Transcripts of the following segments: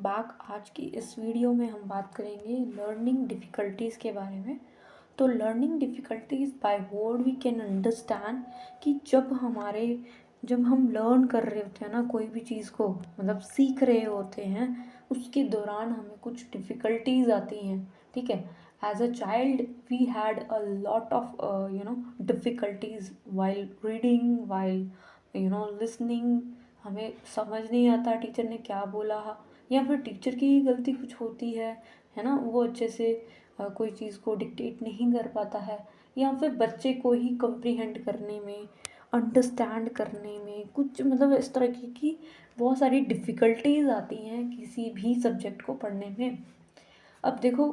Back. आज की इस वीडियो में हम बात करेंगे लर्निंग डिफ़िकल्टीज़ के बारे में। तो learning difficulties by word we can understand कि जब हम लर्न कर रहे होते हैं ना कोई भी चीज़ को, मतलब सीख रहे होते हैं, उसके दौरान हमें कुछ डिफ़िकल्टीज़ आती हैं। ठीक है। As a child we had a lot of difficulties while reading, while listening. हमें समझ नहीं आता टीचर ने क्या बोला, या फिर टीचर की ही गलती कुछ होती है ना, वो अच्छे से कोई चीज़ को डिक्टेट नहीं कर पाता है, या फिर बच्चे को ही कंप्रीहेंड करने में, अंडरस्टैंड करने में कुछ मतलब इस तरह की बहुत सारी डिफ़िकल्टीज़ आती हैं किसी भी सब्जेक्ट को पढ़ने में। अब देखो,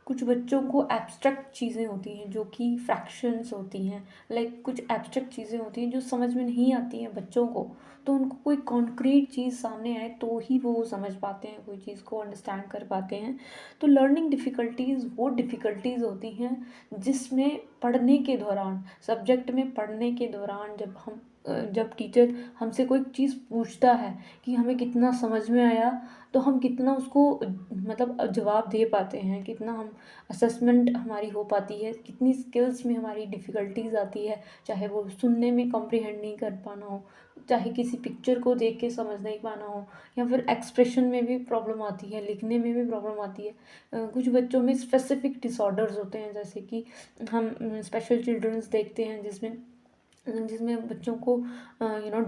कुछ बच्चों को एब्स्ट्रैक्ट चीज़ें होती हैं जो कि फ्रैक्शंस होती हैं, लाइक कुछ एब्स्ट्रैक्ट चीज़ें होती हैं जो समझ में नहीं आती हैं बच्चों को। तो उनको कोई कॉन्क्रीट चीज़ सामने आए तो ही वो समझ पाते हैं, कोई चीज़ को अंडरस्टैंड कर पाते हैं। तो लर्निंग डिफ़िकल्टीज़ वो डिफ़िकल्टीज़ होती हैं जिसमें पढ़ने के दौरान, सब्जेक्ट में पढ़ने के दौरान, जब टीचर हमसे कोई चीज़ पूछता है कि हमें कितना समझ में आया, तो हम कितना उसको मतलब जवाब दे पाते हैं, कितना हम असेसमेंट हमारी हो पाती है, कितनी स्किल्स में हमारी डिफ़िकल्टीज़ आती है। चाहे वो सुनने में कॉम्प्रिहेंड नहीं कर पाना हो, चाहे किसी पिक्चर को देख के समझ नहीं पाना हो, या फिर एक्सप्रेशन में भी प्रॉब्लम आती है, लिखने में भी प्रॉब्लम आती है। कुछ बच्चों में स्पेसिफिक डिसऑर्डर्स होते हैं, जैसे कि हम स्पेशल चिल्ड्रंस देखते हैं जिसमें जिसमें बच्चों को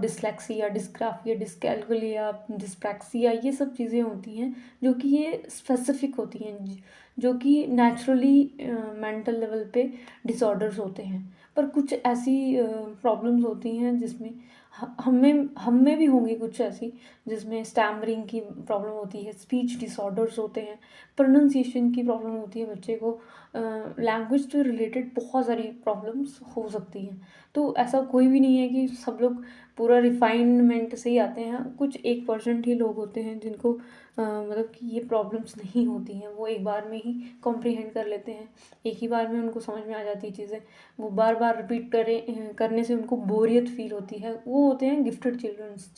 डिसलेक्सिया, डिस्ग्राफिया, डिसकैलकुलिया, डिस्प्रैक्सिया, ये सब चीज़ें होती हैं जो कि ये स्पेसिफिक होती हैं, जो कि नेचुरली मेंटल लेवल पे डिसऑर्डर्स होते हैं। पर कुछ ऐसी प्रॉब्लम्स होती हैं जिसमें हम में भी होंगी कुछ ऐसी, जिसमें स्टैमरिंग की प्रॉब्लम होती है, स्पीच डिसऑर्डर्स होते हैं, प्रोनाउंसिएशन की प्रॉब्लम होती है बच्चे को, लैंग्वेज से रिलेटेड बहुत सारी प्रॉब्लम्स हो सकती हैं। तो ऐसा कोई भी नहीं है कि सब लोग पूरा रिफाइनमेंट से ही आते हैं। कुछ 1% ही लोग होते हैं जिनको मतलब कि ये प्रॉब्लम्स नहीं होती हैं, वो एक बार में ही कॉम्प्रिहेंड कर लेते हैं, एक ही बार में उनको समझ में आ जाती है चीज़ें। वो बार बार रिपीट करने से उनको बोरियत फील होती है। वो होते हैं गिफ्टेड चिल्ड्रंस,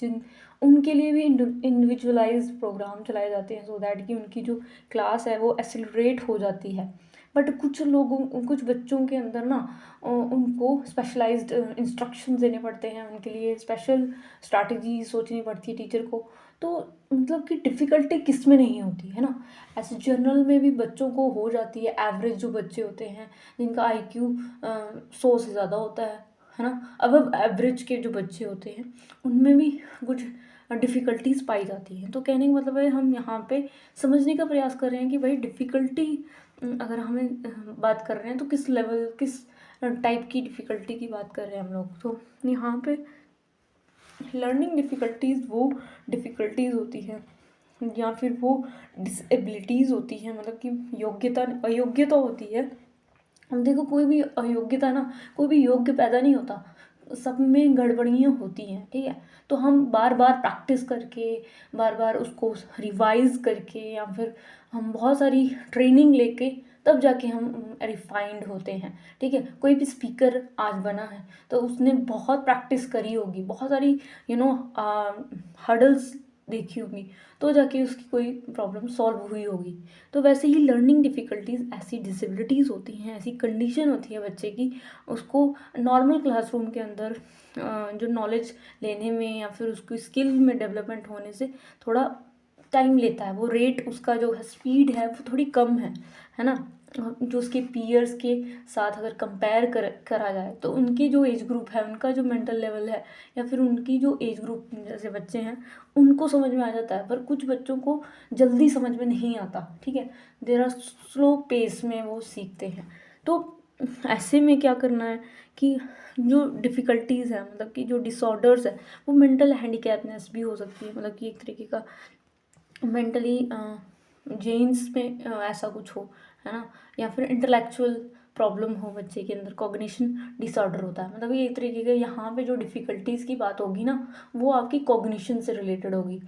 उनके लिए भी इंडिविजुअलाइज प्रोग्राम चलाए जाते हैं, सो दैट कि उनकी जो क्लास है वो एक्सेलरेट हो जाती है। बट कुछ बच्चों के अंदर ना उनको स्पेशलाइज्ड इंस्ट्रक्शंस देने पड़ते हैं, उनके लिए स्पेशल स्ट्रैटेजी सोचनी पड़ती है टीचर को। तो मतलब कि डिफ़िकल्टी किस में नहीं होती है ना, ऐसे जनरल में भी बच्चों को हो जाती है। एवरेज जो बच्चे होते हैं जिनका आईक्यू 100 से ज़्यादा होता है ना, अब एवरेज के जो बच्चे होते हैं उनमें भी कुछ डिफ़िकल्टीज़ पाई जाती हैं। तो कहने का मतलब है, हम यहाँ पे समझने का प्रयास कर रहे हैं कि भाई डिफ़िकल्टी अगर हमें बात कर रहे हैं तो किस लेवल, किस टाइप की डिफ़िकल्टी की बात कर रहे हैं हम लोग। तो यहाँ पे लर्निंग डिफ़िकल्टीज़ वो डिफ़िकल्टीज़ होती हैं, या फिर वो डिसेबिलिटीज़ होती हैं, मतलब कि योग्यता अयोग्यता होती है। अब देखो, कोई भी अयोग्यता ना, कोई भी योग्य पैदा नहीं होता, सब में गड़बड़ियाँ होती हैं। ठीक है। तो हम बार बार प्रैक्टिस करके, बार बार उसको रिवाइज करके, या फिर हम बहुत सारी ट्रेनिंग लेके तब जाके हम रिफाइंड होते हैं। ठीक है। कोई भी स्पीकर आज बना है तो उसने बहुत प्रैक्टिस करी होगी, बहुत सारी यू नो हर्डल्स देखी होगी, तो जाके उसकी कोई प्रॉब्लम सॉल्व हुई होगी। तो वैसे ही लर्निंग डिफ़िकल्टीज़ ऐसी डिसेबिलिटीज़ होती हैं, ऐसी कंडीशन होती है बच्चे की, उसको नॉर्मल क्लासरूम के अंदर जो नॉलेज लेने में या फिर उसकी स्किल में डेवलपमेंट होने से थोड़ा टाइम लेता है। वो रेट, उसका जो है स्पीड है वो थोड़ी कम है ना। जो उसके पीयर्स के साथ अगर कंपेयर करा जाए तो उनकी जो एज ग्रुप है, उनका जो मेंटल लेवल है, या फिर उनकी जो एज ग्रुप जैसे बच्चे हैं, उनको समझ में आ जाता है। पर कुछ बच्चों को जल्दी समझ में नहीं आता। ठीक है। देर आर स्लो पेस में वो सीखते हैं। तो ऐसे में क्या करना है कि जो डिफ़िकल्टीज़ है, मतलब कि जो डिसऑर्डर्स है, वो मेंटल हैंडीकैपनेस भी हो सकती है, मतलब कि एक तरीके का मेंटली जेन्स में ऐसा कुछ हो, है ना, या फिर इंटेलेक्चुअल प्रॉब्लम हो बच्चे के अंदर, कॉग्निशन डिसऑर्डर होता है। मतलब ये एक तरीके के, यहाँ पे जो डिफ़िकल्टीज़ की बात होगी ना, वो आपकी कॉग्निशन से रिलेटेड होगी।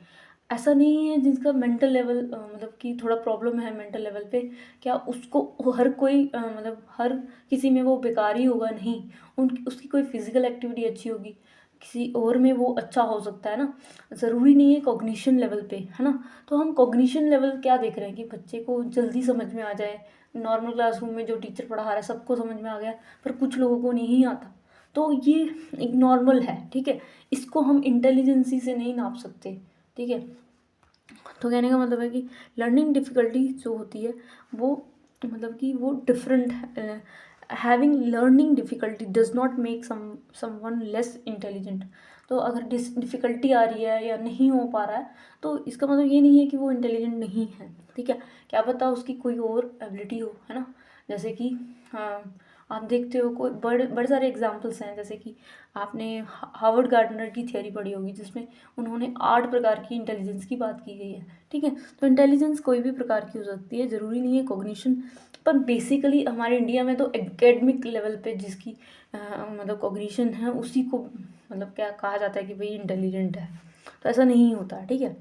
ऐसा नहीं है जिसका मेंटल लेवल मतलब कि थोड़ा प्रॉब्लम है मेंटल लेवल पे, क्या उसको हर कोई मतलब हर किसी में वो बेकार ही होगा, नहीं। उसकी कोई फिजिकल एक्टिविटी अच्छी होगी, किसी और में वो अच्छा हो सकता है ना, ज़रूरी नहीं है कॉग्निशन लेवल पे, है ना। तो हम कॉग्निशन लेवल क्या देख रहे हैं कि बच्चे को जल्दी समझ में आ जाए, नॉर्मल क्लासरूम में जो टीचर पढ़ा रहा है सबको समझ में आ गया, पर कुछ लोगों को नहीं आता, तो ये एक नॉर्मल है, ठीक है। इसको हम इंटेलिजेंसी से नहीं नाप सकते, ठीक है। तो कहने का मतलब है कि लर्निंग डिफ़िकल्टी जो होती है वो मतलब कि वो different, having learning difficulty does not make someone less intelligent. तो अगर डिफ़िकल्टी आ रही है या नहीं हो पा रहा है तो इसका मतलब ये नहीं है कि वो इंटेलिजेंट नहीं है, ठीक है। क्या पता उसकी कोई और एबिलिटी हो, है ना। जैसे कि आप देखते हो कोई बड़े बड़े सारे एग्जांपल्स हैं, जैसे कि आपने हावर्ड गार्डनर की थियोरी पढ़ी होगी जिसमें उन्होंने 8 प्रकार की इंटेलिजेंस की बात की गई है, ठीक है। तो इंटेलिजेंस कोई भी प्रकार की हो सकती है, ज़रूरी नहीं है कॉग्निशन। पर बेसिकली हमारे इंडिया में तो एकेडमिक लेवल पे जिसकी मतलब कॉग्निशन है उसी को मतलब क्या कहा जाता है कि भाई इंटेलिजेंट है, तो ऐसा नहीं होता, ठीक है।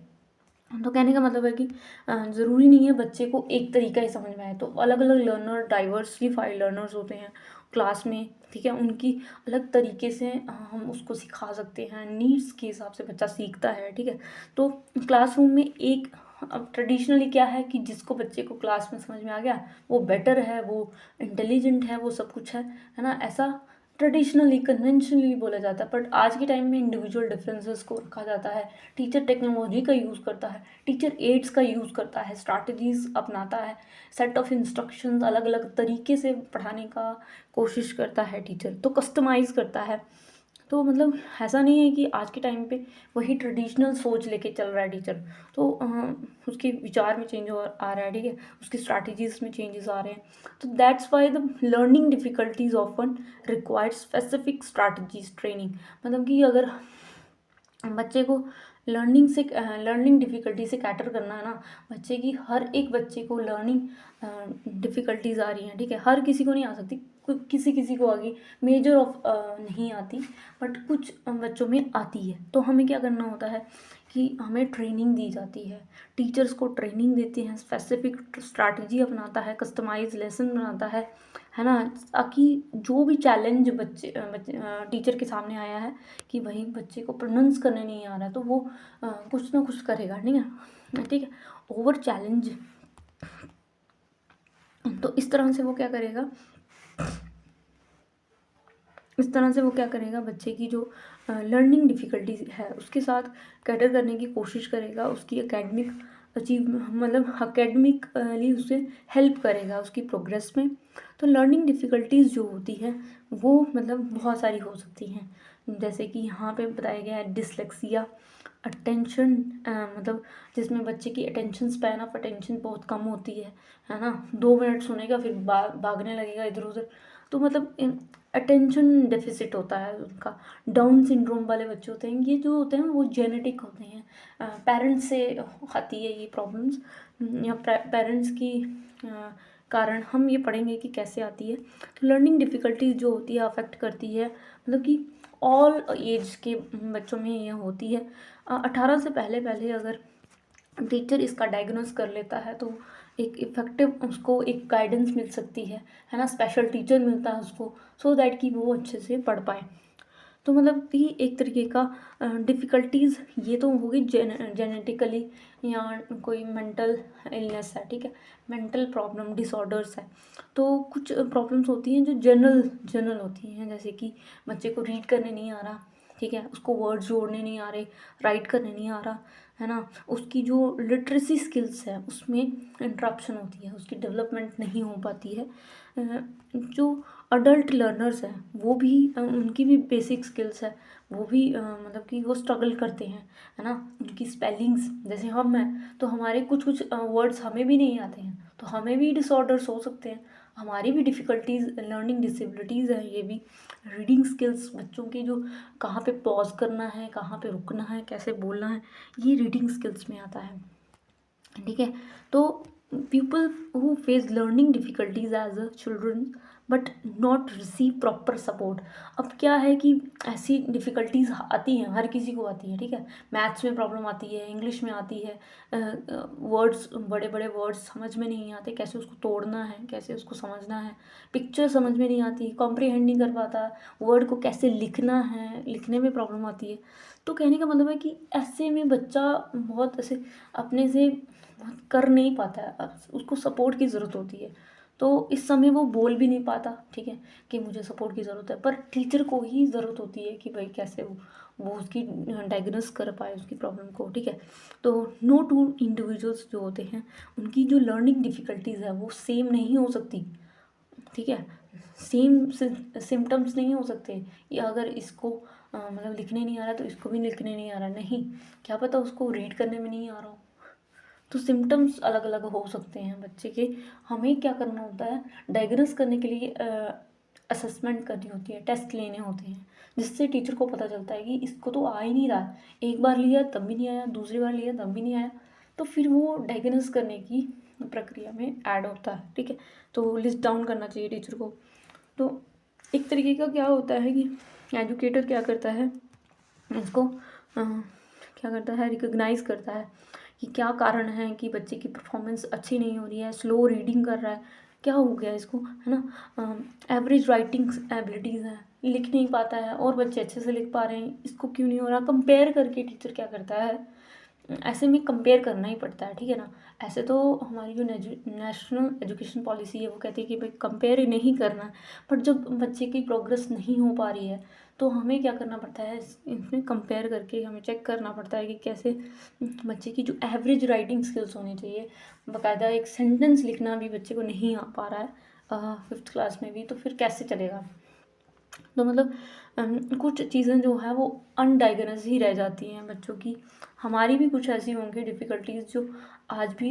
तो कहने का मतलब है कि ज़रूरी नहीं है बच्चे को एक तरीका ही समझ में आए, तो अलग अलग लर्नर, डाइवर्सिफाइड लर्नर्स होते हैं क्लास में, ठीक है। उनकी अलग तरीके से हम उसको सिखा सकते हैं, नीड्स के हिसाब से बच्चा सीखता है, ठीक है। तो क्लासरूम में एक अब ट्रेडिशनली क्या है कि जिसको बच्चे को क्लास में समझ में आ गया वो बेटर है, वो इंटेलिजेंट है, वो सब कुछ है ना, ऐसा ट्रेडिशनली कन्वेंशनली बोला जाता है। बट आज के टाइम में इंडिविजुअल डिफरेंसेस को रखा जाता है, टीचर टेक्नोलॉजी का यूज़ करता है, टीचर एड्स का यूज़ करता है, स्ट्रैटेजीज अपनाता है, सेट ऑफ इंस्ट्रक्शंस अलग अलग तरीके से पढ़ाने का कोशिश करता है टीचर, तो कस्टमाइज़ करता है। तो मतलब ऐसा नहीं है कि आज के टाइम पे वही ट्रेडिशनल सोच लेके चल रहा है टीचर, तो उसके विचार में चेंज आ रहा है, ठीक है, उसकी स्ट्रैटेजीज में चेंजेस आ रहे हैं। तो that's why the learning difficulties often required specific strategies training. मतलब कि अगर बच्चे को लर्निंग डिफ़िकल्टी से कैटर करना है ना, बच्चे की हर एक बच्चे को लर्निंग डिफ़िकल्टीज़ आ रही हैं, ठीक है। हर किसी को नहीं आ सकती, किसी किसी को आगे मेजर ऑफ नहीं आती, बट कुछ बच्चों में आती है। तो हमें क्या करना होता है कि हमें ट्रेनिंग दी जाती है, टीचर्स को ट्रेनिंग देते हैं, स्पेसिफिक स्ट्रैटेजी अपनाता है, कस्टमाइज लेसन बनाता है ना, ताकि जो भी चैलेंज टीचर के सामने आया है कि भाई बच्चे को प्रोनाउंस करने नहीं आ रहा है, तो वो कुछ ना कुछ करेगा, ठीक है। ओवर चैलेंज, तो इस तरह से वो क्या करेगा, बच्चे की जो लर्निंग डिफ़िकल्टी है उसके साथ कैटर करने की कोशिश करेगा, उसकी एकेडमिक मतलब एकेडमिकली उसे हेल्प करेगा उसकी प्रोग्रेस में। तो लर्निंग डिफ़िकल्टीज़ जो होती है वो मतलब बहुत सारी हो सकती हैं, जैसे कि यहाँ पे बताया गया है डिसलेक्सिया, अटेंशन मतलब जिसमें बच्चे की अटेंशन स्पैन ऑफ अटेंशन बहुत कम होती है ना, 2 मिनट सुनेगा फिर भागने लगेगा इधर उधर, तो मतलब अटेंशन डेफिसिट होता है उनका। डाउन सिंड्रोम वाले बच्चे होते हैं, ये जो होते हैं वो जेनेटिक होते हैं, पेरेंट्स से आती है ये प्रॉब्लम्स, या पेरेंट्स की कारण हम ये पढ़ेंगे कि कैसे आती है। तो लर्निंग डिफ़िकल्टीज जो होती है अफेक्ट करती है, मतलब कि ऑल एज के बच्चों में ये होती है। 18 से पहले पहले अगर टीचर इसका डायग्नोस कर लेता है तो एक इफ़ेक्टिव उसको एक गाइडेंस मिल सकती है ना, स्पेशल टीचर मिलता है उसको, सो दैट कि वो अच्छे से पढ़ पाए। तो मतलब कि एक तरीके का डिफ़िकल्टीज़ ये तो होगी जेनेटिकली, या कोई मेंटल इलनेस है, ठीक है, मेंटल प्रॉब्लम डिसऑर्डर्स है। तो कुछ प्रॉब्लम्स होती हैं जो जनरल होती हैं, जैसे कि बच्चे को रीड करने नहीं आ रहा, ठीक है, उसको वर्ड्स जोड़ने नहीं आ रहे, राइट करने नहीं आ रहा, है ना, उसकी जो लिटरेसी स्किल्स है उसमें इंटरप्शन होती है, उसकी डेवलपमेंट नहीं हो पाती है। जो अडल्ट लर्नर्स हैं वो भी उनकी भी बेसिक स्किल्स है, वो भी मतलब कि वो स्ट्रगल करते हैं, है ना, उनकी स्पेलिंग्स, जैसे हम हैं तो हमारे कुछ कुछ वर्ड्स हमें भी नहीं आते हैं, तो हमें भी डिसऑर्डर्स हो सकते हैं, हमारी भी डिफ़िकल्टीज़ लर्निंग डिसेबिलिटीज़ हैं ये भी। रीडिंग स्किल्स बच्चों की जो कहाँ पे पॉज करना है, कहाँ पे रुकना है, कैसे बोलना है, ये रीडिंग स्किल्स में आता है, ठीक है। तो people who face learning difficulties as a children but not receive proper support. अब क्या है कि ऐसी डिफ़िकल्टीज़ आती हैं, हर किसी को आती है, ठीक है। मैथ्स में प्रॉब्लम आती है, इंग्लिश में आती है, वर्ड्स, बड़े बड़े वर्ड्स समझ में नहीं आते, कैसे उसको तोड़ना है, कैसे उसको समझना है, पिक्चर समझ में नहीं आती, कॉम्प्रिहेंड नहीं कर पाता, वर्ड को कैसे लिखना है, लिखने में प्रॉब्लम आती है। तो कहने का मतलब है कि ऐसे में बच्चा बहुत ऐसे अपने से कर नहीं पाता है, उसको सपोर्ट की ज़रूरत होती है। तो इस समय वो बोल भी नहीं पाता, ठीक है, कि मुझे सपोर्ट की ज़रूरत है, पर टीचर को ही ज़रूरत होती है कि भाई कैसे वो उसकी डायग्नोस कर पाए उसकी प्रॉब्लम को, ठीक है। तो नो टू इंडिविजुअल्स जो होते हैं उनकी जो लर्निंग डिफ़िकल्टीज़ है वो सेम नहीं हो सकती, ठीक है। सेम सिम्टम्स नहीं हो सकते, या अगर इसको मतलब लिखने नहीं आ रहा तो इसको भी लिखने नहीं आ रहा, नहीं, क्या पता उसको रीड करने में नहीं आ रहा हो। तो सिम्टम्स अलग अलग हो सकते हैं बच्चे के। हमें क्या करना होता है, डायग्नोस करने के लिए असेसमेंट करनी होती है, टेस्ट लेने होते हैं, जिससे टीचर को पता चलता है कि इसको तो आ ही नहीं रहा, एक बार लिया तब भी नहीं आया, दूसरी बार लिया तब भी नहीं आया, तो फिर वो डायग्नोस करने की प्रक्रिया में ऐड होता है, ठीक है। तो लिस्ट डाउन करना चाहिए टीचर को। तो एक तरीके का क्या होता है कि एजुकेटर क्या करता है, इसको क्या करता है, रिकॉग्नाइज़ करता है कि क्या कारण है कि बच्चे की परफॉर्मेंस अच्छी नहीं हो रही है, स्लो रीडिंग कर रहा है, क्या हो गया इसको, है ना। एवरेज राइटिंग एबिलिटीज़ है, लिख नहीं पाता है और बच्चे अच्छे से लिख पा रहे हैं, इसको क्यों नहीं हो रहा। कंपेयर करके टीचर क्या करता है, ऐसे में कंपेयर करना ही पड़ता है, ठीक है ना। ऐसे तो हमारी जो नेशनल एजुकेशन पॉलिसी है वो कहती है कि भाई कंपेयर नहीं करना है, बट जब बच्चे की प्रोग्रेस नहीं हो पा रही है तो हमें क्या करना पड़ता है, इसमें कंपेयर करके हमें चेक करना पड़ता है कि कैसे बच्चे की जो एवरेज राइटिंग स्किल्स होनी चाहिए, बाकायदा एक सेंटेंस लिखना भी बच्चे को नहीं आ पा रहा है 5th क्लास में भी, तो फिर कैसे चलेगा। तो मतलब कुछ चीज़ें जो है वो अनडायग्नोस ही रह जाती हैं बच्चों की। हमारी भी कुछ ऐसी होंगी डिफ़िकल्टीज़ जो आज भी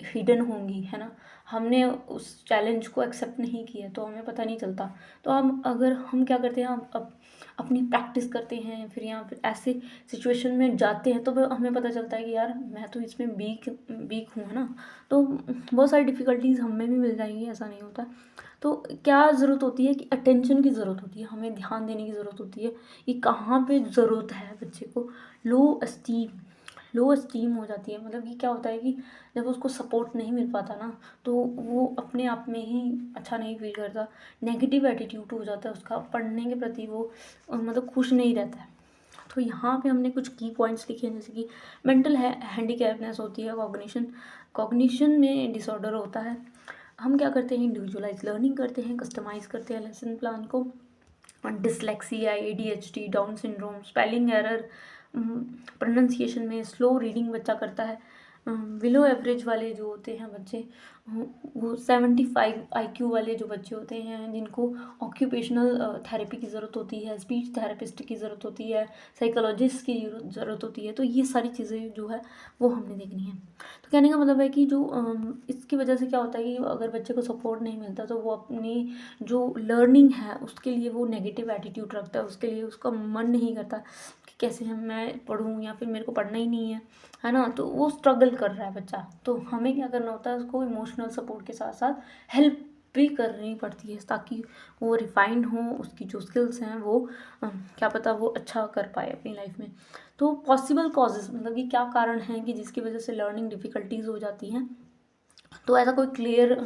हिडन होंगी, है ना। हमने उस चैलेंज को एक्सेप्ट नहीं किया तो हमें पता नहीं चलता। तो हम क्या करते हैं, हम अपनी प्रैक्टिस करते हैं, फिर ऐसे सिचुएशन में जाते हैं तो हमें पता चलता है कि यार मैं तो इसमें वीक हूँ, है ना। तो बहुत सारी डिफ़िकल्टीज़ हम में भी मिल जाएंगी, ऐसा नहीं होता। तो क्या ज़रूरत होती है कि अटेंशन की ज़रूरत होती है, हमें ध्यान देने की ज़रूरत होती है कि कहाँ पे ज़रूरत है बच्चे को। लो एस्टीम हो जाती है, मतलब कि क्या होता है कि जब उसको सपोर्ट नहीं मिल पाता ना तो वो अपने आप में ही अच्छा नहीं फील करता, नेगेटिव एटीट्यूड हो जाता है उसका पढ़ने के प्रति, वो मतलब खुश नहीं रहता है। तो यहाँ पे हमने कुछ की पॉइंट्स लिखे हैं, जैसे कि मेंटल हैंडीकैपनेस होती है, कॉग्निशन में डिसऑर्डर होता है। हम क्या करते हैं, इंडिविजुअलाइज लर्निंग करते हैं, कस्टमाइज़ करते हैं लेसन प्लान को। Dyslexia, ADHD, down syndrome, spelling error, pronunciation में स्लो रीडिंग बच्चा करता है। बिलो एवरेज वाले जो होते हैं बच्चे, वो 75 आईक्यू वाले जो बच्चे होते हैं जिनको ऑक्यूपेशनल थेरेपी की ज़रूरत होती है, स्पीच थेरेपिस्ट की ज़रूरत होती है, साइकोलॉजिस्ट की ज़रूरत होती है। तो ये सारी चीज़ें जो है वो हमने देखनी है। तो कहने का मतलब है कि जो इसकी वजह से क्या होता है कि अगर बच्चे को सपोर्ट नहीं मिलता तो वो अपनी जो लर्निंग है उसके लिए वो नेगेटिव एटीट्यूड रखता है, उसके लिए उसका मन नहीं करता कि कैसे मैं पढ़ूँ या फिर मेरे को पढ़ना ही नहीं है ना। तो वो स्ट्रगल कर रहा है बच्चा। तो हमें क्या करना होता है, उसको इमोशनल सपोर्ट के साथ साथ हेल्प भी करनी पड़ती है ताकि वो रिफाइंड हो, उसकी जो स्किल्स हैं वो क्या पता वो अच्छा कर पाए अपनी लाइफ में। तो पॉसिबल कॉजेज़, मतलब कि क्या कारण हैं कि जिसकी वजह से लर्निंग डिफ़िकल्टीज़ हो जाती हैं। तो ऐसा कोई क्लियर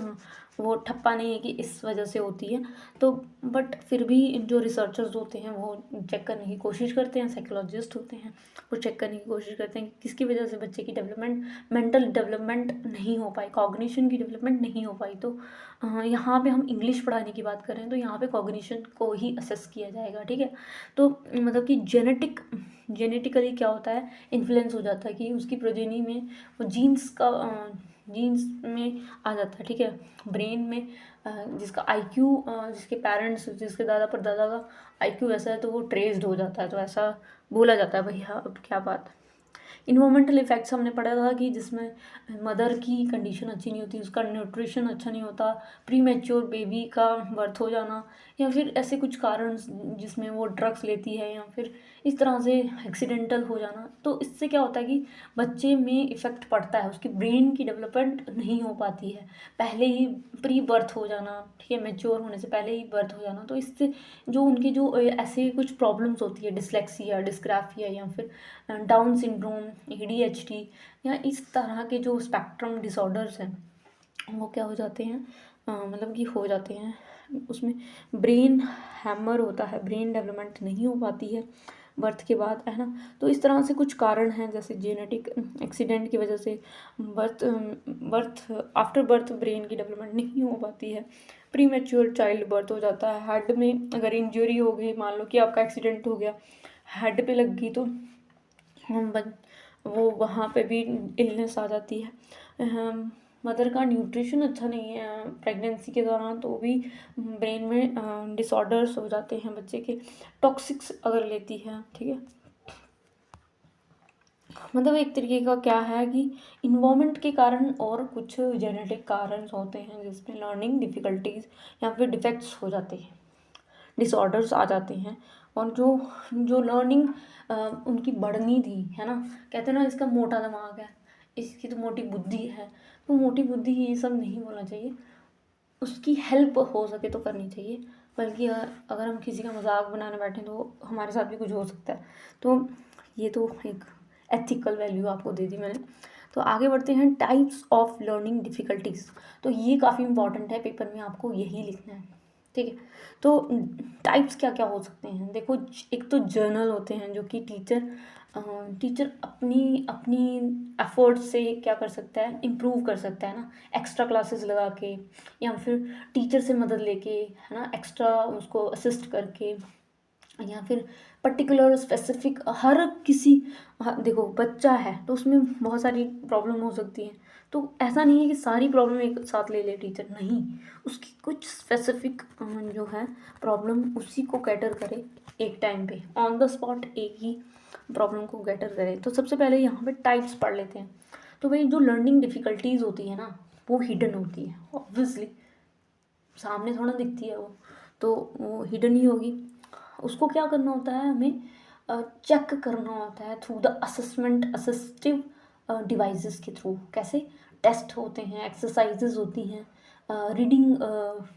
वो ठप्पा नहीं है कि इस वजह से होती है। तो बट फिर भी जो रिसर्चर्स होते हैं वो चेक करने की कोशिश करते हैं, साइकोलॉजिस्ट होते हैं वो चेक करने की कोशिश करते हैं कि किसकी वजह से बच्चे की डेवलपमेंट, मेंटल डेवलपमेंट नहीं हो पाई, कॉग्निशन की डेवलपमेंट नहीं हो पाई। तो यहाँ पे हम इंग्लिश पढ़ाने की बात कर रहे हैं तो यहाँ पे कॉग्निशन को ही असेस किया जाएगा, ठीक है। तो मतलब कि जेनेटिकली क्या होता है, इन्फ्लुएंस हो जाता है कि उसकी प्रोजेनी में वो जीन्स में आ जाता है, ठीक है। ब्रेन में जिसका आईक्यू, जिसके पेरेंट्स, जिसके दादा परदादा का आईक्यू ऐसा है तो वो ट्रेस्ड हो जाता है, तो ऐसा बोला जाता है। भैया अब क्या बात। इन्वायरमेंटल इफ़ेक्ट्स हमने पढ़ा था कि जिसमें मदर की कंडीशन अच्छी नहीं होती, उसका न्यूट्रिशन अच्छा नहीं होता, प्री मैच्योर बेबी का बर्थ हो जाना, या फिर ऐसे कुछ कारण जिसमें वो ड्रग्स लेती है या फिर इस तरह से एक्सीडेंटल हो जाना, तो इससे क्या होता है कि बच्चे में इफ़ेक्ट पड़ता है, उसकी ब्रेन की डेवलपमेंट नहीं हो पाती है, पहले ही प्री बर्थ हो जाना, ठीक है, मैच्योर होने से पहले ही बर्थ हो जाना। तो इससे जो उनके जो ऐसे कुछ प्रॉब्लम्स होती है, डिसलेक्सिया, डिस्ग्राफिया या फिर डाउन सिंड्रोम, ADHD या इस तरह के जो स्पेक्ट्रम डिसऑर्डर्स हैं वो क्या हो जाते हैं, मतलब कि हो जाते हैं, उसमें ब्रेन हैमर होता है, ब्रेन डेवलपमेंट नहीं हो पाती है बर्थ के बाद, है ना। तो इस तरह से कुछ कारण हैं, जैसे जेनेटिक एक्सीडेंट की वजह से बर्थ आफ्टर बर्थ ब्रेन की डेवलपमेंट नहीं हो पाती है, प्री मैच्योर चाइल्ड बर्थ हो जाता है, हेड में अगर इंजरी हो गई, मान लो कि आपका एक्सीडेंट हो गया, हेड पे लग गई, तो वो वहाँ पे भी इलनेस आ जाती है। मदर का न्यूट्रिशन अच्छा नहीं है प्रेगनेंसी के दौरान, तो भी ब्रेन में डिसऑर्डर्स हो जाते हैं बच्चे के, टॉक्सिक्स अगर लेती है, ठीक है। मतलब एक तरीके का क्या है कि इन्वायरमेंट के कारण और कुछ जेनेटिक कारण होते हैं जिसमें लर्निंग डिफ़िकल्टीज या फिर डिफेक्ट्स हो जाते हैं, डिसऑर्डर्स आ जाते हैं, और जो जो लर्निंग उनकी बढ़नी थी, है ना, कहते हैं ना इसका मोटा दिमाग है, इसकी तो मोटी बुद्धि है, तो मोटी बुद्धि ये सब नहीं बोलना चाहिए, उसकी हेल्प हो सके तो करनी चाहिए, बल्कि अगर हम किसी का मजाक बनाने बैठें तो हमारे साथ भी कुछ हो सकता है। तो ये तो एक एथिकल वैल्यू आपको दे दी मैंने। तो आगे बढ़ते हैं, टाइप्स ऑफ लर्निंग डिफ़िकल्टीज़। तो ये काफ़ी इंपॉर्टेंट है, पेपर में आपको यही लिखना है, ठीक है। तो टाइप्स क्या क्या हो सकते हैं, देखो, एक तो जर्नल होते हैं जो कि टीचर अपनी अपनी एफर्ट से क्या कर सकता है, इम्प्रूव कर सकता है ना, एक्स्ट्रा क्लासेस लगा के या फिर टीचर से मदद लेके, है ना, एक्स्ट्रा उसको असिस्ट करके, या फिर पर्टिकुलर स्पेसिफिक हर किसी, देखो बच्चा है तो उसमें बहुत सारी प्रॉब्लम हो सकती है, तो ऐसा नहीं है कि सारी प्रॉब्लम एक साथ ले ले टीचर, नहीं, उसकी कुछ स्पेसिफिक जो है प्रॉब्लम उसी को कैटर करे एक टाइम पे, ऑन द स्पॉट एक ही प्रॉब्लम को कैटर करे। तो सबसे पहले यहाँ पे टाइप्स पढ़ लेते हैं। तो भाई जो लर्निंग डिफ़िकल्टीज़ होती है ना, वो हिडन होती है, ऑब्वियसली सामने थोड़ा दिखती है तो वो हिडन ही होगी। उसको क्या करना होता है, हमें चेक करना होता है through the assessment assistive devices के थ्रू। कैसे, टेस्ट होते हैं, एक्सरसाइजेज होती हैं, रीडिंग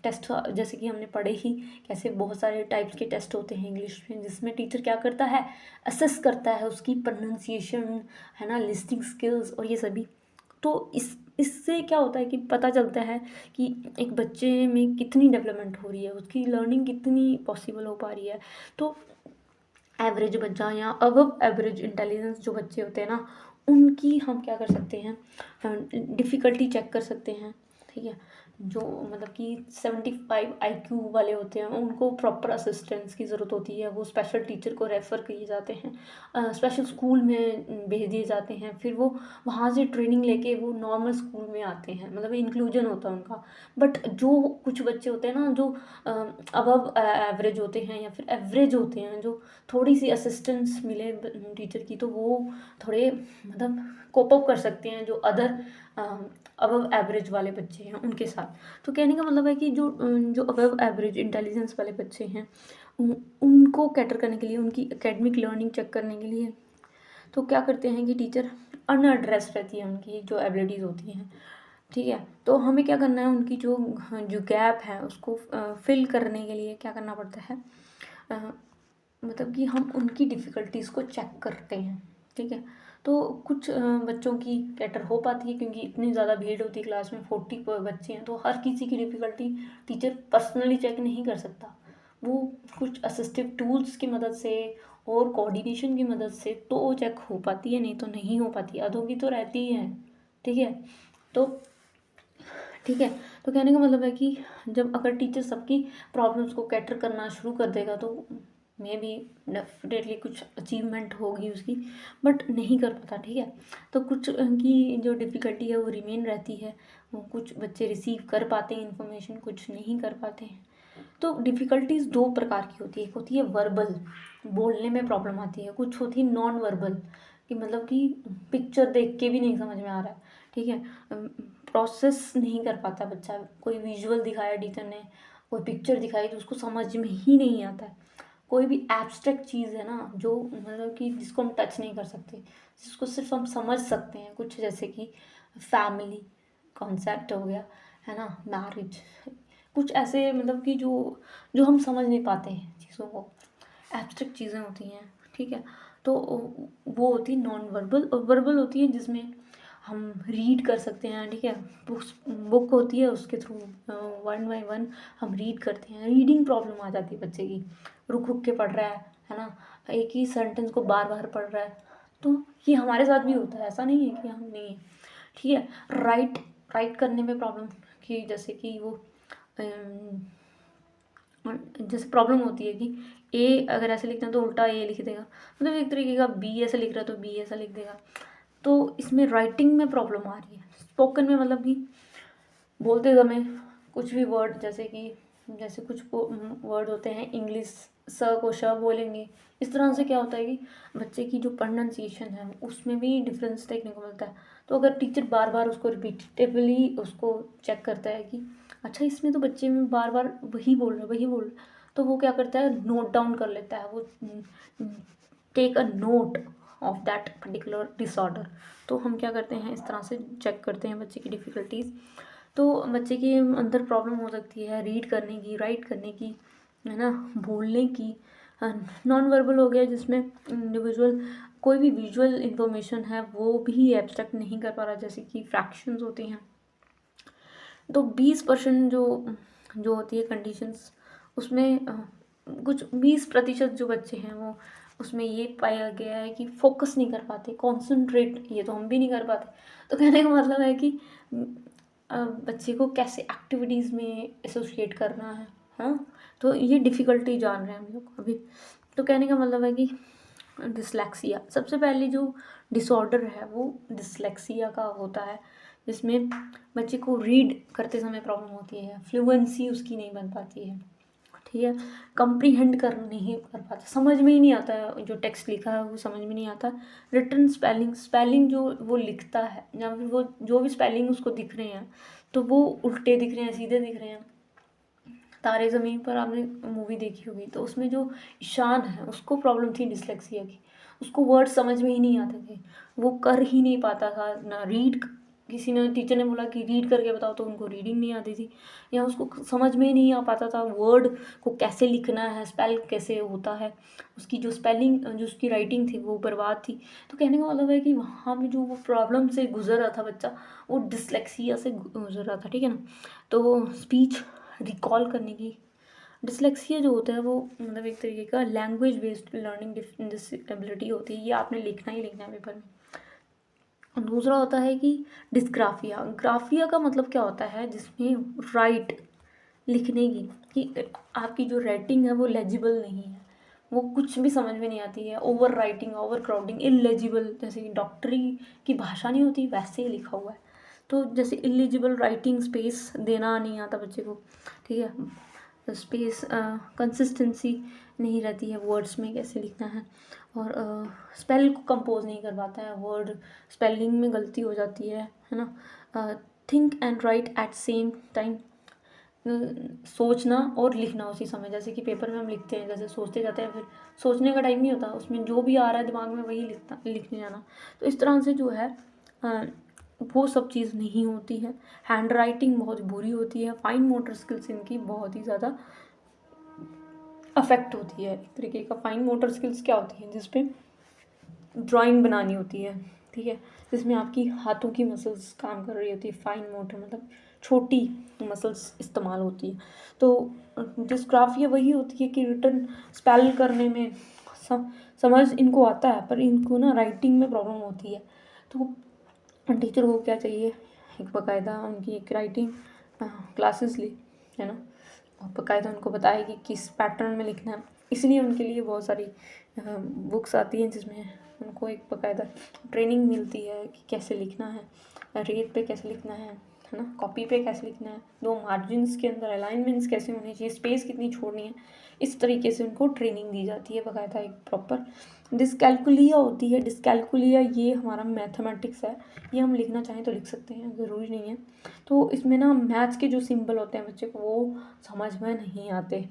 टेस्ट, जैसे कि हमने पढ़े ही, कैसे बहुत सारे टाइप्स के टेस्ट होते हैं इंग्लिश में, जिसमें टीचर क्या करता है, असेस करता है उसकी प्रोनाउंसिएशन, है ना, लिस्टिंग स्किल्स और ये सभी। तो इससे क्या होता है कि पता चलता है कि एक बच्चे में कितनी डेवलपमेंट हो रही है, उसकी लर्निंग कितनी पॉसिबल हो पा रही है। तो एवरेज बच्चा या अबव एवरेज इंटेलिजेंस जो बच्चे होते हैं ना, उनकी हम क्या कर सकते हैं, डिफ़िकल्टी चेक कर सकते हैं, ठीक है। जो मतलब कि 75 IQ वाले होते हैं उनको प्रॉपर असिस्टेंस की ज़रूरत होती है, वो स्पेशल टीचर को रेफ़र किए जाते हैं, स्पेशल स्कूल में भेज दिए जाते हैं, फिर वो वहाँ से ट्रेनिंग लेके वो नॉर्मल स्कूल में आते हैं, मतलब इंक्लूजन होता है उनका। बट जो कुछ बच्चे होते हैं ना जो अबव एवरेज होते हैं या फिर एवरेज होते हैं, जो थोड़ी सी असिस्टेंस मिले टीचर की, तो वो थोड़े मतलब कोप अप कर सकते हैं जो अदर अबव एवरेज वाले बच्चे हैं उनके साथ। तो कहने का मतलब है कि जो अबव एवरेज इंटेलिजेंस वाले बच्चे हैं उनको कैटर करने के लिए, उनकी एकेडमिक लर्निंग चेक करने के लिए, तो क्या करते हैं कि टीचर अनएड्रेस रहती है उनकी जो एबिलिटीज़ होती हैं, ठीक है। तो हमें क्या करना है, उनकी जो जो गैप है उसको फिल करने के लिए क्या करना पड़ता है, मतलब कि हम उनकी डिफ़िकल्टीज़ को चेक करते हैं, ठीक है। तो कुछ बच्चों की कैटर हो पाती है क्योंकि इतनी ज़्यादा भीड़ होती है क्लास में, 40 बच्चे हैं, तो हर किसी की डिफ़िकल्टी टीचर पर्सनली चेक नहीं कर सकता, वो कुछ असिस्टिव टूल्स की मदद से और कोऑर्डिनेशन की मदद से तो वो चेक हो पाती है, नहीं तो नहीं हो पाती, आधों की तो रहती ही है, ठीक है। तो ठीक है, तो कहने का मतलब है कि जब अगर टीचर सबकी प्रॉब्लम्स को कैटर करना शुरू कर देगा तो मे बी डेफिनेटली कुछ अचीवमेंट होगी उसकी, बट नहीं कर पाता, ठीक है। तो कुछ की जो डिफ़िकल्टी है वो रिमेन रहती है, वो कुछ बच्चे रिसीव कर पाते हैं इन्फॉर्मेशन, कुछ नहीं कर पाते हैं। तो डिफ़िकल्टीज़ दो प्रकार की होती है, एक होती है वर्बल, बोलने में प्रॉब्लम आती है, कुछ होती है नॉन वर्बल, कि मतलब कि पिक्चर देख के भी नहीं समझ में आ रहा है, ठीक है, प्रोसेस नहीं कर पाता बच्चा, कोई विजुअल दिखाया टीचर ने, कोई पिक्चर दिखाई तो उसको समझ में ही नहीं आता है। कोई भी एब्स्ट्रैक्ट चीज़ है ना, जो मतलब कि जिसको हम टच नहीं कर सकते, जिसको सिर्फ हम समझ सकते हैं, कुछ जैसे कि फैमिली कॉन्सेप्ट हो गया, है ना, मैरिज, कुछ ऐसे मतलब कि जो जो हम समझ नहीं पाते हैं चीज़ों को, एब्स्ट्रैक्ट चीज़ें होती हैं, ठीक है। तो वो होती है नॉन वर्बल, और वर्बल होती है जिसमें हम रीड कर सकते हैं, ठीक है। बुक होती है, उसके थ्रू वन बाय वन हम रीड करते हैं। रीडिंग प्रॉब्लम आ जाती है बच्चे की, रुक रुक के पढ़ रहा है ना, एक ही सेंटेंस को बार बार पढ़ रहा है। तो ये हमारे साथ भी होता है, ऐसा नहीं है कि हम नहीं है, ठीक है। राइट राइट करने में प्रॉब्लम, कि जैसे कि वो जैसे प्रॉब्लम होती है कि ए अगर ऐसे लिखते हैं तो उल्टा ए लिख देगा, मतलब एक तरीके का बी ऐसे लिख रहा है तो बी ऐसा लिख देगा। तो इसमें राइटिंग में प्रॉब्लम आ रही है। स्पोकन में मतलब कि बोलते समय कुछ भी वर्ड, जैसे कुछ वर्ड होते हैं इंग्लिश, स को श बोलेंगे, इस तरह से क्या होता है कि बच्चे की जो प्रोनाउंसिएशन है उसमें भी डिफरेंस देखने को मिलता है। तो अगर टीचर बार बार उसको रिपीटेबली उसको चेक करता है कि अच्छा इसमें तो बच्चे में बार बार वही बोल रहा है वही बोल रहा है, तो वो क्या करता है, नोट डाउन कर लेता है, वो take a note of that particular disorder. तो हम क्या करते हैं, इस तरह से चेक करते हैं बच्चे की डिफ़िकल्टीज़। तो बच्चे के अंदर प्रॉब्लम हो सकती है रीड करने की, राइट करने की, है ना, बोलने की। नॉन वर्बल हो गया जिसमें इंडिविजुअल कोई भी विजुअल इंफॉर्मेशन है वो भी एब्स्ट्रैक्ट नहीं कर पा रहा, जैसे कि फ्रैक्शंस होती हैं। तो 20% जो होती है कंडीशंस, उसमें कुछ 20% जो बच्चे हैं वो उसमें ये पाया गया है कि फोकस नहीं कर पाते, कॉन्सेंट्रेट ये तो हम भी नहीं कर पाते। तो कहने का मतलब है कि बच्चे को कैसे एक्टिविटीज़ में एसोसिएट करना है, हाँ। तो ये डिफ़िकल्टी जान रहे हैं हम लोग अभी। तो कहने का मतलब है कि डिसलेक्सिया सबसे पहले जो डिसऑर्डर है वो डिसलेक्सिया का होता है, जिसमें बच्चे को रीड करते समय प्रॉब्लम होती है, फ्लुएंसी उसकी नहीं बन पाती है, ठीक है। कंप्रीहेंड कर नहीं कर पाता, समझ में ही नहीं आता है, जो टेक्स्ट लिखा है वो समझ में नहीं आता। रिटर्न स्पेलिंग जो वो लिखता है, या फिर वो जो भी स्पेलिंग उसको दिख रहे हैं तो वो उल्टे दिख रहे हैं, सीधे दिख रहे हैं। तारे ज़मीन पर आपने मूवी देखी होगी, तो उसमें जो ईशान है उसको प्रॉब्लम थी डिसलेक्सिया की, उसको वर्ड समझ में ही नहीं आते थे, वो कर ही नहीं पाता था ना रीड। किसी ने टीचर ने बोला कि रीड करके बताओ तो उनको रीडिंग नहीं आती थी, या उसको समझ में ही नहीं आ पाता था वर्ड को कैसे लिखना है, स्पेल कैसे होता है, उसकी जो स्पेलिंग जो उसकी राइटिंग थी वो बर्बाद थी। तो कहने का मतलब है कि वहाँ पे जो वो प्रॉब्लम से गुजर रहा था बच्चा, वो डिसलेक्सिया से गुजर रहा था, ठीक है ना। तो स्पीच रिकॉल करने की, डिसलेक्सिया जो होता है वो मतलब एक तरीके का लैंग्वेज बेस्ड लर्निंग डिसेबिलिटी होती है, ये आपने लिखना ही लिखना है पेपर में। और दूसरा होता है कि डिस्ग्राफिया, ग्राफिया का मतलब क्या होता है, जिसमें राइट लिखने की, कि आपकी जो राइटिंग है वो लेजिबल नहीं है, वो कुछ भी समझ में नहीं आती है, over writing, over crowding, illegible, जैसे कि डॉक्टरी की भाषा नहीं होती वैसे ही लिखा हुआ है। तो जैसे इलिजिबल राइटिंग, स्पेस देना नहीं आता बच्चे को, ठीक है, स्पेस कंसिस्टेंसी नहीं रहती है वर्ड्स में कैसे लिखना है, और स्पेल को कंपोज नहीं कर पाता है, वर्ड स्पेलिंग में गलती हो जाती है ना। Think and write at same time, सोचना और लिखना उसी समय, जैसे कि पेपर में हम लिखते हैं, जैसे सोचते जाते हैं फिर सोचने का टाइम नहीं होता, उसमें जो भी आ रहा है दिमाग में वही लिखने जाना। तो इस तरह से जो है वो सब चीज़ नहीं होती है। हैंड राइटिंग बहुत बुरी होती है, फाइन मोटर स्किल्स इनकी बहुत ही ज़्यादा अफेक्ट होती है। एक तरीके का फाइन मोटर स्किल्स क्या होती है, जिसपे ड्राइंग बनानी होती है, ठीक है, जिसमें आपकी हाथों की मसल्स काम कर रही होती है, फाइन मोटर मतलब छोटी मसल्स इस्तेमाल होती है। तो डिस्ग्राफिया वही होती है कि रिटर्न स्पेल करने में समझ इनको आता है, पर इनको ना राइटिंग में प्रॉब्लम होती है। तो टीचर को क्या चाहिए, एक बाकायदा उनकी एक राइटिंग क्लासेस ली, है ना, और बाकायदा उनको बताया कि किस पैटर्न में लिखना है। इसलिए उनके लिए बहुत सारी बुक्स आती हैं जिसमें उनको एक बाकायदा ट्रेनिंग मिलती है कि कैसे लिखना है, रेत पे कैसे लिखना है ना, कॉपी पे कैसे लिखना है, दो मार्जिन्स के अंदर अलाइनमेंट्स कैसे होनी चाहिए, स्पेस कितनी छोड़नी है, इस तरीके से उनको ट्रेनिंग दी जाती है बाकायदा एक प्रॉपर। डिस्कैलकुलिया होती है, डिस्कैलकुलिया ये हमारा मैथमेटिक्स है, ये हम लिखना चाहें तो लिख सकते हैं, ज़रूरी नहीं है। तो इसमें ना मैथ्स के जो सिंबल होते हैं बच्चे को वो समझ में नहीं आते,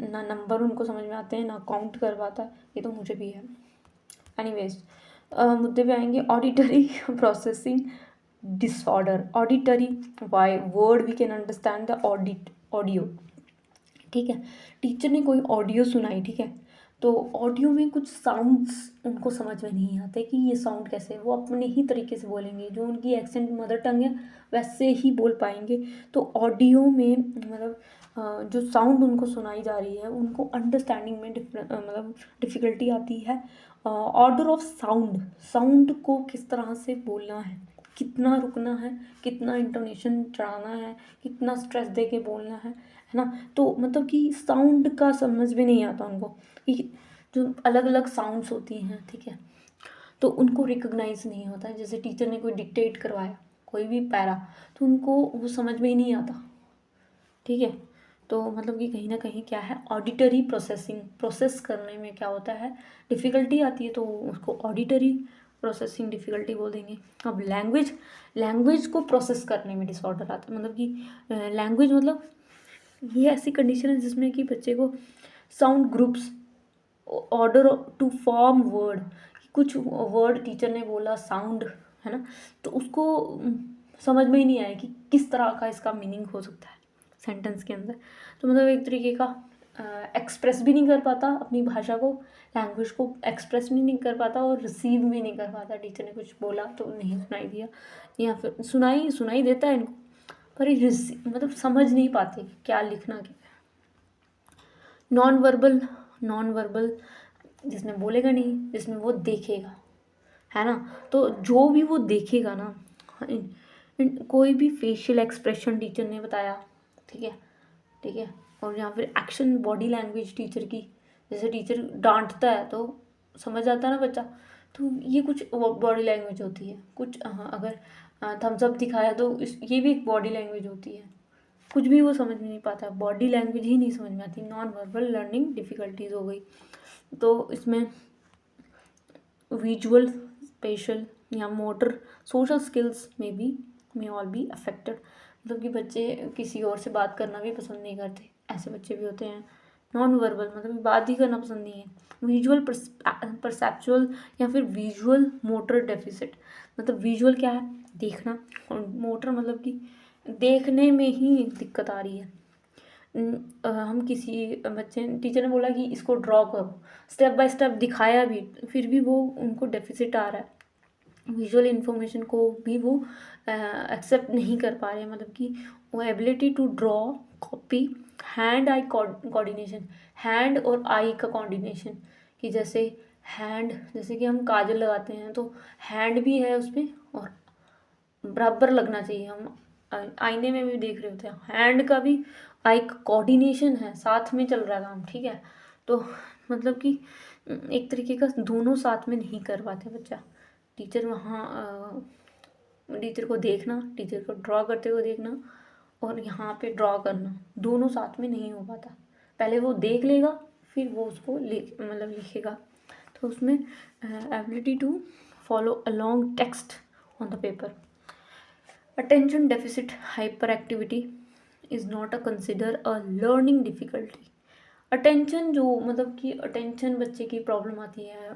ना नंबर उनको समझ में आते हैं, ना काउंट कर पाता है, ये तो मुझे भी है। एनीवेज, मुद्दे पे आएंगे। Auditory processing disorder. Auditory, why word we can understand the audio, ठीक है। टीचर ने कोई ऑडियो सुनाई, ठीक है, तो ऑडियो में कुछ साउंड्स उनको समझ में नहीं आते कि ये साउंड कैसे है। वो अपने ही तरीके से बोलेंगे, जो उनकी एक्सेंट मदर टंग है वैसे ही बोल पाएंगे। तो ऑडियो में मतलब जो साउंड उनको सुनाई जा रही है उनको अंडरस्टैंडिंग में मतलब डिफ़िकल्टी आती है। ऑर्डर ऑफ साउंड, साउंड को किस तरह से बोलना है, कितना रुकना है, कितना इंटोनेशन चढ़ाना है, कितना स्ट्रेस दे के बोलना है ना। तो मतलब कि साउंड का समझ भी नहीं आता उनको कि जो अलग अलग साउंड्स होती हैं, ठीक है, तो उनको रिकग्नाइज नहीं होता है। जैसे टीचर ने कोई डिक्टेट करवाया कोई भी पैरा, तो उनको वो समझ में ही नहीं आता, ठीक है। तो मतलब कि कहीं ना कहीं क्या है, ऑडिटरी प्रोसेसिंग, प्रोसेस करने में क्या होता है, डिफ़िकल्टी आती है, तो उसको ऑडिटरी प्रोसेसिंग डिफ़िकल्टी बोल देंगे। अब लैंग्वेज, लैंग्वेज को प्रोसेस करने में डिसऑर्डर आता है। मतलब कि लैंग्वेज मतलब ये ऐसी कंडीशन है जिसमें कि बच्चे को sound groups, order to form word, कुछ वर्ड टीचर ने बोला साउंड, है ना, तो उसको समझ में ही नहीं आया कि किस तरह का इसका मीनिंग हो सकता है सेंटेंस के अंदर। तो मतलब एक तरीके का एक्सप्रेस भी नहीं कर पाता अपनी भाषा को, लैंग्वेज को एक्सप्रेस भी नहीं कर पाता और रिसीव भी नहीं कर पाता। टीचर ने कुछ बोला तो नहीं सुनाई दिया, या फिर सुनाई देता है इनको, पर ये मतलब समझ नहीं पाते क्या लिखना क्या है। नॉन वर्बल, नॉन वर्बल जिसमें बोलेगा नहीं, जिसमें वो देखेगा, है ना। तो जो भी वो देखेगा ना, कोई भी फेशियल एक्सप्रेशन टीचर ने बताया, ठीक है, ठीक है, और या फिर एक्शन बॉडी लैंग्वेज टीचर की, जैसे टीचर डांटता है तो समझ आता है ना बच्चा, तो ये कुछ बॉडी लैंग्वेज होती है। कुछ अगर थम्स अप दिखाया तो ये भी एक बॉडी लैंग्वेज होती है। कुछ भी वो समझ में नहीं पाता, बॉडी लैंग्वेज ही नहीं समझ में आती। नॉन वर्बल लर्निंग डिफ़िकल्टीज हो गई। तो इसमें विजुअल, स्पेशल या मोटर, सोशल स्किल्स में ऑल बी अफेक्टेड। मतलब कि बच्चे किसी और से बात करना भी पसंद नहीं करते, ऐसे बच्चे भी होते हैं। नॉन वर्बल मतलब बात ही करना पसंद नहीं है। विजुअल परसेप्चुअल या फिर विजुअल मोटर डेफिसिट, मतलब विजुअल क्या है, देखना, और मोटर मतलब कि देखने में ही दिक्कत आ रही है। हम किसी बच्चे, टीचर ने बोला कि इसको ड्रॉ करो, स्टेप बाय स्टेप दिखाया भी, फिर भी वो उनको डेफिसिट आ रहा है। विजुअल इन्फॉर्मेशन को भी वो एक्सेप्ट नहीं कर पा रहे हैं। मतलब कि वो ability to draw, copy, hand eye coordination, hand और आई का कोऑर्डिनेशन, कि जैसे हैंड, जैसे कि हम काजल लगाते हैं तो हैंड भी है उसमें और बराबर लगना चाहिए। हम आईने में भी देख रहे होते हैं, हैंड का भी आई कोऑर्डिनेशन है, साथ में चल रहा है काम, ठीक है। तो मतलब कि एक तरीके का दोनों साथ में नहीं कर पाते बच्चा। टीचर वहाँ टीचर को देखना, टीचर को ड्रॉ करते हुए देखना, और यहाँ पे ड्रॉ करना, दोनों साथ में नहीं हो पाता। पहले वो देख लेगा फिर वो उसको मतलब लिखेगा। तो उसमें ability to follow along text on the paper. Attention deficit hyper activity is not a consider a learning difficulty. Attention जो मतलब कि अटेंशन बच्चे की प्रॉब्लम आती है,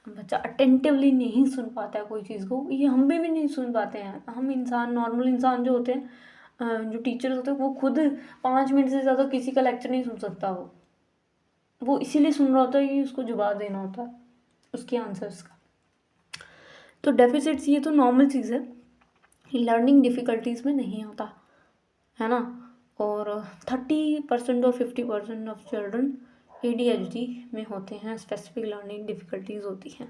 बच्चा अटेंटिवली नहीं सुन पाता है कोई चीज़ को, ये हम भी नहीं सुन पाते हैं। हम इंसान, नॉर्मल इंसान जो होते हैं, जो टीचर्स होते हैं, वो खुद 5 मिनट से ज़्यादा किसी का लेक्चर नहीं सुन सकता। वो इसीलिए सुन रहा होता है कि उसको जवाब देना होता है उसके आंसर्स का। तो डेफिसिट्स ये तो नॉर्मल चीज़ है, लर्निंग डिफ़िकल्टीज़ में नहीं आता, है ना। और 30% और 50% ऑफ चिल्ड्रन ADHD में होते हैं, स्पेसिफिक लर्निंग डिफ़िकल्टीज़ होती हैं,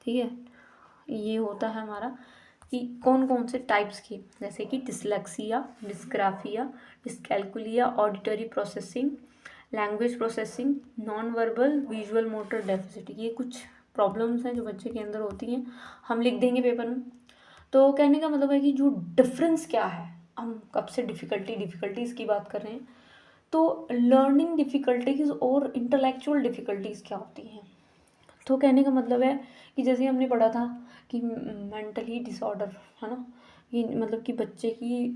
ठीक है। ये होता है हमारा कि कौन कौन से टाइप्स की, जैसे कि dyslexia, dysgraphia, dyscalculia, auditory processing, language processing, non verbal, visual motor deficit, ये कुछ प्रॉब्लम्स हैं जो बच्चे के अंदर होती हैं। हम लिख देंगे पेपर में। तो कहने का मतलब है कि जो डिफरेंस क्या है, हम कब से डिफ़िकल्टीज़ की बात कर रहे हैं, तो लर्निंग डिफ़िकल्टीज़ और इंटेलेक्चुअल डिफ़िकल्टीज़ क्या होती हैं। तो कहने का मतलब है कि जैसे हमने पढ़ा था कि मेंटली डिसऑर्डर, है ना, ये मतलब कि बच्चे की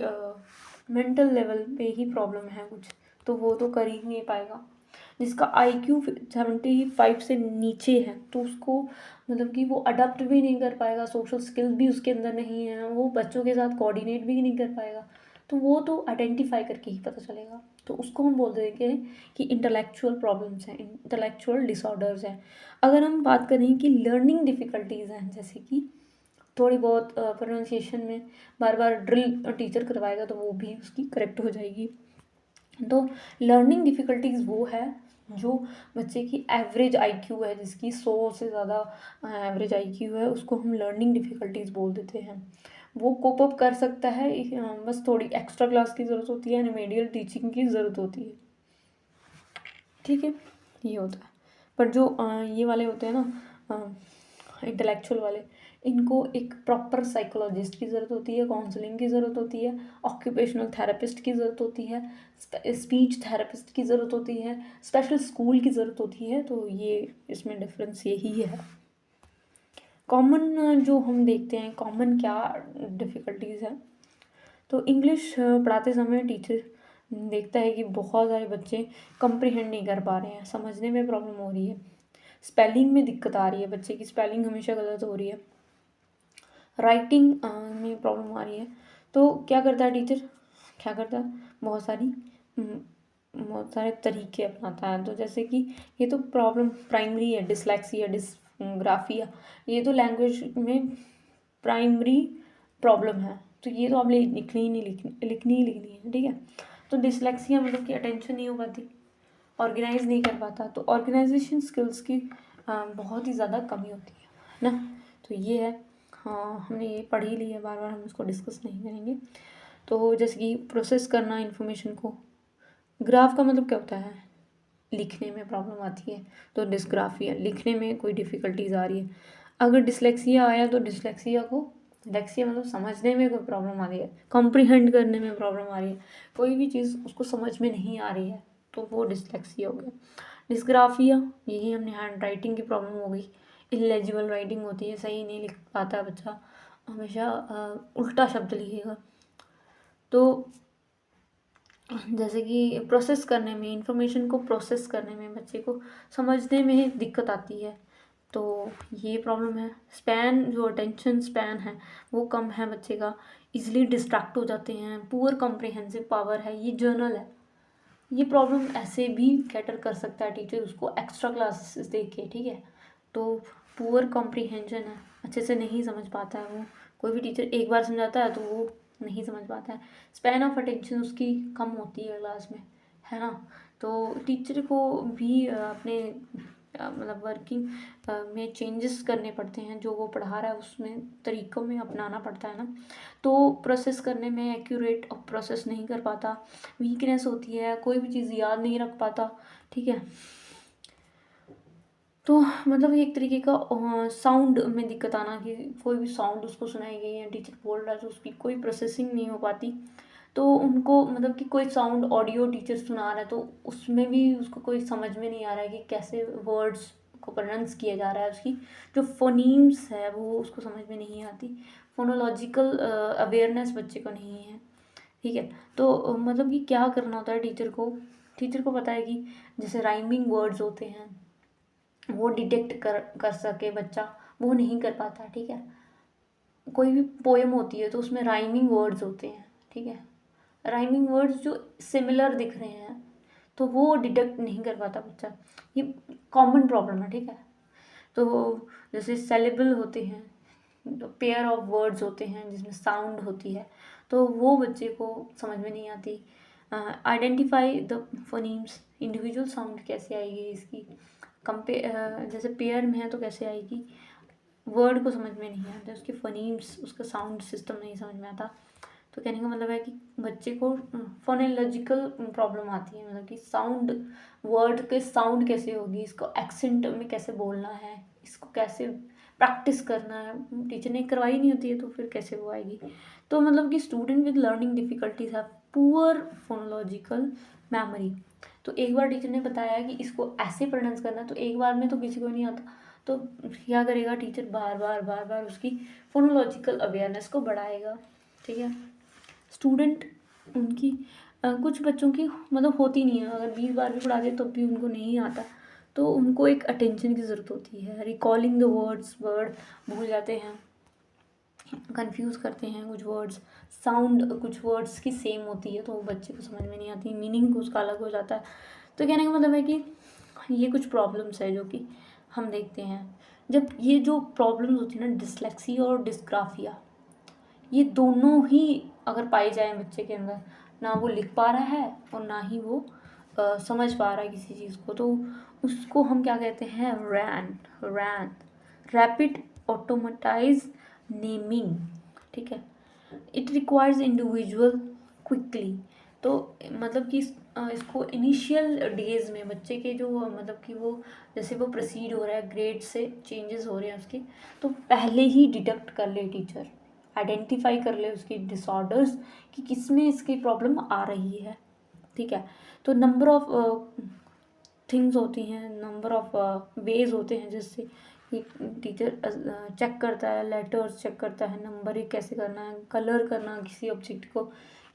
मेंटल लेवल पे ही प्रॉब्लम है कुछ, तो वो तो कर ही नहीं पाएगा। जिसका IQ 75 से नीचे है तो उसको मतलब कि वो अडप्ट भी नहीं कर पाएगा, सोशल स्किल्स भी उसके अंदर नहीं है, वो बच्चों के साथ कोऑर्डिनेट भी नहीं कर पाएगा। तो वो तो आइडेंटिफाई करके ही पता चलेगा। तो उसको हम बोल देंगे कि इंटेलेक्चुअल प्रॉब्लम्स हैं, इंटेलेक्चुअल डिसऑर्डर्स हैं। अगर हम बात करें कि लर्निंग डिफ़िकल्टीज़ हैं, जैसे कि थोड़ी बहुत प्रोनाउंसिएशन में बार बार ड्रिल टीचर करवाएगा तो वो भी उसकी करेक्ट हो जाएगी। तो लर्निंग डिफ़िकल्टीज़ वो है जो बच्चे की एवरेज IQ है, जिसकी 100 से ज़्यादा एवरेज IQ है, उसको हम लर्निंग डिफ़िकल्टीज़ बोल देते हैं। वो कोप अप कर सकता है, बस थोड़ी एक्स्ट्रा क्लास की ज़रूरत होती है, रिमेडियल टीचिंग की ज़रूरत होती है। ठीक है, ये होता है। पर जो ये वाले होते हैं ना इंटेलेक्चुअल वाले, इनको एक प्रॉपर साइकोलॉजिस्ट की ज़रूरत होती है, काउंसलिंग की ज़रूरत होती है, ऑक्यूपेशनल थेरेपिस्ट की ज़रूरत होती है, स्पीच थेरेपिस्ट की ज़रूरत होती है, स्पेशल स्कूल की ज़रूरत होती है। तो ये इसमें डिफरेंस यही है। कॉमन जो हम देखते हैं, कॉमन क्या डिफ़िकल्टीज़ है, तो इंग्लिश पढ़ाते समय टीचर देखता है कि बहुत सारे बच्चे कंप्रीहेंड नहीं कर पा रहे हैं, समझने में प्रॉब्लम हो रही है, स्पेलिंग में दिक्कत आ रही है, बच्चे की स्पेलिंग हमेशा गलत हो रही है, राइटिंग में प्रॉब्लम आ रही है। तो क्या करता है टीचर, क्या करता है, बहुत सारे तरीके अपनाता है। तो जैसे कि ये तो प्रॉब्लम प्राइमरी है, डिसलेक्सिया, डिसग्राफिया, ये तो लैंग्वेज में प्राइमरी प्रॉब्लम है। तो ये तो आपने लिखनी ही नहीं, लिखनी ही लिखनी है, ठीक है। तो डिसलेक्सिया मतलब कि अटेंशन नहीं हो पाती, ऑर्गेनाइज नहीं कर पाता, तो ऑर्गेनाइजेशन स्किल्स की बहुत ही ज़्यादा कमी होती है ना। तो ये है, हाँ हमने ये पढ़ ही ली है, बार बार हम इसको डिस्कस नहीं करेंगे। तो जैसे कि प्रोसेस करना इन्फॉर्मेशन को, ग्राफ का मतलब क्या होता है, लिखने में प्रॉब्लम आती है तो डिस्ग्राफिया, लिखने में कोई डिफ़िकल्टीज आ रही है। अगर डिसलेक्सिया आया तो डिसलेक्सिया को, डिसलेक्सिया मतलब समझने में कोई प्रॉब्लम आ रही है, कॉम्प्रीहेंड करने में प्रॉब्लम आ रही है, कोई भी चीज़ उसको समझ में नहीं आ रही है, तो वो डिसलेक्सिया हो गया। डिस्ग्राफिया, यही हमने हैंड राइटिंग की प्रॉब्लम हो गई, इलेजिबल राइटिंग होती है, सही नहीं लिख पाता बच्चा, हमेशा उल्टा शब्द लिखेगा। तो जैसे कि प्रोसेस करने में, इंफॉर्मेशन को प्रोसेस करने में, बच्चे को समझने में दिक्कत आती है, तो ये प्रॉब्लम है। स्पैन, जो अटेंशन स्पैन है वो कम है बच्चे का, इजीली डिस्ट्रैक्ट हो जाते हैं, पुअर कॉम्प्रिहेंसिव पावर है, ये जर्नल है। ये प्रॉब्लम ऐसे भी कैटर कर सकता है टीचर उसको एक्स्ट्रा क्लासेस दे के, ठीक है। तो पुअर कॉम्प्रिहेंशन है, अच्छे से नहीं समझ पाता है वो, कोई भी टीचर एक बार समझाता है तो वो नहीं समझ पाता है, स्पैन ऑफ अटेंशन उसकी कम होती है क्लास में, है ना। तो टीचर को भी अपने मतलब वर्किंग में चेंजेस करने पड़ते हैं, जो वो पढ़ा रहा है उसमें तरीक़ों में अपनाना पड़ता है ना। तो प्रोसेस करने में एक्यूरेट प्रोसेस नहीं कर पाता, वीकनेस होती है, कोई भी चीज़ याद नहीं रख पाता, ठीक है। तो मतलब एक तरीके का साउंड में दिक्कत आना, कि कोई भी साउंड उसको सुनाई गई है, टीचर बोल रहा है तो उसकी कोई प्रोसेसिंग नहीं हो पाती। तो उनको मतलब कि कोई साउंड ऑडियो टीचर सुना रहा है तो उसमें भी उसको कोई समझ में नहीं आ रहा है कि कैसे वर्ड्स को प्रोनाउंस किया जा रहा है, उसकी जो फोनीम्स है वो उसको समझ में नहीं आती, फोनोलॉजिकल अवेयरनेस बच्चे को नहीं है, ठीक है। तो मतलब कि क्या करना होता है टीचर को पता है कि जैसे राइमिंग वर्ड्स होते हैं वो डिटेक्ट कर सके बच्चा, वो नहीं कर पाता, ठीक है। कोई भी पोएम होती है तो उसमें राइमिंग वर्ड्स होते हैं, ठीक है, राइमिंग वर्ड्स जो सिमिलर दिख रहे हैं तो वो डिटेक्ट नहीं कर पाता बच्चा, ये कॉमन प्रॉब्लम है, ठीक है। तो जैसे सेलेबल होते हैं, तो पेयर ऑफ वर्ड्स होते हैं जिसमें साउंड होती है, तो वो बच्चे को समझ में नहीं आती। Identify the phonemes, individual sound कैसे आएगी इसकी, जैसे पेयर में है तो कैसे आएगी, वर्ड को समझ में नहीं आता, उसके फोनीम्स, उसका साउंड सिस्टम नहीं समझ में आता। तो कहने का मतलब है कि बच्चे को फोनोलॉजिकल प्रॉब्लम आती है, मतलब कि साउंड, वर्ड के साउंड कैसे होगी, इसको एक्सेंट में कैसे बोलना है, इसको कैसे प्रैक्टिस करना है, टीचर ने करवाई नहीं होती है तो फिर कैसे वो आएगी। तो मतलब कि student with learning difficulties have poor phonological memory. तो एक बार टीचर ने बताया कि इसको ऐसे प्रोनाउंस करना, तो एक बार में तो किसी को नहीं आता, तो क्या करेगा टीचर, बार बार उसकी फोनोलॉजिकल अवेयरनेस को बढ़ाएगा, ठीक है। स्टूडेंट उनकी कुछ बच्चों की मतलब होती नहीं है, अगर 20 बार भी पढ़ा दे तब भी उनको नहीं आता, तो उनको एक अटेंशन की ज़रूरत होती है। रिकॉलिंग द वर्ड भूल जाते हैं, कंफ्यूज करते हैं कुछ वर्ड्स, साउंड कुछ वर्ड्स की सेम होती है तो वो बच्चे को समझ में नहीं आती, मीनिंग उसका अलग हो जाता है। तो कहने का मतलब है कि ये कुछ प्रॉब्लम्स है जो कि हम देखते हैं। जब ये जो प्रॉब्लम्स होती है ना, डिसलेक्सिया और डिस्ग्राफिया, ये दोनों ही अगर पाए जाएँ बच्चे के अंदर, ना वो लिख पा रहा है और ना ही वो समझ पा रहा है किसी चीज़ को, तो उसको हम क्या कहते हैं, रैन रैपिड ऑटोमेटाइज नेमिंग, ठीक है। It requires individual quickly. तो मतलब कि इसको इनिशियल डेज में बच्चे के जो मतलब कि वो जैसे वो प्रोसीड हो रहा है, ग्रेड से चेंजेस हो रहे हैं उसके, तो पहले ही डिटेक्ट कर ले टीचर, आइडेंटिफाई कर ले उसकी डिसऑर्डर्स कि किस में इसकी प्रॉब्लम आ रही है, ठीक है। तो नंबर ऑफ थिंग्स होती हैं, नंबर ऑफ वेज होते हैं जिससे टीचर चेक करता है, लेटर्स चेक करता है, नंबरिंग कैसे करना है, कलर करना किसी ऑब्जेक्ट को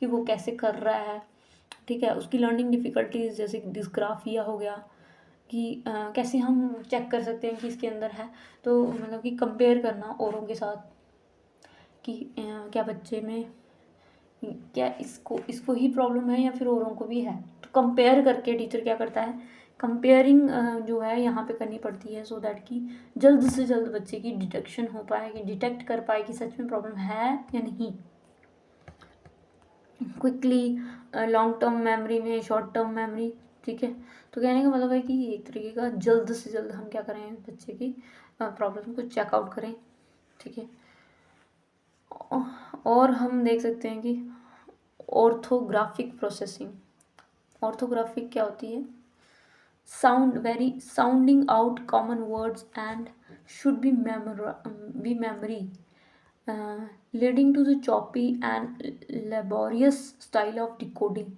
कि वो कैसे कर रहा है, ठीक है। उसकी लर्निंग डिफ़िकल्टीज जैसे डिस्ग्राफिया हो गया कि कैसे हम चेक कर सकते हैं कि इसके अंदर है, तो मतलब कि कंपेयर करना औरों के साथ कि क्या बच्चे में क्या इसको ही प्रॉब्लम है या फिर औरों को भी है। तो कंपेयर करके टीचर क्या करता है, कंपेयरिंग जो है यहाँ पे करनी पड़ती है, सो दैट कि जल्द से जल्द बच्चे की डिटेक्शन हो पाए, कि डिटेक्ट कर पाए कि सच में प्रॉब्लम है या नहीं। क्विकली, लॉन्ग टर्म मेमोरी में, शॉर्ट टर्म मेमोरी, ठीक है। तो कहने का मतलब है कि एक तरीके का जल्द से जल्द हम क्या करें, बच्चे की प्रॉब्लम को चेकआउट करें, ठीक है। और हम देख सकते हैं कि ऑर्थोग्राफिक प्रोसेसिंग, ऑर्थोग्राफिक क्या होती है, sounding out common words and should be memory, leading to the choppy and laborious style of decoding।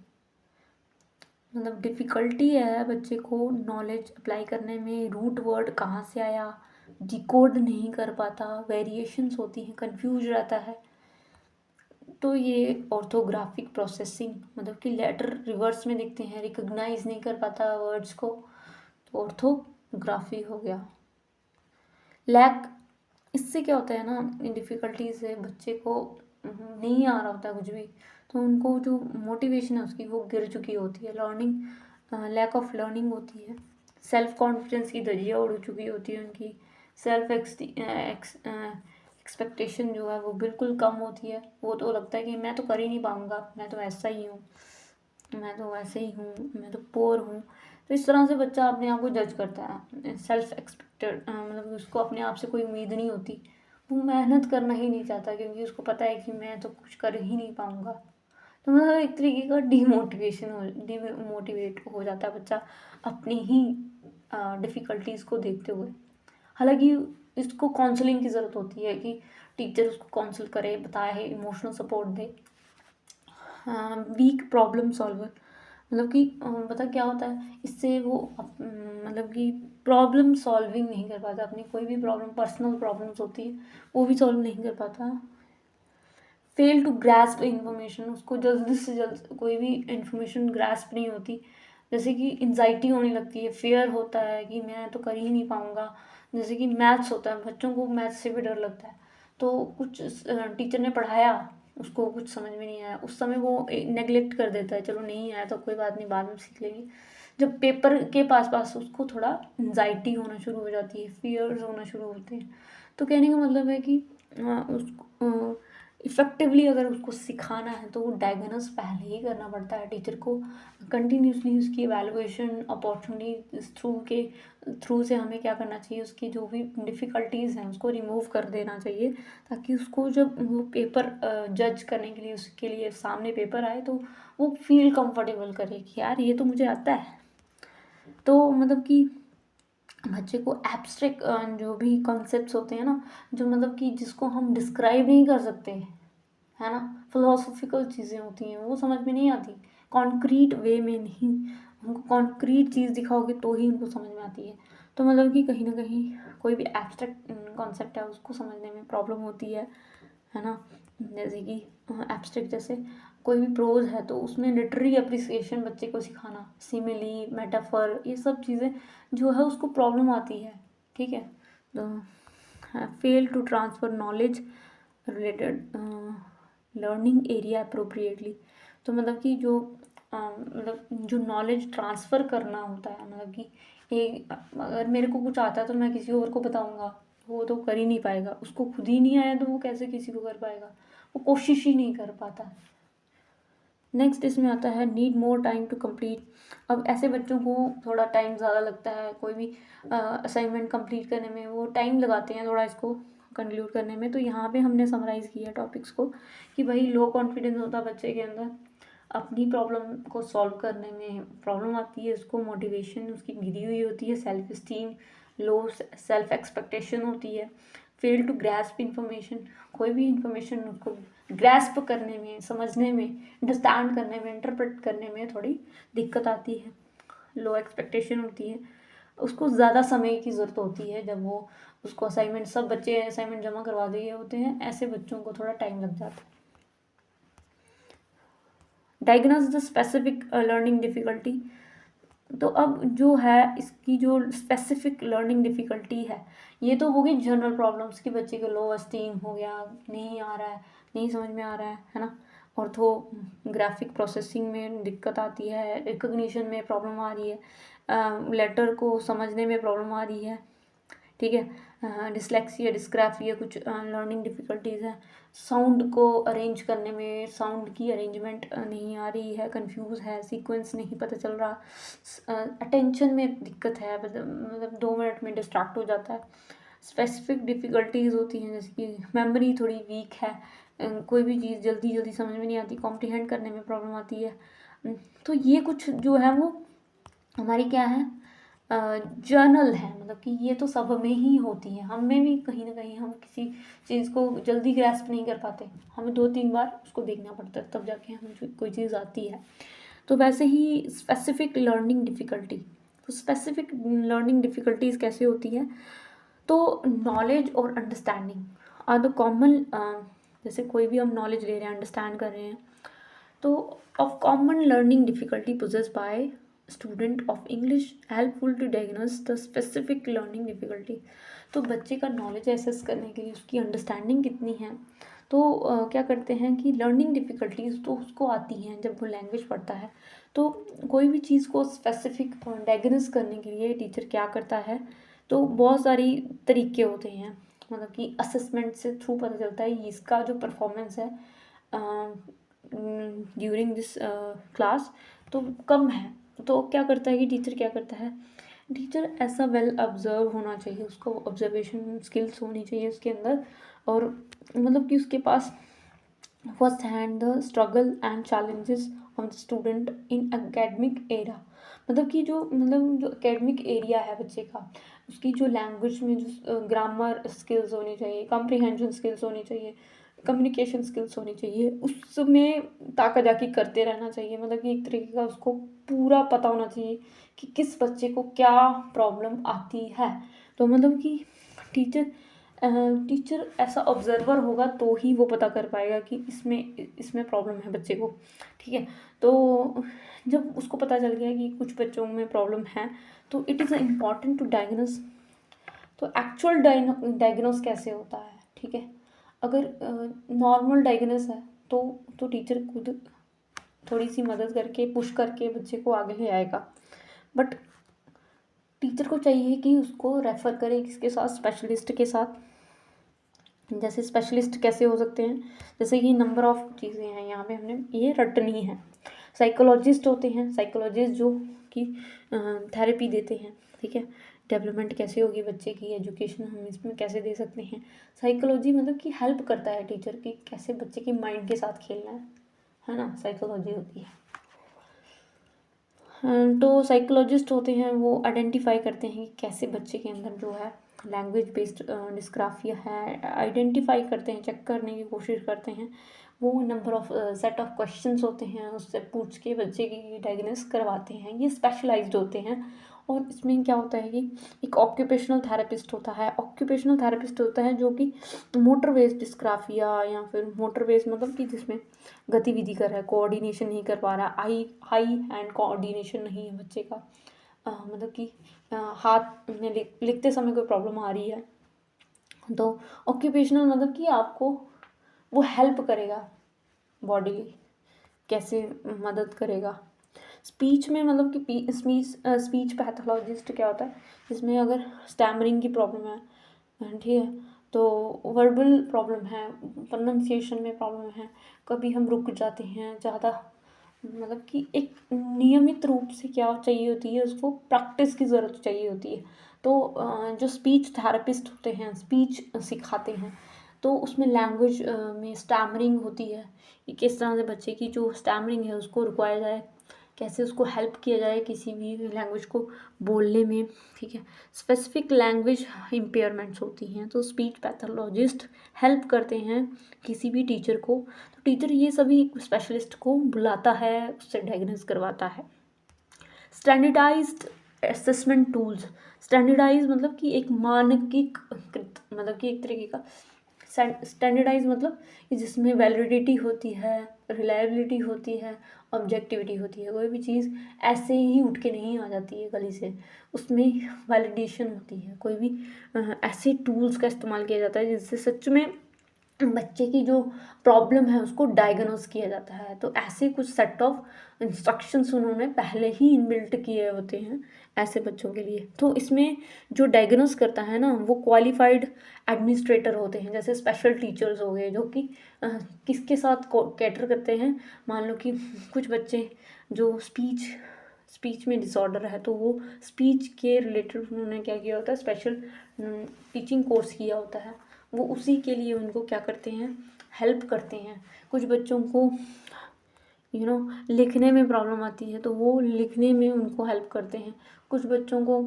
मतलब डिफ़िकल्टी है बच्चे को नॉलेज अप्लाई करने में, रूट वर्ड कहाँ से आया डिकोड नहीं कर पाता, वेरिएशंस होती हैं, कंफ्यूज रहता है। तो ये ऑर्थोग्राफिक प्रोसेसिंग मतलब कि लेटर रिवर्स में दिखते हैं, रिकग्नाइज नहीं कर पाता वर्ड्स को, तो ऑर्थोग्राफी हो गया। लैक, इससे क्या होता है ना, डिफ़िकल्टी से बच्चे को नहीं आ रहा होता कुछ भी, तो उनको जो मोटिवेशन है उसकी वो गिर चुकी होती है, लर्निंग लैक ऑफ लर्निंग होती है, सेल्फ कॉन्फिडेंस की धज्जियाँ उड़ चुकी होती है उनकी, सेल्फ एक्सपेक्टेशन जो है वो बिल्कुल कम होती है। वो तो लगता है कि मैं तो कर ही नहीं पाऊँगा, मैं तो ऐसा ही हूँ, मैं तो वैसे ही हूँ, मैं तो पोर हूँ। तो इस तरह से बच्चा अपने आप को जज करता है, सेल्फ एक्सपेक्टेड मतलब उसको अपने आप से कोई उम्मीद नहीं होती, वो मेहनत करना ही नहीं चाहता क्योंकि उसको पता है कि मैं तो कुछ कर ही नहीं पाऊँगा। तो मतलब एक तरीके का डीमोटिवेट हो जाता है बच्चा अपनी ही डिफ़िकल्टीज़ को देखते हुए। हालांकि इसको काउंसलिंग की ज़रूरत होती है कि टीचर उसको काउंसल करे, बताए, इमोशनल सपोर्ट दे। वीक प्रॉब्लम सॉल्वर मतलब कि पता क्या होता है, इससे वो मतलब कि प्रॉब्लम सॉल्विंग नहीं कर पाता, अपनी कोई भी प्रॉब्लम, पर्सनल प्रॉब्लम्स होती है वो भी सॉल्व नहीं कर पाता। फेल टू ग्रास्प इन्फॉर्मेशन, उसको जल्द से जल्द कोई भी इन्फॉर्मेशन ग्रास्प नहीं होती, जैसे कि एंजाइटी होने लगती है, फेयर होता है कि मैं तो कर ही नहीं पाऊँगा। जैसे कि मैथ्स होता है, बच्चों को मैथ्स से भी डर लगता है, तो कुछ टीचर ने पढ़ाया उसको कुछ समझ में नहीं आया, उस समय वो नेगलेक्ट कर देता है, चलो नहीं आया तो कोई बात नहीं, बाद में सीख लेंगे। जब पेपर के पास उसको थोड़ा एंजाइटी होना शुरू हो जाती है, फियर्स होना शुरू होते हैं। तो कहने का मतलब है कि उसको इफ़ेक्टिवली अगर उसको सिखाना है तो वो डायग्नोस पहले ही करना पड़ता है टीचर को, कंटिन्यूसली उसकी एवेलुएशन अपॉर्चुनिटी थ्रू से हमें क्या करना चाहिए, उसकी जो भी डिफ़िकल्टीज़ हैं उसको रिमूव कर देना चाहिए, ताकि उसको जब वो पेपर जज करने के लिए उसके लिए सामने पेपर आए तो वो फील कंफर्टेबल करे कि यार ये तो मुझे आता है। तो मतलब कि बच्चे को एब्स्ट्रैक्ट जो भी कॉन्सेप्ट्स होते हैं ना, जो मतलब कि जिसको हम डिस्क्राइब नहीं कर सकते, है ना, फिलोसॉफिकल चीज़ें होती हैं वो समझ में नहीं आती, कॉन्क्रीट वे में नहीं, उनको कॉन्क्रीट चीज़ दिखाओगे तो ही उनको समझ में आती है। तो मतलब कि कहीं ना कहीं कोई भी एब्स्ट्रैक्ट कॉन्सेप्ट है उसको समझने में प्रॉब्लम होती है ना। जैसे कि एब्स्ट्रैक्ट, जैसे कोई भी प्रोज है तो उसमें लिटरेरी अप्रिसिएशन बच्चे को सिखाना, सिमिली, मेटाफर, ये सब चीज़ें जो है उसको प्रॉब्लम आती है, ठीक है। तो fail to transfer knowledge related learning area appropriately. तो मतलब कि जो मतलब जो नॉलेज ट्रांसफ़र करना होता है, मतलब कि एक अगर मेरे को कुछ आता है तो मैं किसी और को बताऊंगा, वो तो कर ही नहीं पाएगा। उसको खुद ही नहीं आया तो वो कैसे किसी को कर पाएगा, वो कोशिश ही नहीं कर पाता। नेक्स्ट इसमें आता है need more time to complete. अब ऐसे बच्चों को थोड़ा टाइम ज़्यादा लगता है, कोई भी असाइनमेंट कंप्लीट करने में वो टाइम लगाते हैं थोड़ा इसको कंक्लूड करने में। तो यहाँ पे हमने समराइज़ किया टॉपिक्स को कि भाई लो कॉन्फिडेंस होता है बच्चे के अंदर, अपनी प्रॉब्लम को सॉल्व करने में प्रॉब्लम आती है, उसको मोटिवेशन उसकी गिरी हुई होती है, सेल्फ इस्टीम लो, सेल्फ एक्सपेक्टेशन होती है, फेल टू ग्रैस्प इंफॉर्मेशन, कोई भी इंफॉर्मेशन उसको ग्रैस्प करने में, समझने में, अंडरस्टैंड करने में, इंटरप्रेट करने में थोड़ी दिक्कत आती है, लो एक्सपेक्टेशन होती है, उसको ज़्यादा समय की ज़रूरत होती है। जब वो उसको असाइनमेंट, सब बच्चे असाइनमेंट जमा करवा दिए होते हैं, ऐसे बच्चों को थोड़ा टाइम लग जाता है। Diagnose the specific learning difficulty. तो अब जो है इसकी जो स्पेसिफिक लर्निंग डिफ़िकल्टी है, ये तो होगी जनरल प्रॉब्लम्स की, बच्चे को लो एस्टीम हो गया, नहीं आ रहा है, नहीं समझ में आ रहा है ना। ऑर्थोग्राफिक प्रोसेसिंग में दिक्कत आती है, रिकग्निशन में प्रॉब्लम आ रही है, लेटर को समझने में प्रॉब्लम आ रही है, ठीक है। डिसलेक्सिया, डिस्ग्राफिया कुछ लर्निंग डिफ़िकल्टीज़ हैं। साउंड को अरेंज करने में, साउंड की अरेंजमेंट नहीं आ रही है, कंफ्यूज है, सीक्वेंस नहीं पता चल रहा, अटेंशन में दिक्कत है, मतलब 2 मिनट में डिस्ट्रैक्ट हो जाता है। स्पेसिफिक डिफ़िकल्टीज़ होती हैं जैसे कि मेमोरी थोड़ी वीक है, कोई भी चीज़ जल्दी जल्दी समझ में नहीं आती, कॉम्प्रिहेंड करने में प्रॉब्लम आती है। तो ये कुछ जो है वो हमारी क्या है, जर्नल है, मतलब कि ये तो सब में ही होती है, हम में भी कहीं ना कहीं हम किसी चीज़ को जल्दी ग्रैस्प नहीं कर पाते, हमें 2-3 बार उसको देखना पड़ता है तब जाके हमें कोई चीज़ आती है। तो वैसे ही स्पेसिफिक लर्निंग डिफ़िकल्टी, तो स्पेसिफिक लर्निंग डिफ़िकल्टीज़ कैसे होती है, तो नॉलेज और अंडरस्टैंडिंग आर द कॉमन, जैसे कोई भी हम नॉलेज ले रहे हैं, अंडरस्टैंड कर रहे हैं, तो of common learning difficulty poses by student of English helpful to diagnose the specific learning difficulty. तो बच्चे का नॉलेज एसेस करने के लिए उसकी अंडरस्टैंडिंग कितनी है, तो क्या करते हैं कि लर्निंग डिफ़िकल्टीज तो उसको आती हैं जब वो लैंग्वेज पढ़ता है। तो कोई भी चीज़ को स्पेसिफिक डायग्नोज करने के लिए टीचर क्या करता है, तो बहुत सारी तरीके होते हैं, मतलब कि असेसमेंट से थ्रू पता चलता है इसका जो परफॉर्मेंस है ड्यूरिंग दिस क्लास तो कम है। तो क्या करता है कि टीचर क्या करता है, टीचर ऐसा वेल ऑब्जर्व होना चाहिए, उसको ऑब्जर्वेशन स्किल्स होनी चाहिए उसके अंदर, और मतलब कि उसके पास first hand the struggle and challenges of the student in academic era. मतलब कि जो एकेडमिक एरिया है बच्चे का, उसकी जो लैंग्वेज में जो ग्रामर स्किल्स होनी चाहिए, कॉम्प्रिहेंशन स्किल्स होनी चाहिए, कम्युनिकेशन स्किल्स होनी चाहिए, उसमें ताका जाकी करते रहना चाहिए। मतलब कि एक तरीके का उसको पूरा पता होना चाहिए कि किस बच्चे को क्या प्रॉब्लम आती है। तो मतलब कि टीचर टीचर ऐसा ऑब्जर्वर होगा तो ही वो पता कर पाएगा कि इसमें प्रॉब्लम है बच्चे को, ठीक है। तो जब उसको पता चल गया कि कुछ बच्चों में प्रॉब्लम है, तो it is important to diagnose. तो एक्चुअल डायग्नोज कैसे होता है, ठीक है। अगर नॉर्मल डायग्नोज है तो टीचर खुद थोड़ी सी मदद करके पुश करके बच्चे को आगे ले आएगा, बट टीचर को चाहिए कि उसको रेफ़र करे किसके साथ, स्पेशलिस्ट के साथ। जैसे स्पेशलिस्ट कैसे हो सकते हैं, जैसे ये नंबर ऑफ चीज़ें हैं यहाँ पे हमने ये रटनी है। साइकोलॉजिस्ट होते हैं, साइकोलॉजिस्ट जो कि थेरेपी देते हैं, ठीक है। डेवलपमेंट कैसे होगी बच्चे की, एजुकेशन हम इसमें कैसे दे सकते हैं। साइकोलॉजी मतलब कि हेल्प करता है टीचर की कैसे बच्चे की माइंड के साथ खेलना है ना, साइकोलॉजी होती है। तो साइकोलॉजिस्ट होते हैं वो आइडेंटिफाई करते हैं कि कैसे बच्चे के अंदर जो है लैंग्वेज बेस्ड डिस्ग्राफिया है, आइडेंटिफाई करते हैं, चेक करने की कोशिश करते हैं। वो number of set of questions होते हैं, उससे पूछ के बच्चे की डायग्नोस करवाते हैं, ये स्पेशलाइज्ड होते हैं। और इसमें क्या होता है कि एक ऑक्यूपेशनल थेरेपिस्ट होता है। ऑक्यूपेशनल थेरेपिस्ट होता है जो कि मोटर वेज डिस्ग्राफिया या फिर मोटर वेज मतलब कि जिसमें गतिविधि कर रहा है, कोऑर्डिनेशन नहीं कर पा रहा, आई हैंड कोऑर्डिनेशन नहीं है बच्चे का, मतलब कि हाथ में लिखते समय कोई प्रॉब्लम आ रही है, तो ऑक्यूपेशनल मतलब कि आपको वो हेल्प करेगा, बॉडी कैसे मदद करेगा। स्पीच में मतलब कि स्पीच पैथोलॉजिस्ट क्या होता है, इसमें अगर स्टैमरिंग की प्रॉब्लम है, ठीक है, तो वर्बल प्रॉब्लम है, प्रोनाउंसिएशन में प्रॉब्लम है, कभी हम रुक जाते हैं ज़्यादा, मतलब कि एक नियमित रूप से क्या चाहिए होती है, उसको प्रैक्टिस की ज़रूरत चाहिए होती है। तो जो स्पीच थेरेपिस्ट होते हैं, स्पीच सिखाते हैं, तो उसमें लैंग्वेज में स्टैमरिंग होती है कि किस तरह से बच्चे की जो स्टैमरिंग है उसको रुकवाया जाए, कैसे उसको हेल्प किया जाए किसी भी लैंग्वेज को बोलने में, ठीक है। स्पेसिफिक लैंग्वेज इम्पेयरमेंट्स होती हैं, तो स्पीच पैथोलॉजिस्ट हेल्प करते हैं किसी भी टीचर को, तो टीचर ये सभी स्पेशलिस्ट को बुलाता है, उससे डायग्नोस करवाता है। स्टैंडर्डाइज्ड असेसमेंट टूल्स, स्टैंडर्डाइज मतलब कि एक मानकीकृत, मतलब कि एक तरीके का स्टैंडर्डाइज मतलब कि जिसमें वैलिडिटी होती है, रिलायबिलिटी होती है, ऑब्जेक्टिविटी होती है। कोई भी चीज़ ऐसे ही उठ के नहीं आ जाती है गली से, उसमें वैलिडेशन होती है। कोई भी ऐसे टूल्स का इस्तेमाल किया जाता है जिससे सच में बच्चे की जो प्रॉब्लम है उसको डायग्नोस किया जाता है। तो ऐसे कुछ सेट ऑफ इंस्ट्रक्शंस उन्होंने पहले ही इनबिल्ट किए होते हैं ऐसे बच्चों के लिए। तो इसमें जो डायग्नोस करता है ना, वो क्वालिफाइड एडमिनिस्ट्रेटर होते हैं, जैसे स्पेशल टीचर्स हो गए, जो कि किसके साथ कैटर करते हैं। मान लो कि कुछ बच्चे जो स्पीच में डिसऑर्डर है, तो वो स्पीच के रिलेटेड उन्होंने क्या किया होता है, स्पेशल टीचिंग कोर्स किया होता है, वो उसी के लिए उनको क्या करते हैं, हेल्प करते हैं। कुछ बच्चों को लिखने में प्रॉब्लम आती है, तो वो लिखने में उनको हेल्प करते हैं। कुछ बच्चों को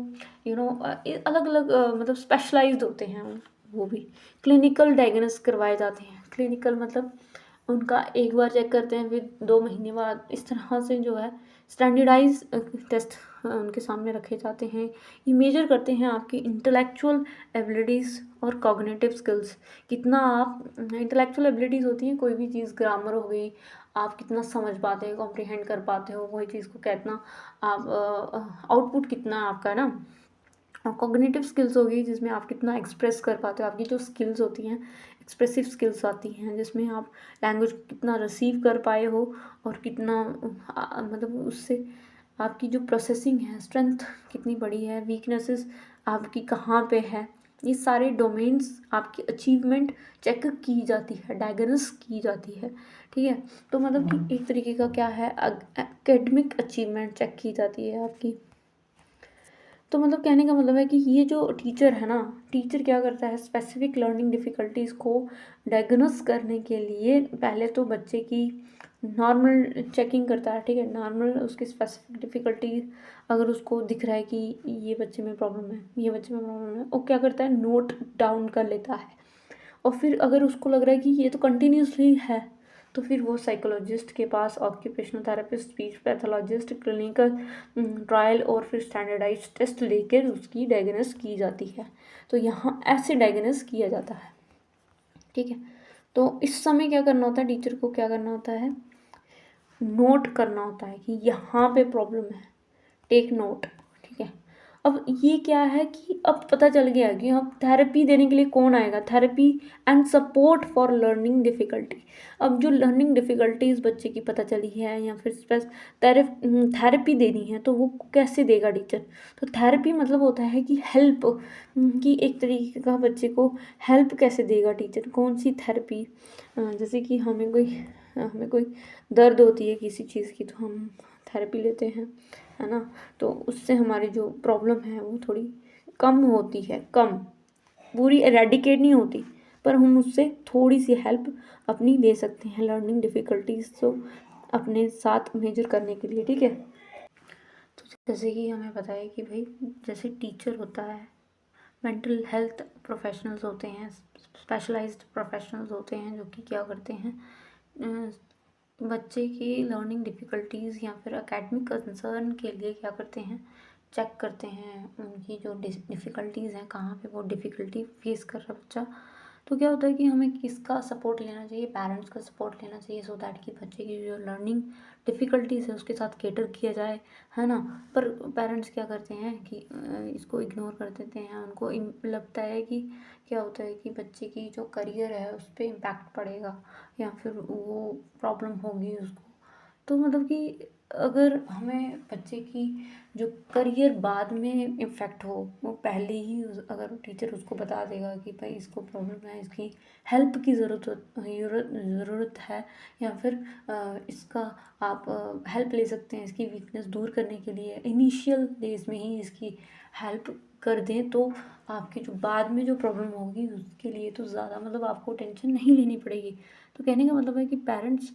अलग अलग मतलब स्पेशलाइज्ड होते हैं वो भी। क्लिनिकल डायग्नोस करवाए जाते हैं। क्लिनिकल मतलब उनका एक बार चेक करते हैं, फिर 2 महीने बाद, इस तरह से जो है स्टैंडर्डाइज टेस्ट उनके सामने रखे जाते हैं। ये मेजर करते हैं आपकी इंटेलेक्चुअल एबिलिटीज़ और कॉग्निटिव स्किल्स। कितना आप इंटेलेक्चुअल एबिलिटीज़ होती हैं, कोई भी चीज़, ग्रामर हो गई, आप कितना समझ पाते हैं, कॉम्प्रिहेंड कर पाते हो कोई चीज़ को, कितना आप आउटपुट कितना आपका है ना। और कॉग्निटिव स्किल्स होगी जिसमें आप कितना एक्सप्रेस कर पाते हो, आपकी जो स्किल्स होती हैं, एक्सप्रेसिव स्किल्स आती हैं, जिसमें आप लैंग्वेज कितना रिसीव कर पाए हो और कितना मतलब उससे आपकी जो प्रोसेसिंग है, स्ट्रेंथ कितनी बड़ी है, वीकनेसेस आपकी कहाँ पे है, ये सारे डोमेन्स आपकी अचीवमेंट चेक की जाती है, डायग्नोस की जाती है, ठीक है। तो मतलब कि एक तरीके का क्या है, एकेडमिक अचीवमेंट चेक की जाती है आपकी। तो मतलब कहने का मतलब है कि ये जो टीचर है ना, टीचर क्या करता है, स्पेसिफिक लर्निंग डिफ़िकल्टीज़ को डायग्नोस करने के लिए पहले तो बच्चे की नॉर्मल चेकिंग करता है, ठीक है। नॉर्मल उसकी स्पेसिफिक डिफ़िकल्टीज अगर उसको दिख रहा है कि ये बच्चे में प्रॉब्लम है, ये बच्चे में प्रॉब्लम है, वो क्या करता है, नोट डाउन कर लेता है। और फिर अगर उसको लग रहा है कि ये तो कंटिन्यूसली है, तो फिर वो साइकोलॉजिस्ट के पास, occupational therapist, speech pathologist, clinical trial और फिर स्टैंडर्डाइज टेस्ट लेकर उसकी डायग्नोस की जाती है। तो यहाँ ऐसे डायग्नोस किया जाता है, ठीक है। तो इस समय क्या करना होता है, टीचर को क्या करना होता है, नोट करना होता है कि यहाँ पे प्रॉब्लम है, टेक नोट, ठीक है। अब ये क्या है कि अब पता चल गया कि अब थेरेपी देने के लिए कौन आएगा, therapy and support for learning difficulty. अब जो लर्निंग डिफ़िकल्टीज बच्चे की पता चली है या फिर थेरेपी देनी है, तो वो कैसे देगा टीचर। तो थेरेपी मतलब होता है कि हेल्प, कि एक तरीके का बच्चे को हेल्प कैसे देगा टीचर, कौन सी थेरेपी। जैसे कि हमें कोई दर्द होती है किसी चीज़ की, तो हम थेरेपी लेते हैं, है ना। तो उससे हमारी जो प्रॉब्लम है वो थोड़ी कम होती है, कम, पूरी एरेडिकेट नहीं होती, पर हम उससे थोड़ी सी हेल्प अपनी ले सकते हैं लर्निंग डिफ़िकल्टीज को अपने साथ मेजर करने के लिए, ठीक है। तो जैसे कि हमें पता है कि भाई जैसे टीचर होता है, मेंटल हेल्थ प्रोफेशनल्स होते हैं, स्पेशलाइज्ड प्रोफेशनल्स होते हैं, जो कि क्या करते हैं, बच्चे की लर्निंग डिफ़िकल्टीज़ या फिर एकेडमिक कंसर्न के लिए क्या करते हैं, चेक करते हैं उनकी जो डिफ़िकल्टीज़ हैं, कहाँ पे वो डिफ़िकल्टी फेस कर रहा है बच्चा। तो क्या होता है कि हमें किसका सपोर्ट लेना चाहिए, पेरेंट्स का सपोर्ट लेना चाहिए, सो दैट कि बच्चे की जो लर्निंग डिफ़िकल्टीज़ है उसके साथ कैटर किया जाए, है ना। पर पेरेंट्स क्या करते हैं कि इसको इग्नोर कर देते हैं। उनको लगता है कि क्या होता है कि बच्चे की जो करियर है उस पर इम्पैक्ट पड़ेगा या फिर वो प्रॉब्लम होगी उसको। तो मतलब कि अगर हमें बच्चे की जो करियर बाद में इफ़ेक्ट हो, वो पहले ही अगर टीचर उसको बता देगा कि भाई इसको प्रॉब्लम है, इसकी हेल्प की ज़रूरत है, या फिर इसका आप हेल्प ले सकते हैं इसकी वीकनेस दूर करने के लिए, इनिशियल डेज में ही इसकी हेल्प कर दें, तो आपकी जो बाद में जो प्रॉब्लम होगी उसके लिए तो ज़्यादा मतलब आपको टेंशन नहीं लेनी पड़ेगी। तो कहने का मतलब है कि पेरेंट्स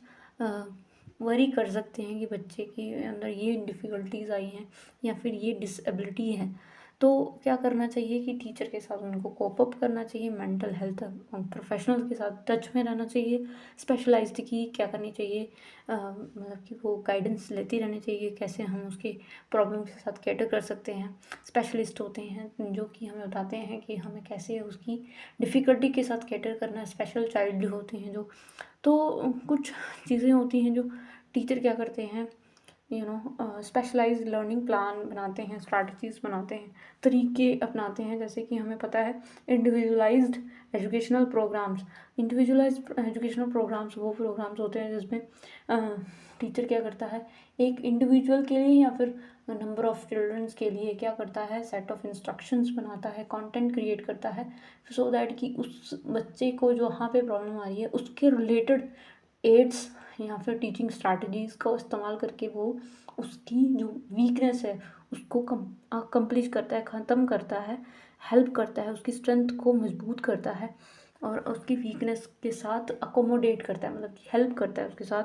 वरी कर सकते हैं कि बच्चे के अंदर ये डिफ़िकल्टीज़ आई हैं या फिर ये डिसेबिलिटी है। तो क्या करना चाहिए कि टीचर के साथ उनको कोप अप करना चाहिए, मेंटल हेल्थ प्रोफेशनल्स के साथ टच में रहना चाहिए, स्पेशलाइज्ड की क्या करनी चाहिए, मतलब कि वो गाइडेंस लेती रहनी चाहिए, कैसे हम उसके प्रॉब्लम के साथ कैटर कर सकते हैं। स्पेशलिस्ट होते हैं जो कि हमें बताते हैं कि हमें कैसे उसकी डिफ़िकल्टी के साथ कैटर करना है, स्पेशल चाइल्ड होते हैं जो। तो कुछ चीज़ें होती हैं जो टीचर क्या करते हैं, स्पेशलाइज्ड लर्निंग प्लान बनाते हैं, स्ट्रैटेजीज़ बनाते हैं, तरीके अपनाते हैं। जैसे कि हमें पता है individualised educational programmes. Individualised educational programmes वो प्रोग्राम्स होते हैं जिसमें टीचर क्या करता है, एक इंडिविजुअल के लिए या फिर नंबर ऑफ़ चिल्ड्रंस के लिए क्या करता है, सेट ऑफ इंस्ट्रक्शंस बनाता है, कंटेंट क्रिएट करता है, सो दैट कि उस बच्चे को जो वहाँ पे प्रॉब्लम आ रही है उसके रिलेटेड एड्स या फिर टीचिंग स्ट्रैटेजीज़ का इस्तेमाल करके वो उसकी जो वीकनेस है उसको कंप्लीट करता है, ख़त्म करता है, हेल्प करता है, उसकी स्ट्रेंथ को मजबूत करता है और उसकी वीकनेस के साथ अकोमोडेट करता है, मतलब कि हेल्प करता है उसके साथ,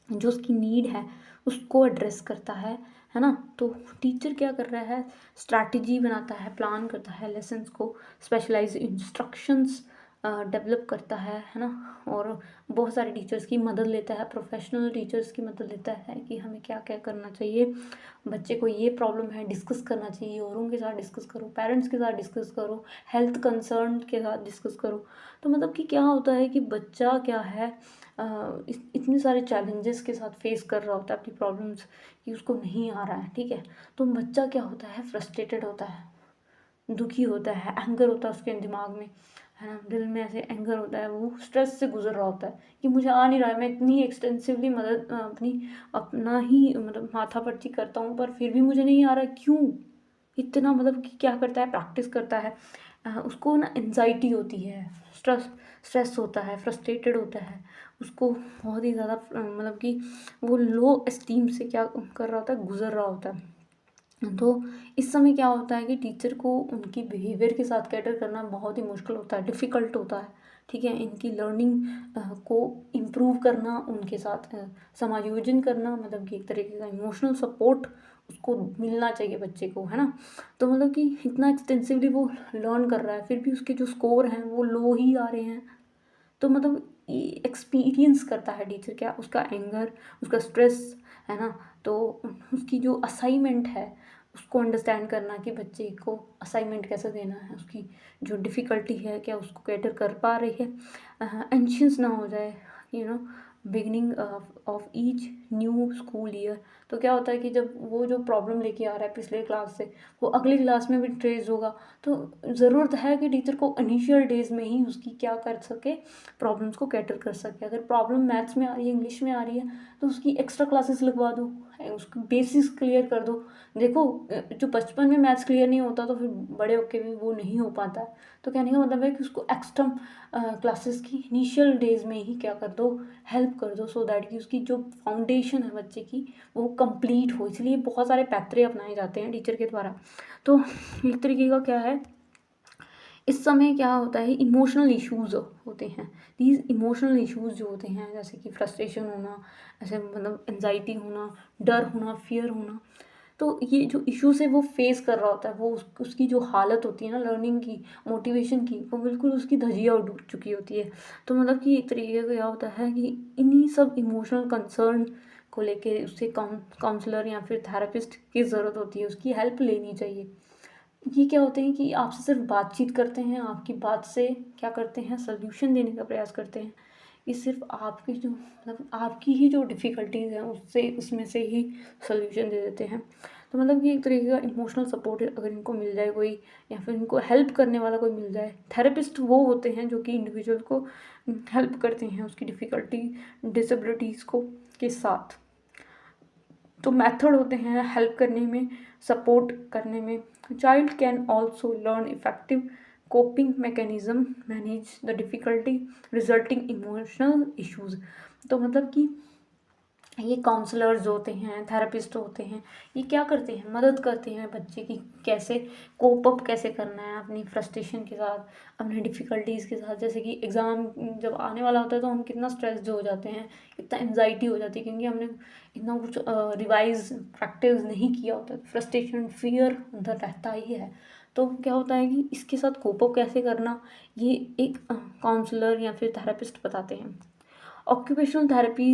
जो उसकी नीड है उसको एड्रेस करता है ना। तो टीचर क्या कर रहा है, स्ट्रैटेजी बनाता है, प्लान करता है, लेसन्स को स्पेशलाइज इंस्ट्रक्शंस डेवलप करता है ना। और बहुत सारे टीचर्स की मदद लेता है, प्रोफेशनल टीचर्स की मदद लेता है कि हमें क्या क्या करना चाहिए, बच्चे को ये प्रॉब्लम है, डिस्कस करना चाहिए, औरों के साथ डिस्कस करो, पेरेंट्स के साथ डिस्कस करो, हेल्थ कंसर्न के साथ डिस्कस करो। तो मतलब कि क्या होता है कि बच्चा क्या है, इतने सारे चैलेंजेस के साथ फेस कर रहा होता है अपनी प्रॉब्लम्स, कि उसको नहीं आ रहा है, ठीक है। तो बच्चा क्या होता है, फ्रस्ट्रेटेड होता है, दुखी होता है, एंगर होता है उसके दिमाग में, है ना, दिल में ऐसे एंगर होता है, वो स्ट्रेस से गुजर रहा होता है कि मुझे आ नहीं रहा है, मैं इतनी एक्सटेंसिवली मदद अपना ही मतलब माथापच्ची करता हूँ पर फिर भी मुझे नहीं आ रहा है, क्यों इतना, मतलब कि क्या करता है, प्रैक्टिस करता है, उसको ना एनजाइटी होती है, स्ट्रेस होता है, फ्रस्ट्रेटेड होता है, उसको बहुत ही ज़्यादा मतलब कि वो लो एस्टीम से क्या कर रहा होता है, गुजर रहा होता है। तो इस समय क्या होता है कि टीचर को उनकी बिहेवियर के साथ कैटर करना बहुत ही मुश्किल होता है, डिफ़िकल्ट होता है, ठीक है। इनकी लर्निंग को इम्प्रूव करना, उनके साथ समायोजन करना, मतलब कि एक तरीके का इमोशनल सपोर्ट उसको मिलना चाहिए बच्चे को, है ना। तो मतलब कि इतना एक्सटेंसिवली वो लर्न कर रहा है फिर भी उसके जो स्कोर हैं वो लो ही आ रहे हैं। तो मतलब एक्सपीरियंस करता है टीचर क्या, उसका एंगर, उसका स्ट्रेस, है ना। तो उसकी जो असाइनमेंट है उसको अंडरस्टैंड करना कि बच्चे को असाइनमेंट कैसे देना है, उसकी जो डिफ़िकल्टी है क्या उसको कैटर कर पा रही है, एंशियस ना हो जाए, you know beginning of each new school year. तो क्या होता है कि जब वो जो प्रॉब्लम लेके आ रहा है पिछले क्लास से वो अगली क्लास में भी ट्रेस होगा, तो ज़रूरत है कि टीचर को इनिशियल डेज़ में ही उसकी क्या कर सके, प्रॉब्लम्स को कैटर कर सके। अगर प्रॉब्लम मैथ्स में आ रही है, इंग्लिश में आ रही है, तो उसकी एक्स्ट्रा क्लासेस लगवा दो, उसकी बेसिक्स क्लियर कर दो। देखो जो बचपन में मैथ्स क्लियर नहीं होता तो फिर बड़े होके भी वो नहीं हो पाता है। तो कहने का मतलब है कि उसको एक्स्ट्रा क्लासेस की इनिशियल डेज़ में ही क्या कर दो, हेल्प कर दो, सो दैट कि उसकी जो फाउंडेशन है बच्चे की वो कंप्लीट हो। इसलिए बहुत सारे पैतरे अपनाए जाते हैं टीचर के द्वारा। तो एक तरीके का क्या है, इस समय क्या होता है, इमोशनल इश्यूज़ होते हैं। दीज इमोशनल इश्यूज़ जो होते हैं जैसे कि फ्रस्ट्रेशन होना, ऐसे मतलब एंजाइटी होना, डर होना, फियर होना, तो ये जो इश्यूज़ है वो फेस कर रहा होता है, वो उसकी जो हालत होती है ना लर्निंग की, मोटिवेशन की, वो बिल्कुल उसकी धजिया उड़ चुकी होती है। तो मतलब कि एक तरीके का क्या होता है कि इन्हीं सब इमोशनल कंसर्न को लेके उससे काउंसलर या फिर थेरेपिस्ट की ज़रूरत होती है, उसकी हेल्प लेनी चाहिए। ये क्या होते हैं कि आपसे सिर्फ बातचीत करते हैं, आपकी बात से क्या करते हैं, सोल्यूशन देने का प्रयास करते हैं। ये सिर्फ आपकी जो मतलब आपकी ही जो डिफ़िकल्टीज़ हैं उससे उसमें से ही सोल्यूशन दे देते हैं। तो मतलब कि एक तरीके का इमोशनल सपोर्ट अगर इनको मिल जाए कोई, या फिर इनको हेल्प करने वाला कोई मिल जाए। थेरेपिस्ट वो होते हैं जो कि इंडिविजुअल को हेल्प करते हैं उसकी डिफ़िकल्टी, डिसेबिलिटीज़ को के साथ। तो मेथड होते हैं हेल्प करने में, सपोर्ट करने में। Child can also learn effective coping mechanism, manage the difficulty resulting emotional issues. तो मतलब कि ये काउंसलर्स होते हैं, थेरेपिस्ट होते हैं, ये क्या करते हैं, मदद करते हैं बच्चे की कैसे कोप अप कैसे करना है अपनी फ्रस्ट्रेशन के साथ, अपनी डिफ़िकल्टीज़ के साथ। जैसे कि एग्ज़ाम जब आने वाला होता है तो हम कितना स्ट्रेस्ड हो जाते हैं, कितना एंजाइटी हो जाती है, क्योंकि हमने इतना कुछ रिवाइज प्रैक्टिस नहीं किया होता। फ्रस्ट्रेशन, फियर अंदर रहता ही है। तो क्या होता है कि इसके साथ कोप अप कैसे करना, ये एक काउंसलर या फिर थेरेपिस्ट बताते हैं। ऑक्यूपेशनल थेरेपी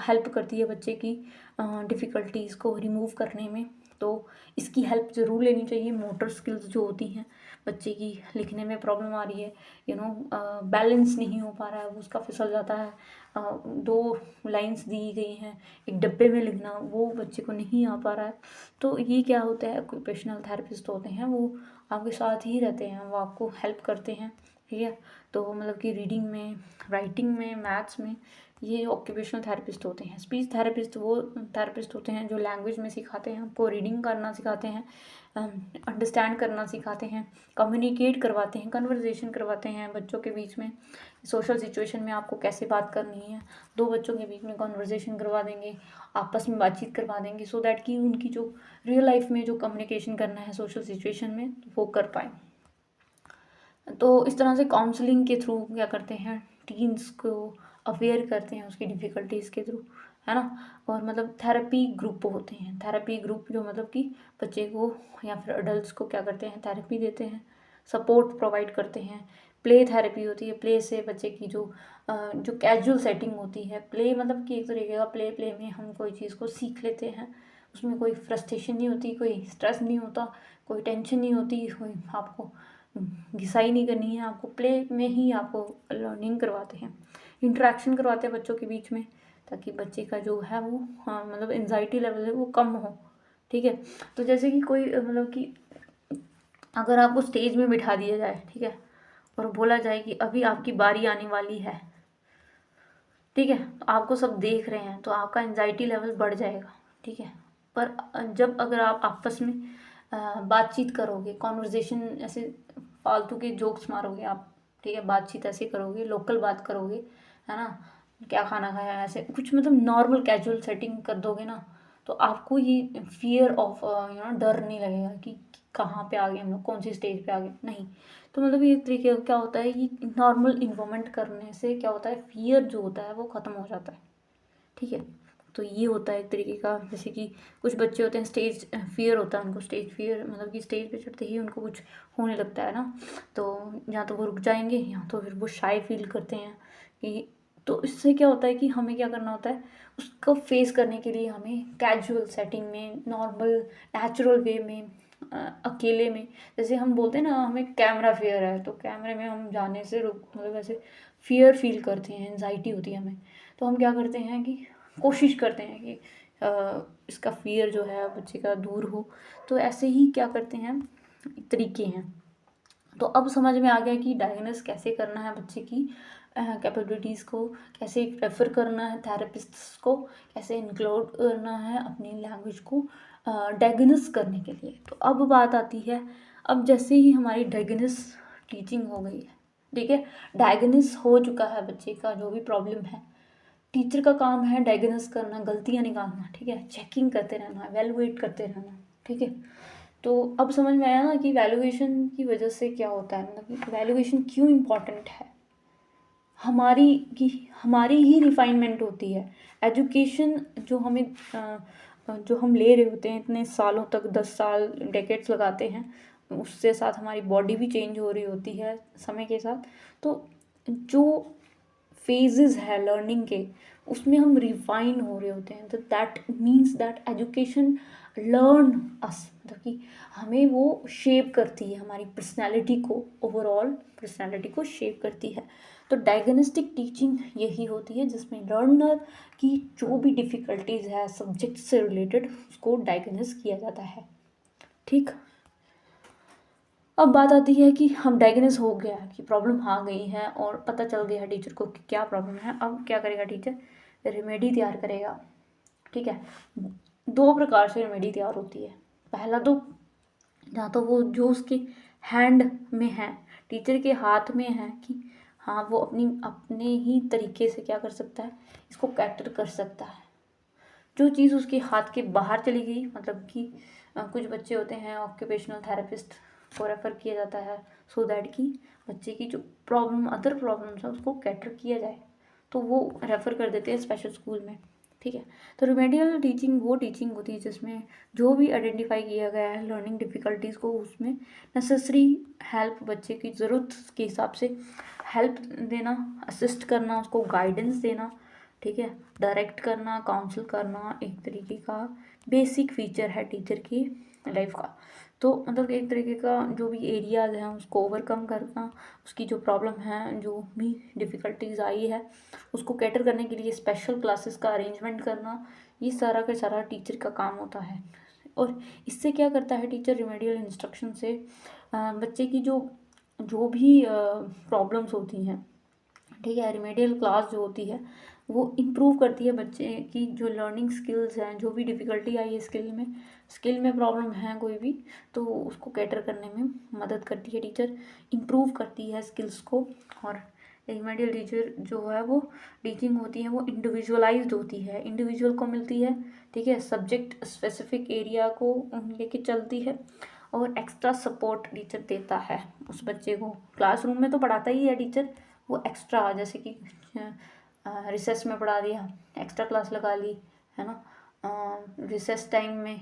हेल्प करती है बच्चे की डिफ़िकल्टीज़ को रिमूव करने में। तो इसकी हेल्प ज़रूर लेनी चाहिए। मोटर स्किल्स जो होती हैं बच्चे की, लिखने में प्रॉब्लम आ रही है, बैलेंस नहीं हो पा रहा है, वो उसका फिसल जाता है, 2 लाइन्स दी गई हैं एक डब्बे में लिखना, वो बच्चे को नहीं आ पा रहा है। तो ये क्या होता है, ऑक्यूपेशनल थेरेपिस्ट होते हैं, वो आपके साथ ही रहते हैं, वो आपको हेल्प करते हैं। ठीक है, तो मतलब कि रीडिंग में, राइटिंग में, मैथ्स में, ये ऑक्यूपेशनल थेरेपिस्ट होते हैं। स्पीच थेरेपिस्ट वो थेरेपिस्ट होते हैं जो लैंग्वेज में सिखाते हैं, आपको रीडिंग करना सिखाते हैं, अंडरस्टैंड करना सिखाते हैं, कम्युनिकेट करवाते हैं, कन्वर्सेशन करवाते हैं बच्चों के बीच में। सोशल सिचुएशन में आपको कैसे बात करनी है, 2 बच्चों के बीच में कन्वर्सेशन करवा देंगे, आपस में बातचीत करवा देंगे, सो दैट कि उनकी जो रियल लाइफ में जो कम्युनिकेशन करना है सोशल सिचुएशन में वो कर पाए। तो इस तरह से काउंसलिंग के थ्रू क्या करते हैं, टीन्स को अवेयर करते हैं उसकी डिफ़िकल्टीज़ के थ्रू, है ना। और मतलब थेरेपी ग्रुप होते हैं, थेरेपी ग्रुप जो मतलब कि बच्चे को या फिर अडल्ट को क्या करते हैं, थेरेपी देते हैं, सपोर्ट प्रोवाइड करते हैं। प्ले थेरेपी होती है, प्ले से बच्चे की जो कैजुअल सेटिंग होती है, प्ले मतलब कि एक तरीके का प्ले में हम कोई चीज़ को सीख लेते हैं, उसमें कोई फ्रस्ट्रेशन नहीं होती, कोई स्ट्रेस नहीं होता, कोई टेंशन नहीं होती, कोई आपको घिसाई नहीं करनी है, आपको प्ले में ही आपको लर्निंग करवाते हैं, इंटरेक्शन करवाते हैं बच्चों के बीच में, ताकि बच्चे का जो है वो मतलब एंजाइटी लेवल है वो कम हो। ठीक है, तो जैसे कि कोई मतलब कि अगर आपको स्टेज में बिठा दिया जाए, ठीक है, और बोला जाए कि अभी आपकी बारी आने वाली है, ठीक है, तो आपको सब देख रहे हैं, तो आपका एंजाइटी लेवल बढ़ जाएगा। ठीक है, पर जब अगर आप आपस में बातचीत करोगे, कॉन्वर्जेशन ऐसे फालतू के जोक्स मारोगे आप, ठीक है, बातचीत ऐसे करोगे, लोकल बात करोगे, है ना, क्या खाना खाया, ऐसे कुछ मतलब नॉर्मल कैजुअल सेटिंग कर दोगे ना, तो आपको ये फियर ऑफ डर नहीं लगेगा कि कहाँ पे आ गए हम लोग, कौन सी स्टेज पे आ गए, नहीं। तो मतलब ये तरीके का क्या होता है कि नॉर्मल इन्वॉल्वमेंट करने से क्या होता है, फियर जो होता है वो ख़त्म हो जाता है। ठीक है, तो ये होता है एक तरीके का, जैसे कि कुछ बच्चे होते हैं स्टेज फियर होता है उनको, स्टेज फियर मतलब कि स्टेज पे चढ़ते ही उनको कुछ होने लगता है ना, तो या तो वो रुक जाएंगे या तो फिर वो शाय फील करते हैं कि, तो इससे क्या होता है कि हमें क्या करना होता है, उसको फेस करने के लिए हमें कैजुअल सेटिंग में, नॉर्मल नेचुरल वे में, अकेले में, जैसे हम बोलते हैं ना हमें कैमरा फियर है, तो कैमरे में हम जाने से रुक मतलब ऐसे फियर फील करते हैं, एनजाइटी होती है हमें, तो हम क्या करते हैं कि कोशिश करते हैं कि इसका फियर जो है बच्चे का दूर हो। तो ऐसे ही क्या करते हैं, तरीके हैं। तो अब समझ में आ गया कि डायग्नोस कैसे करना है बच्चे की कैपेबिलिटीज़ को, कैसे रेफ़र करना है थेरेपिस्ट्स को, कैसे इंक्लूड करना है अपनी लैंग्वेज को डायग्नोस करने के लिए। तो अब बात आती है, अब जैसे ही हमारी डायग्नोस टीचिंग हो गई है, ठीक है, डायग्नोस हो चुका है बच्चे का जो भी प्रॉब्लम है, टीचर का काम है डायग्नोस करना, गलतियाँ निकालना, ठीक है, चेकिंग करते रहना, एवेलुएट करते रहना। ठीक है, तो अब समझ में आया ना कि वैल्यूएशन की वजह से क्या होता है, मतलब कि वैल्यूएशन क्यों इम्पॉर्टेंट है। हमारी ही रिफाइनमेंट होती है। एजुकेशन जो हम ले रहे होते हैं इतने सालों तक, 10 साल डेकेड्स लगाते हैं, उससे साथ हमारी बॉडी भी चेंज हो रही होती है समय के साथ। तो जो फेजेस है लर्निंग के, उसमें हम रिफाइन हो रहे होते हैं। तो that means that education learn us, मतलब कि हमें वो शेप करती है, हमारी पर्सनैलिटी को, ओवरऑल पर्सनैलिटी को शेप करती है। तो डायग्नोस्टिक टीचिंग यही होती है जिसमें लर्नर की जो भी डिफ़िकल्टीज़ है सब्जेक्ट से रिलेटेड उसको डायग्नोस किया जाता है। ठीक, अब बात आती है कि हम डायग्नोस हो गया कि प्रॉब्लम आ गई है और पता चल गया है टीचर को कि क्या प्रॉब्लम है। अब क्या करेगा टीचर? रेमेडी तैयार करेगा। ठीक है, दो प्रकार से रेमेडी तैयार होती है। पहला तो या तो वो जो उसके हैंड में है, टीचर के हाथ में है कि हाँ वो अपने ही तरीके से क्या कर सकता है, इसको कैटर कर सकता है। जो चीज़ उसके हाथ के बाहर चली गई, मतलब कि कुछ बच्चे होते हैं ऑक्यूपेशनल थेरेपिस्ट को रेफ़र किया जाता है सो दैट कि बच्चे की जो प्रॉब्लम, अदर प्रॉब्लम्स है उसको कैटर किया जाए, तो वो रेफ़र कर देते हैं स्पेशल स्कूल में। ठीक है, तो रिमेडियल टीचिंग वो टीचिंग होती है जिसमें जो भी आइडेंटिफाई किया गया है लर्निंग डिफ़िकल्टीज़ को, उसमें नेसेसरी हेल्प, बच्चे की ज़रूरत के हिसाब से हेल्प देना, असिस्ट करना, उसको गाइडेंस देना। ठीक है, डायरेक्ट करना, काउंसिल करना एक तरीके का बेसिक फीचर है टीचर की लाइफ का। तो मतलब एक तरीके का जो भी एरियाज़ हैं उसको ओवरकम करना, उसकी जो प्रॉब्लम है, जो भी डिफ़िकल्टीज़ आई है उसको कैटर करने के लिए स्पेशल क्लासेस का अरेंजमेंट करना, ये सारा का सारा टीचर का काम होता है। और इससे क्या करता है टीचर, रिमेडियल इंस्ट्रक्शन से बच्चे की जो जो भी प्रॉब्लम्स होती हैं, ठीक है, रिमेडियल क्लास जो होती है वो इम्प्रूव करती है बच्चे की जो लर्निंग स्किल्स हैं, जो भी डिफ़िकल्टी आई है स्किल में प्रॉब्लम है कोई भी, तो उसको कैटर करने में मदद करती है टीचर, इम्प्रूव करती है स्किल्स को। और रिमेडियल टीचर जो है वो टीचिंग होती है वो इंडिविजुअलाइज्ड होती है, इंडिविजुअल को मिलती है। ठीक है, सब्जेक्ट स्पेसिफिक एरिया को लेके चलती है और एक्स्ट्रा सपोर्ट टीचर देता है उस बच्चे को। क्लासरूम में तो पढ़ाता ही है टीचर, वो एक्स्ट्रा जैसे कि रिसेस में पढ़ा दिया, एक्स्ट्रा क्लास लगा ली, है ना, रिसेस टाइम में।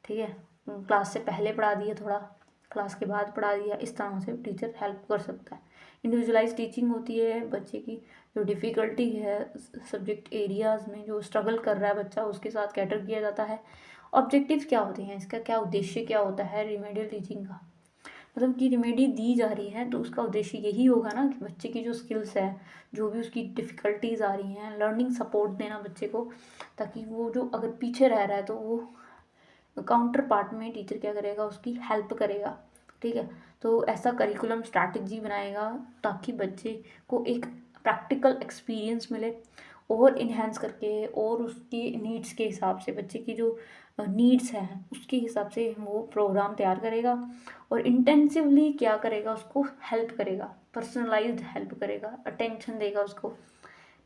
ठीक है, क्लास से पहले पढ़ा दिया थोड़ा, क्लास के बाद पढ़ा दिया, इस तरह से टीचर हेल्प कर सकता है। इंडिविजुअलाइज टीचिंग होती है, बच्चे की जो डिफ़िकल्टी है सब्जेक्ट एरियाज़ में, जो स्ट्रगल कर रहा है बच्चा, उसके साथ कैटर किया जाता है। ऑब्जेक्टिव्स क्या होते हैं, इसका क्या उद्देश्य क्या होता है रिमेडियल टीचिंग का, मतलब कि रेमेडी दी जा रही है तो उसका उद्देश्य यही होगा ना कि बच्चे की जो स्किल्स है, जो भी उसकी डिफ़िकल्टीज़ आ रही हैं, लर्निंग सपोर्ट देना बच्चे को, ताकि वो जो अगर पीछे रह रहा है तो वो काउंटर पार्ट में टीचर क्या करेगा, उसकी हेल्प करेगा। ठीक है, तो ऐसा करिकुलम स्ट्रैटेजी बनाएगा ताकि बच्चे को एक प्रैक्टिकल एक्सपीरियंस मिले, और इन्हेंस करके और उसकी नीड्स के हिसाब से, बच्चे की जो नीड्स हैं उसके हिसाब से वो प्रोग्राम तैयार करेगा और इंटेंसिवली क्या करेगा, उसको हेल्प करेगा, पर्सनलाइज्ड हेल्प करेगा, अटेंशन देगा उसको।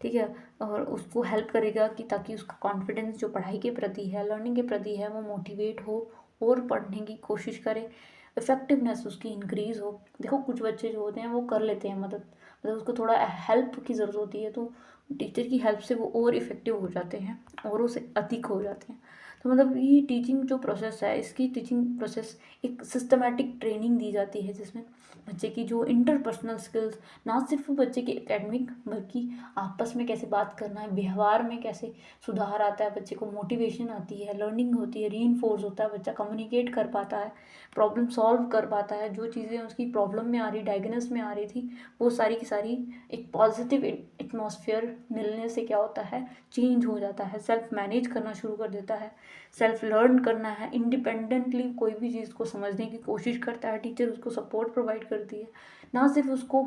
ठीक है, और उसको हेल्प करेगा कि ताकि उसका कॉन्फिडेंस जो पढ़ाई के प्रति है, लर्निंग के प्रति है, वो मोटिवेट हो और पढ़ने की कोशिश करे, इफ़ेक्टिवनेस उसकी इंक्रीज़ हो। देखो कुछ बच्चे जो होते हैं वो कर लेते हैं मदद, मतलब उसको थोड़ा हेल्प की ज़रूरत होती है तो टीचर की हेल्प से वो और इफ़ेक्टिव हो जाते हैं, औरों से अधिक हो जाते हैं। तो मतलब ये टीचिंग जो प्रोसेस है, इसकी टीचिंग प्रोसेस एक सिस्टमैटिक ट्रेनिंग दी जाती है जिसमें बच्चे की जो इंटरपर्सनल स्किल्स, ना सिर्फ बच्चे की एकेडमिक बल्कि आपस में कैसे बात करना है, व्यवहार में कैसे सुधार आता है, बच्चे को मोटिवेशन आती है, लर्निंग होती है, रीइंफोर्स होता है, बच्चा कम्युनिकेट कर पाता है, प्रॉब्लम सॉल्व कर पाता है, जो चीज़ें उसकी प्रॉब्लम में आ रही, डायग्नोस में आ रही थी, वो सारी की सारी एक पॉजिटिव एटमॉस्फेयर मिलने से क्या होता है, चेंज हो जाता है, सेल्फ मैनेज करना शुरू कर देता है, सेल्फ लर्न करना है, इंडिपेंडेंटली कोई भी चीज़ को समझने की कोशिश करता है, टीचर उसको सपोर्ट प्रोवाइड करती है, ना सिर्फ उसको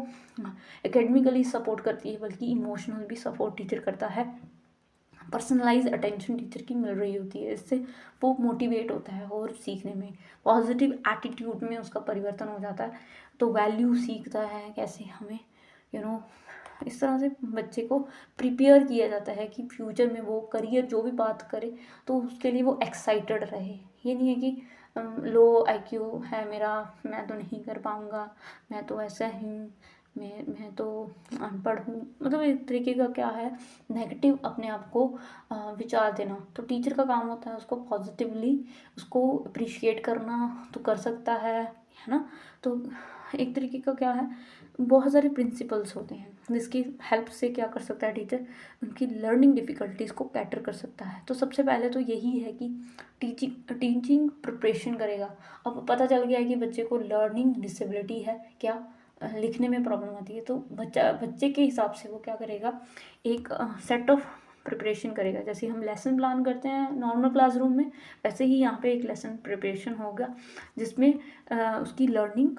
एकेडमिकली सपोर्ट करती है बल्कि इमोशनल भी सपोर्ट टीचर करता है, पर्सनलाइज अटेंशन टीचर की मिल रही होती है, इससे वो मोटिवेट होता है और सीखने में, पॉजिटिव एटीट्यूड में उसका परिवर्तन हो जाता है, तो वैल्यू सीखता है कैसे हमें इस तरह से बच्चे को प्रिपेयर किया जाता है कि फ्यूचर में वो करियर जो भी बात करे तो उसके लिए वो एक्साइटेड रहे। ये नहीं है कि लो आईक्यू है मेरा, मैं तो नहीं कर पाऊँगा, मैं तो ऐसा हूँ, मैं तो अनपढ़ हूँ, मतलब एक तरीके का क्या है, नेगेटिव अपने आप को विचार देना। तो टीचर का काम होता है उसको पॉजिटिवली उसको अप्रिशिएट करना, तो कर सकता है ना। तो एक तरीके का क्या है, बहुत सारे प्रिंसिपल्स होते हैं जिसकी हेल्प से क्या कर सकता है टीचर, उनकी लर्निंग डिफ़िकल्टीज़ को कैटर कर सकता है। तो सबसे पहले तो यही है कि टीचिंग प्रिपरेशन करेगा। अब पता चल गया है कि बच्चे को लर्निंग डिसेबिलिटी है, क्या लिखने में प्रॉब्लम आती है, तो बच्चे के हिसाब से वो क्या करेगा, एक सेट ऑफ प्रिपरेशन करेगा। जैसे हम लेसन प्लान करते हैं नॉर्मल क्लासरूम में, वैसे ही यहाँ पे एक लेसन प्रिपरेशन होगा जिसमें उसकी लर्निंग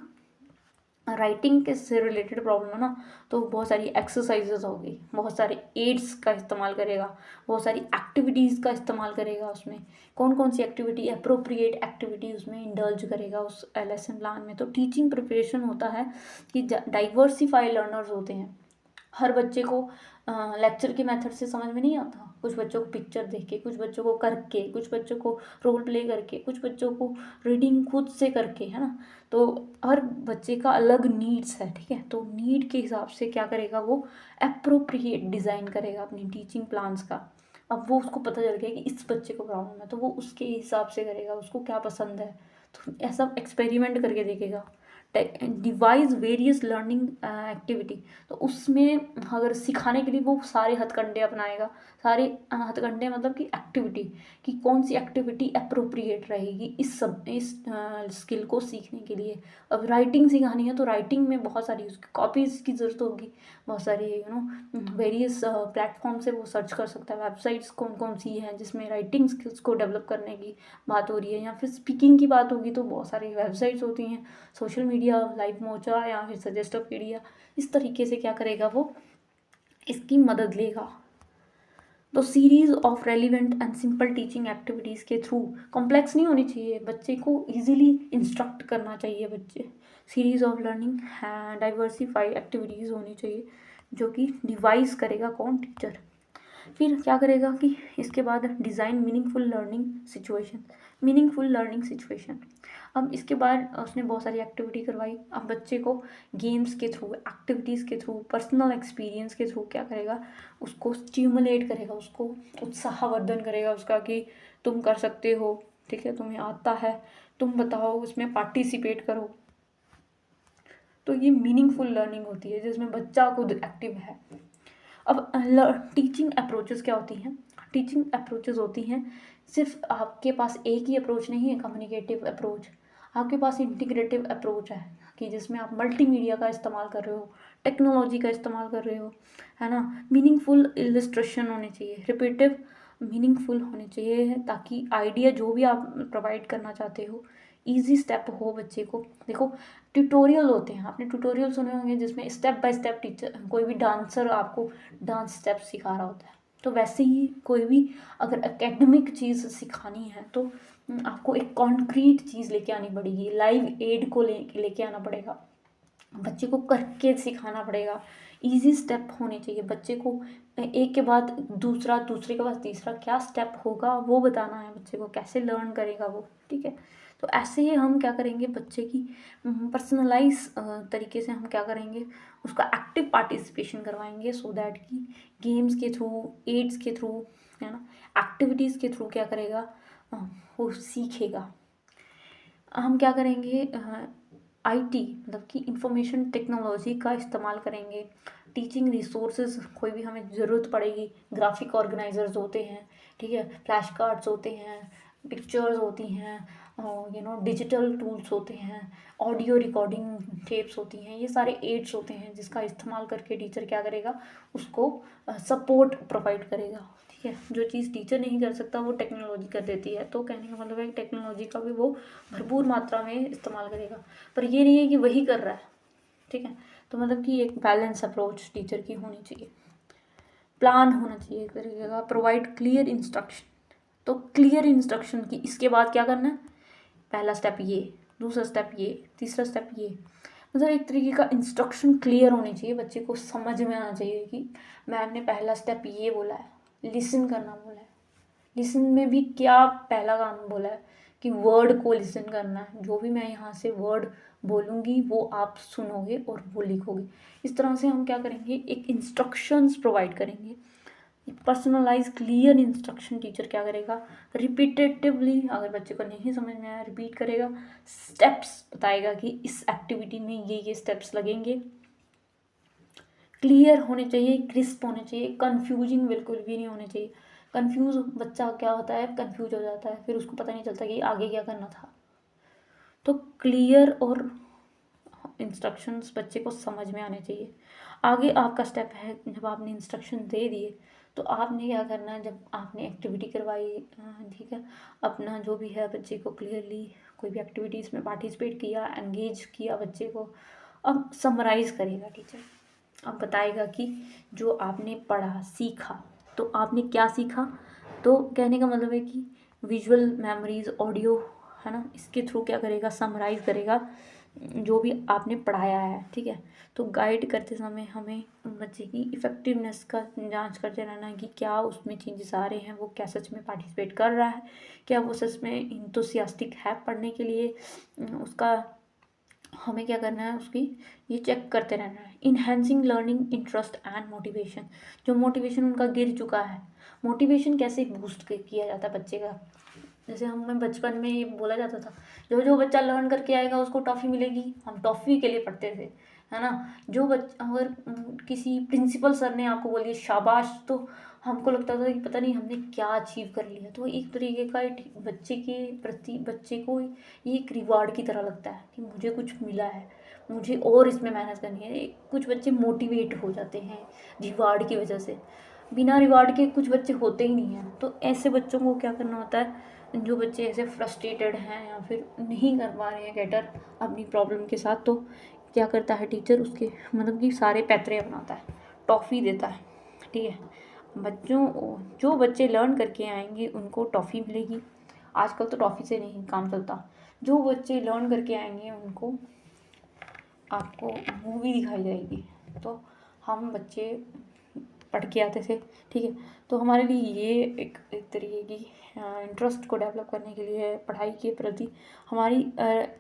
राइटिंग के से रिलेटेड प्रॉब्लम है ना, तो बहुत सारी एक्सरसाइजेज होगी, बहुत सारे एड्स का इस्तेमाल करेगा, बहुत सारी एक्टिविटीज़ का इस्तेमाल करेगा। उसमें कौन कौन सी एक्टिविटी, अप्रोप्रिएट एक्टिविटी उसमें इंडल्ज करेगा उस लेसन प्लान में। तो टीचिंग प्रिपरेशन होता है कि डाइवर्सिफाई लर्नर्स होते हैं। हर बच्चे को लेक्चर के मेथड से समझ में नहीं आता, कुछ बच्चों को पिक्चर देख के, कुछ बच्चों को करके, कुछ बच्चों को रोल प्ले करके, कुछ बच्चों को रीडिंग खुद से करके, है ना। तो हर बच्चे का अलग नीड्स है, ठीक है। तो नीड के हिसाब से क्या करेगा, वो अप्रोप्रिएट डिज़ाइन करेगा अपनी टीचिंग प्लान्स का। अब वो उसको पता चल गया कि इस बच्चे को प्रॉब्लम है, तो वो उसके हिसाब से करेगा, उसको क्या पसंद है, तो ऐसा एक्सपेरिमेंट करके देखेगा। डिवाइस वेरियस लर्निंग एक्टिविटी, तो उसमें अगर सिखाने के लिए वो सारे हथकंडे अपनाएगा। सारे हथकंडे मतलब कि एक्टिविटी, कि कौन सी एक्टिविटी अप्रोप्रिएट रहेगी इस स्किल को सीखने के लिए। अब राइटिंग सिखानी है तो राइटिंग में बहुत सारी उसकी कॉपीज़ की ज़रूरत होगी, बहुत सारी वेरियस प्लेटफॉर्म से वो सर्च कर सकता है, वेबसाइट्स कौन कौन सी हैं जिसमें राइटिंग स्किल्स को डेवलप करने की बात हो रही है, या फिर स्पीकिंग की बात होगी तो बहुत सारी वेबसाइट्स होती हैं, सोशल मीडिया, लाइव मोचा या फिर सजेस्टोपीडिया। इस तरीके से क्या करेगा, वो इसकी मदद लेगा। तो series of relevant and simple teaching activities के थ्रू, कॉम्प्लेक्स नहीं होनी चाहिए, बच्चे को इजीली इंस्ट्रक्ट करना चाहिए। बच्चे series of learning diversify activities होनी चाहिए जो कि डिवाइस करेगा कौन, टीचर। फिर क्या करेगा कि इसके बाद डिज़ाइन मीनिंगफुल लर्निंग सिचुएशन। अब इसके बाद उसने बहुत सारी एक्टिविटी करवाई। अब बच्चे को गेम्स के थ्रू, एक्टिविटीज़ के थ्रू, पर्सनल एक्सपीरियंस के थ्रू क्या करेगा, उसको स्टिमुलेट करेगा, उसको उत्साहवर्धन करेगा उसका, कि तुम कर सकते हो, ठीक है, तुम्हें आता है, तुम बताओ, उसमें पार्टिसिपेट करो। तो ये मीनिंगफुल लर्निंग होती है जिसमें बच्चा खुद एक्टिव है। अब टीचिंग अप्रोचेस क्या होती हैं, टीचिंग अप्रोचेस होती हैं, सिर्फ आपके पास एक ही अप्रोच नहीं है कम्युनिकेटिव अप्रोच, आपके पास इंटीग्रेटिव अप्रोच है, कि जिसमें आप मल्टीमीडिया का इस्तेमाल कर रहे हो, टेक्नोलॉजी का इस्तेमाल कर रहे हो, है ना। मीनिंगफुल इलस्ट्रेशन होने चाहिए, रिपीटिव मीनिंगफुल होने चाहिए, ताकि आइडिया जो भी आप प्रोवाइड करना चाहते हो ईजी स्टेप हो बच्चे को। देखो, ट्यूटोरियल होते हैं, आपने ट्यूटोरियल सुने होंगे जिसमें स्टेप बाय स्टेप टीचर, कोई भी डांसर आपको डांस स्टेप सिखा रहा होता है। तो वैसे ही कोई भी अगर एकेडमिक चीज़ सिखानी है तो आपको एक कॉन्क्रीट चीज़ लेके आनी पड़ेगी, लाइव एड को लेके आना पड़ेगा, बच्चे को करके सिखाना पड़ेगा। इजी स्टेप होने चाहिए, बच्चे को एक के बाद दूसरा, दूसरे के बाद तीसरा क्या स्टेप होगा वो बताना है बच्चे को, कैसे लर्न करेगा वो, ठीक है। तो ऐसे ही हम क्या करेंगे, बच्चे की पर्सनलाइज तरीके से हम क्या करेंगे, उसका एक्टिव पार्टिसिपेशन करवाएंगे, सो दैट कि गेम्स के थ्रू, एड्स के थ्रू, है ना, एक्टिविटीज़ के थ्रू क्या करेगा, वो सीखेगा। हम क्या करेंगे, आईटी मतलब कि इंफॉर्मेशन टेक्नोलॉजी का इस्तेमाल करेंगे। टीचिंग रिसोर्सेज कोई भी हमें ज़रूरत पड़ेगी, ग्राफिक ऑर्गेनाइजर्स होते हैं, ठीक है, फ्लैश कार्ड्स होते हैं, पिक्चर्स होती हैं, डिजिटल टूल्स होते हैं, ऑडियो रिकॉर्डिंग टेप्स होती हैं, ये सारे एड्स होते हैं जिसका इस्तेमाल करके टीचर क्या करेगा, उसको सपोर्ट प्रोवाइड करेगा, ठीक है। जो चीज़ टीचर नहीं कर सकता वो टेक्नोलॉजी कर देती है, तो कहने का मतलब है कि टेक्नोलॉजी का भी वो भरपूर मात्रा में इस्तेमाल करेगा, पर ये नहीं है कि वही कर रहा है, ठीक है। तो मतलब कि एक बैलेंस अप्रोच टीचर की होनी चाहिए, प्लान होना चाहिए एक तरीके का, प्रोवाइड क्लियर इंस्ट्रक्शन। तो क्लियर इंस्ट्रक्शन की इसके बाद क्या करना है, पहला स्टेप ये, दूसरा स्टेप ये, तीसरा स्टेप ये, मतलब एक तरीके का इंस्ट्रक्शन क्लियर होनी चाहिए, बच्चे को समझ में आना चाहिए कि मैम ने पहला स्टेप ये बोला है, लिसन करना बोला है, लिसन में भी क्या पहला काम बोला है कि वर्ड को लिसन करना है, जो भी मैं यहाँ से वर्ड बोलूँगी वो आप सुनोगे और वो लिखोगे। इस तरह से हम क्या करेंगे, एक इंस्ट्रक्शंस प्रोवाइड करेंगे पर्सनलाइज क्लियर इंस्ट्रक्शन टीचर क्या करेगा, रिपीटेटिवली अगर बच्चे को नहीं समझ में आया रिपीट करेगा, स्टेप्स बताएगा कि इस एक्टिविटी में ये स्टेप्स लगेंगे, क्लियर होने चाहिए, क्रिस्प होने चाहिए, कंफ्यूजिंग बिल्कुल भी नहीं होने चाहिए। कंफ्यूज बच्चा क्या होता है, कंफ्यूज हो जाता है, फिर उसको पता नहीं चलता कि आगे क्या करना था। तो क्लियर और इंस्ट्रक्शंस बच्चे को समझ में आने चाहिए। आगे आपका स्टेप है, जब आपने इंस्ट्रक्शन दे दिए तो आपने क्या करना है, जब आपने एक्टिविटी करवाई, ठीक है, अपना जो भी है बच्चे को क्लियरली कोई भी एक्टिविटीज़ में पार्टिसिपेट किया, एंगेज किया बच्चे को, अब समराइज़ करेगा टीचर। अब बताएगा कि जो आपने पढ़ा सीखा, तो आपने क्या सीखा। तो कहने का मतलब है कि विजुअल मेमोरीज, ऑडियो, है ना, इसके थ्रू क्या करेगा, समराइज़ करेगा जो भी आपने पढ़ाया है, ठीक है। तो गाइड करते समय हमें बच्चे की इफ़ेक्टिवनेस का जांच करते रहना है कि क्या उसमें चेंजेस आ रहे हैं, वो क्या सच में पार्टिसिपेट कर रहा है, क्या वो सच में इंथुसियास्टिक है पढ़ने के लिए, उसका हमें क्या करना है, उसकी ये चेक करते रहना है। Enhancing learning interest and motivation, जो मोटिवेशन उनका गिर चुका है, मोटिवेशन कैसे बूस्ट किया जाता है बच्चे का। जैसे हमें बचपन में ये बोला जाता था, जो जो बच्चा लर्न करके आएगा उसको टॉफ़ी मिलेगी, हम टॉफ़ी के लिए पढ़ते थे, है ना। जो अगर किसी प्रिंसिपल सर ने आपको बोलिए शाबाश, तो हमको लगता था कि पता नहीं हमने क्या अचीव कर लिया। तो एक तरीके का बच्चे के प्रति बच्चे को ये एक रिवार्ड की तरह लगता है कि मुझे कुछ मिला है, मुझे और इसमें मेहनत करनी है। कुछ बच्चे मोटिवेट हो जाते हैं रिवार्ड की वजह से, बिना रिवार्ड के कुछ बच्चे होते ही नहीं हैं। तो ऐसे बच्चों को क्या करना होता है, जो बच्चे ऐसे फ्रस्ट्रेटेड हैं या फिर नहीं कर पा रहे हैं कैटर अपनी प्रॉब्लम के साथ, तो क्या करता है टीचर, उसके मतलब कि सारे पैतरे अपनाता है, टॉफ़ी देता है, ठीक है। बच्चों जो बच्चे लर्न करके आएंगे उनको टॉफ़ी मिलेगी। आजकल तो टॉफ़ी से नहीं काम चलता। जो बच्चे लर्न करके आएंगे उनको आपको मूवी दिखाई जाएगी। तो हम बच्चे पढ़ के आते थे, ठीक है। तो हमारे लिए ये एक तरीके की इंटरेस्ट को डेवलप करने के लिए पढ़ाई के प्रति हमारी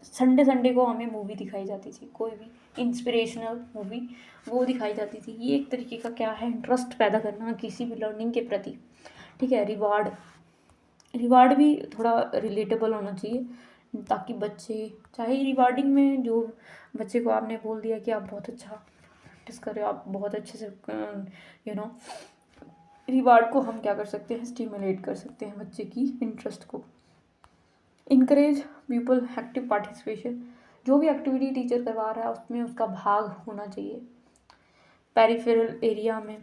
संडे को हमें मूवी दिखाई जाती थी, कोई भी इंस्पिरेशनल मूवी वो दिखाई जाती थी। ये एक तरीके का क्या है, इंटरेस्ट पैदा करना किसी भी लर्निंग के प्रति, ठीक है। रिवार्ड भी थोड़ा रिलेटेबल होना चाहिए, ताकि बच्चे, चाहे रिवार्डिंग में जो बच्चे को आपने बोल दिया कि आप बहुत अच्छा प्रैक्टिस कर रहे हो, आप बहुत अच्छे से रिवार्ड को हम क्या कर सकते हैं, स्टिमुलेट कर सकते हैं बच्चे की इंटरेस्ट को। इनकरेज पीपल एक्टिव पार्टिसिपेशन, जो भी एक्टिविटी टीचर करवा रहा है उसमें उसका भाग होना चाहिए। पेरिफेरल एरिया में,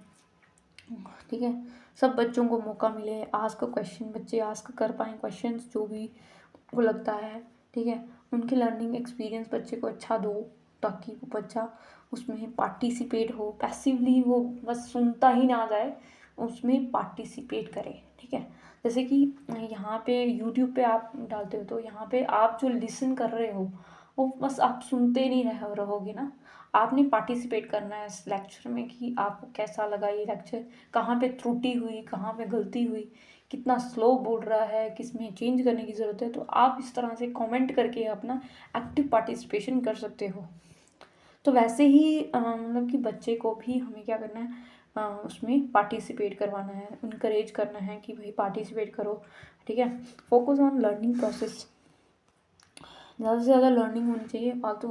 ठीक है, सब बच्चों को मौका मिले, आस्क क्वेश्चन, बच्चे आस्क कर पाएँ क्वेश्चंस जो भी उनको लगता है, ठीक है। उनके लर्निंग एक्सपीरियंस बच्चे को अच्छा दो, ताकि वो बच्चा उसमें पार्टिसिपेट हो, पैसिवली वो बस सुनता ही ना जाए, उसमें पार्टिसिपेट करे, ठीक है। जैसे कि यहाँ पे यूट्यूब पे आप डालते हो, तो यहाँ पे आप जो लिसन कर रहे हो वो बस आप सुनते नहीं रहोगे ना, आपने पार्टिसिपेट करना है इस लेक्चर में कि आपको कैसा लगा ये लेक्चर, कहाँ पे त्रुटि हुई, कहाँ पे गलती हुई, कितना स्लो बोल रहा है, किस में चेंज करने की ज़रूरत है। तो आप इस तरह से कमेंट करके अपना एक्टिव पार्टिसिपेशन कर सकते हो। तो वैसे ही मतलब कि बच्चे को भी हमें क्या करना है, उसमें पार्टिसिपेट करवाना है, इनकरेज करना है कि भाई पार्टिसिपेट करो, ठीक है। फोकस ऑन लर्निंग प्रोसेस, ज़्यादा से ज़्यादा लर्निंग होनी चाहिए, फालतू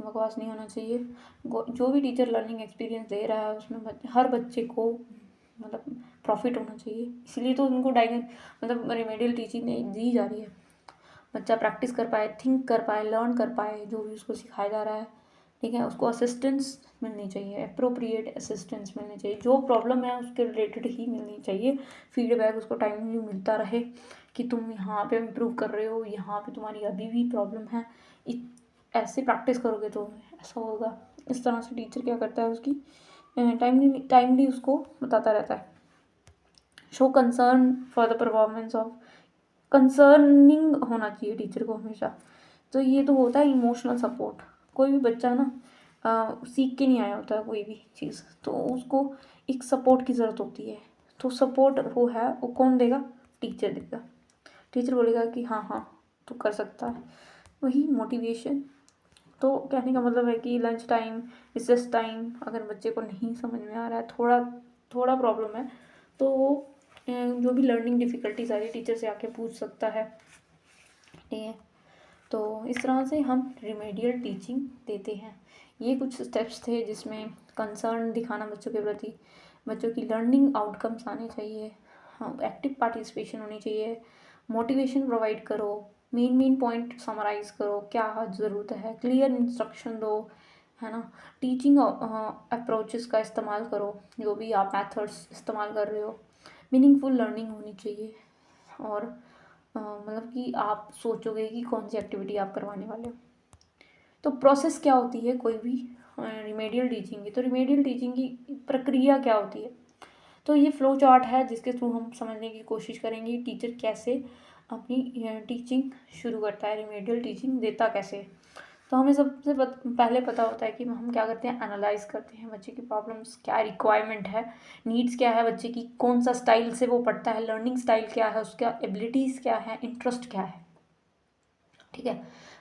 बकवास नहीं होना चाहिए। जो भी टीचर लर्निंग एक्सपीरियंस दे रहा है उसमें हर बच्चे को मतलब प्रॉफिट होना चाहिए, इसलिए तो उनको मतलब रेमेडियल टीचिंग दी जा रही है। बच्चा प्रैक्टिस कर पाए, थिंक कर पाए, लर्न कर पाए जो भी उसको सिखाया जा रहा है, ठीक है। उसको असिस्टेंस मिलनी चाहिए, अप्रोप्रिएट असिस्टेंस मिलनी चाहिए, जो प्रॉब्लम है उसके रिलेटेड ही मिलनी चाहिए। फीडबैक उसको टाइमली मिलता रहे कि तुम यहाँ पे इम्प्रूव कर रहे हो, यहाँ पे तुम्हारी अभी भी प्रॉब्लम है, ऐसे प्रैक्टिस करोगे तो ऐसा होगा। इस तरह से टीचर क्या करता है, उसकी टाइमली उसको बताता रहता है। Show concern for the performance of, concerning होना चाहिए टीचर को हमेशा। तो ये तो होता है इमोशनल सपोर्ट। कोई भी बच्चा ना सीख के नहीं आया होता है कोई भी चीज़, तो उसको एक सपोर्ट की ज़रूरत होती है। तो सपोर्ट वो है, वो कौन देगा, टीचर देगा। टीचर बोलेगा कि हाँ हाँ तू कर सकता है, वही मोटिवेशन। तो कहने का मतलब है कि लंच टाइम, रिसेस टाइम, अगर बच्चे को नहीं समझ में आ रहा है, थोड़ा प्रॉब्लम है, तो वो जो भी लर्निंग डिफ़िकल्टीज आ रही है टीचर से आके पूछ सकता है, ठीक है। तो इस तरह से हम रिमेडियल टीचिंग देते हैं। ये कुछ स्टेप्स थे जिसमें कंसर्न दिखाना बच्चों के प्रति, बच्चों की लर्निंग आउटकम्स आने चाहिए, हाँ एक्टिव पार्टिसिपेशन होनी चाहिए, मोटिवेशन प्रोवाइड करो, मेन पॉइंट समराइज़ करो, क्या ज़रूरत है, क्लियर इंस्ट्रक्शन दो, है ना। टीचिंग अप्रोचेस का इस्तेमाल करो, जो भी आप मेथड्स इस्तेमाल कर रहे हो, मीनिंगफुल लर्निंग होनी चाहिए। और मतलब कि आप सोचोगे कि कौन सी एक्टिविटी आप करवाने वाले हो। तो प्रोसेस क्या होती है कोई भी रिमेडियल टीचिंग की, तो रिमेडियल टीचिंग की प्रक्रिया क्या होती है, तो ये फ्लो चार्ट है जिसके थ्रू हम समझने की कोशिश करेंगे टीचर कैसे अपनी टीचिंग शुरू करता है, रिमेडियल टीचिंग देता कैसे है। तो हमें सबसे पहले पता होता है कि हम क्या करते हैं, एनालाइज करते हैं बच्चे की प्रॉब्लम्स, क्या रिक्वायरमेंट है, नीड्स क्या है बच्चे की, कौन सा स्टाइल से वो पढ़ता है, लर्निंग स्टाइल क्या है उसका, एबिलिटीज़ क्या है, इंटरेस्ट क्या है, ठीक है।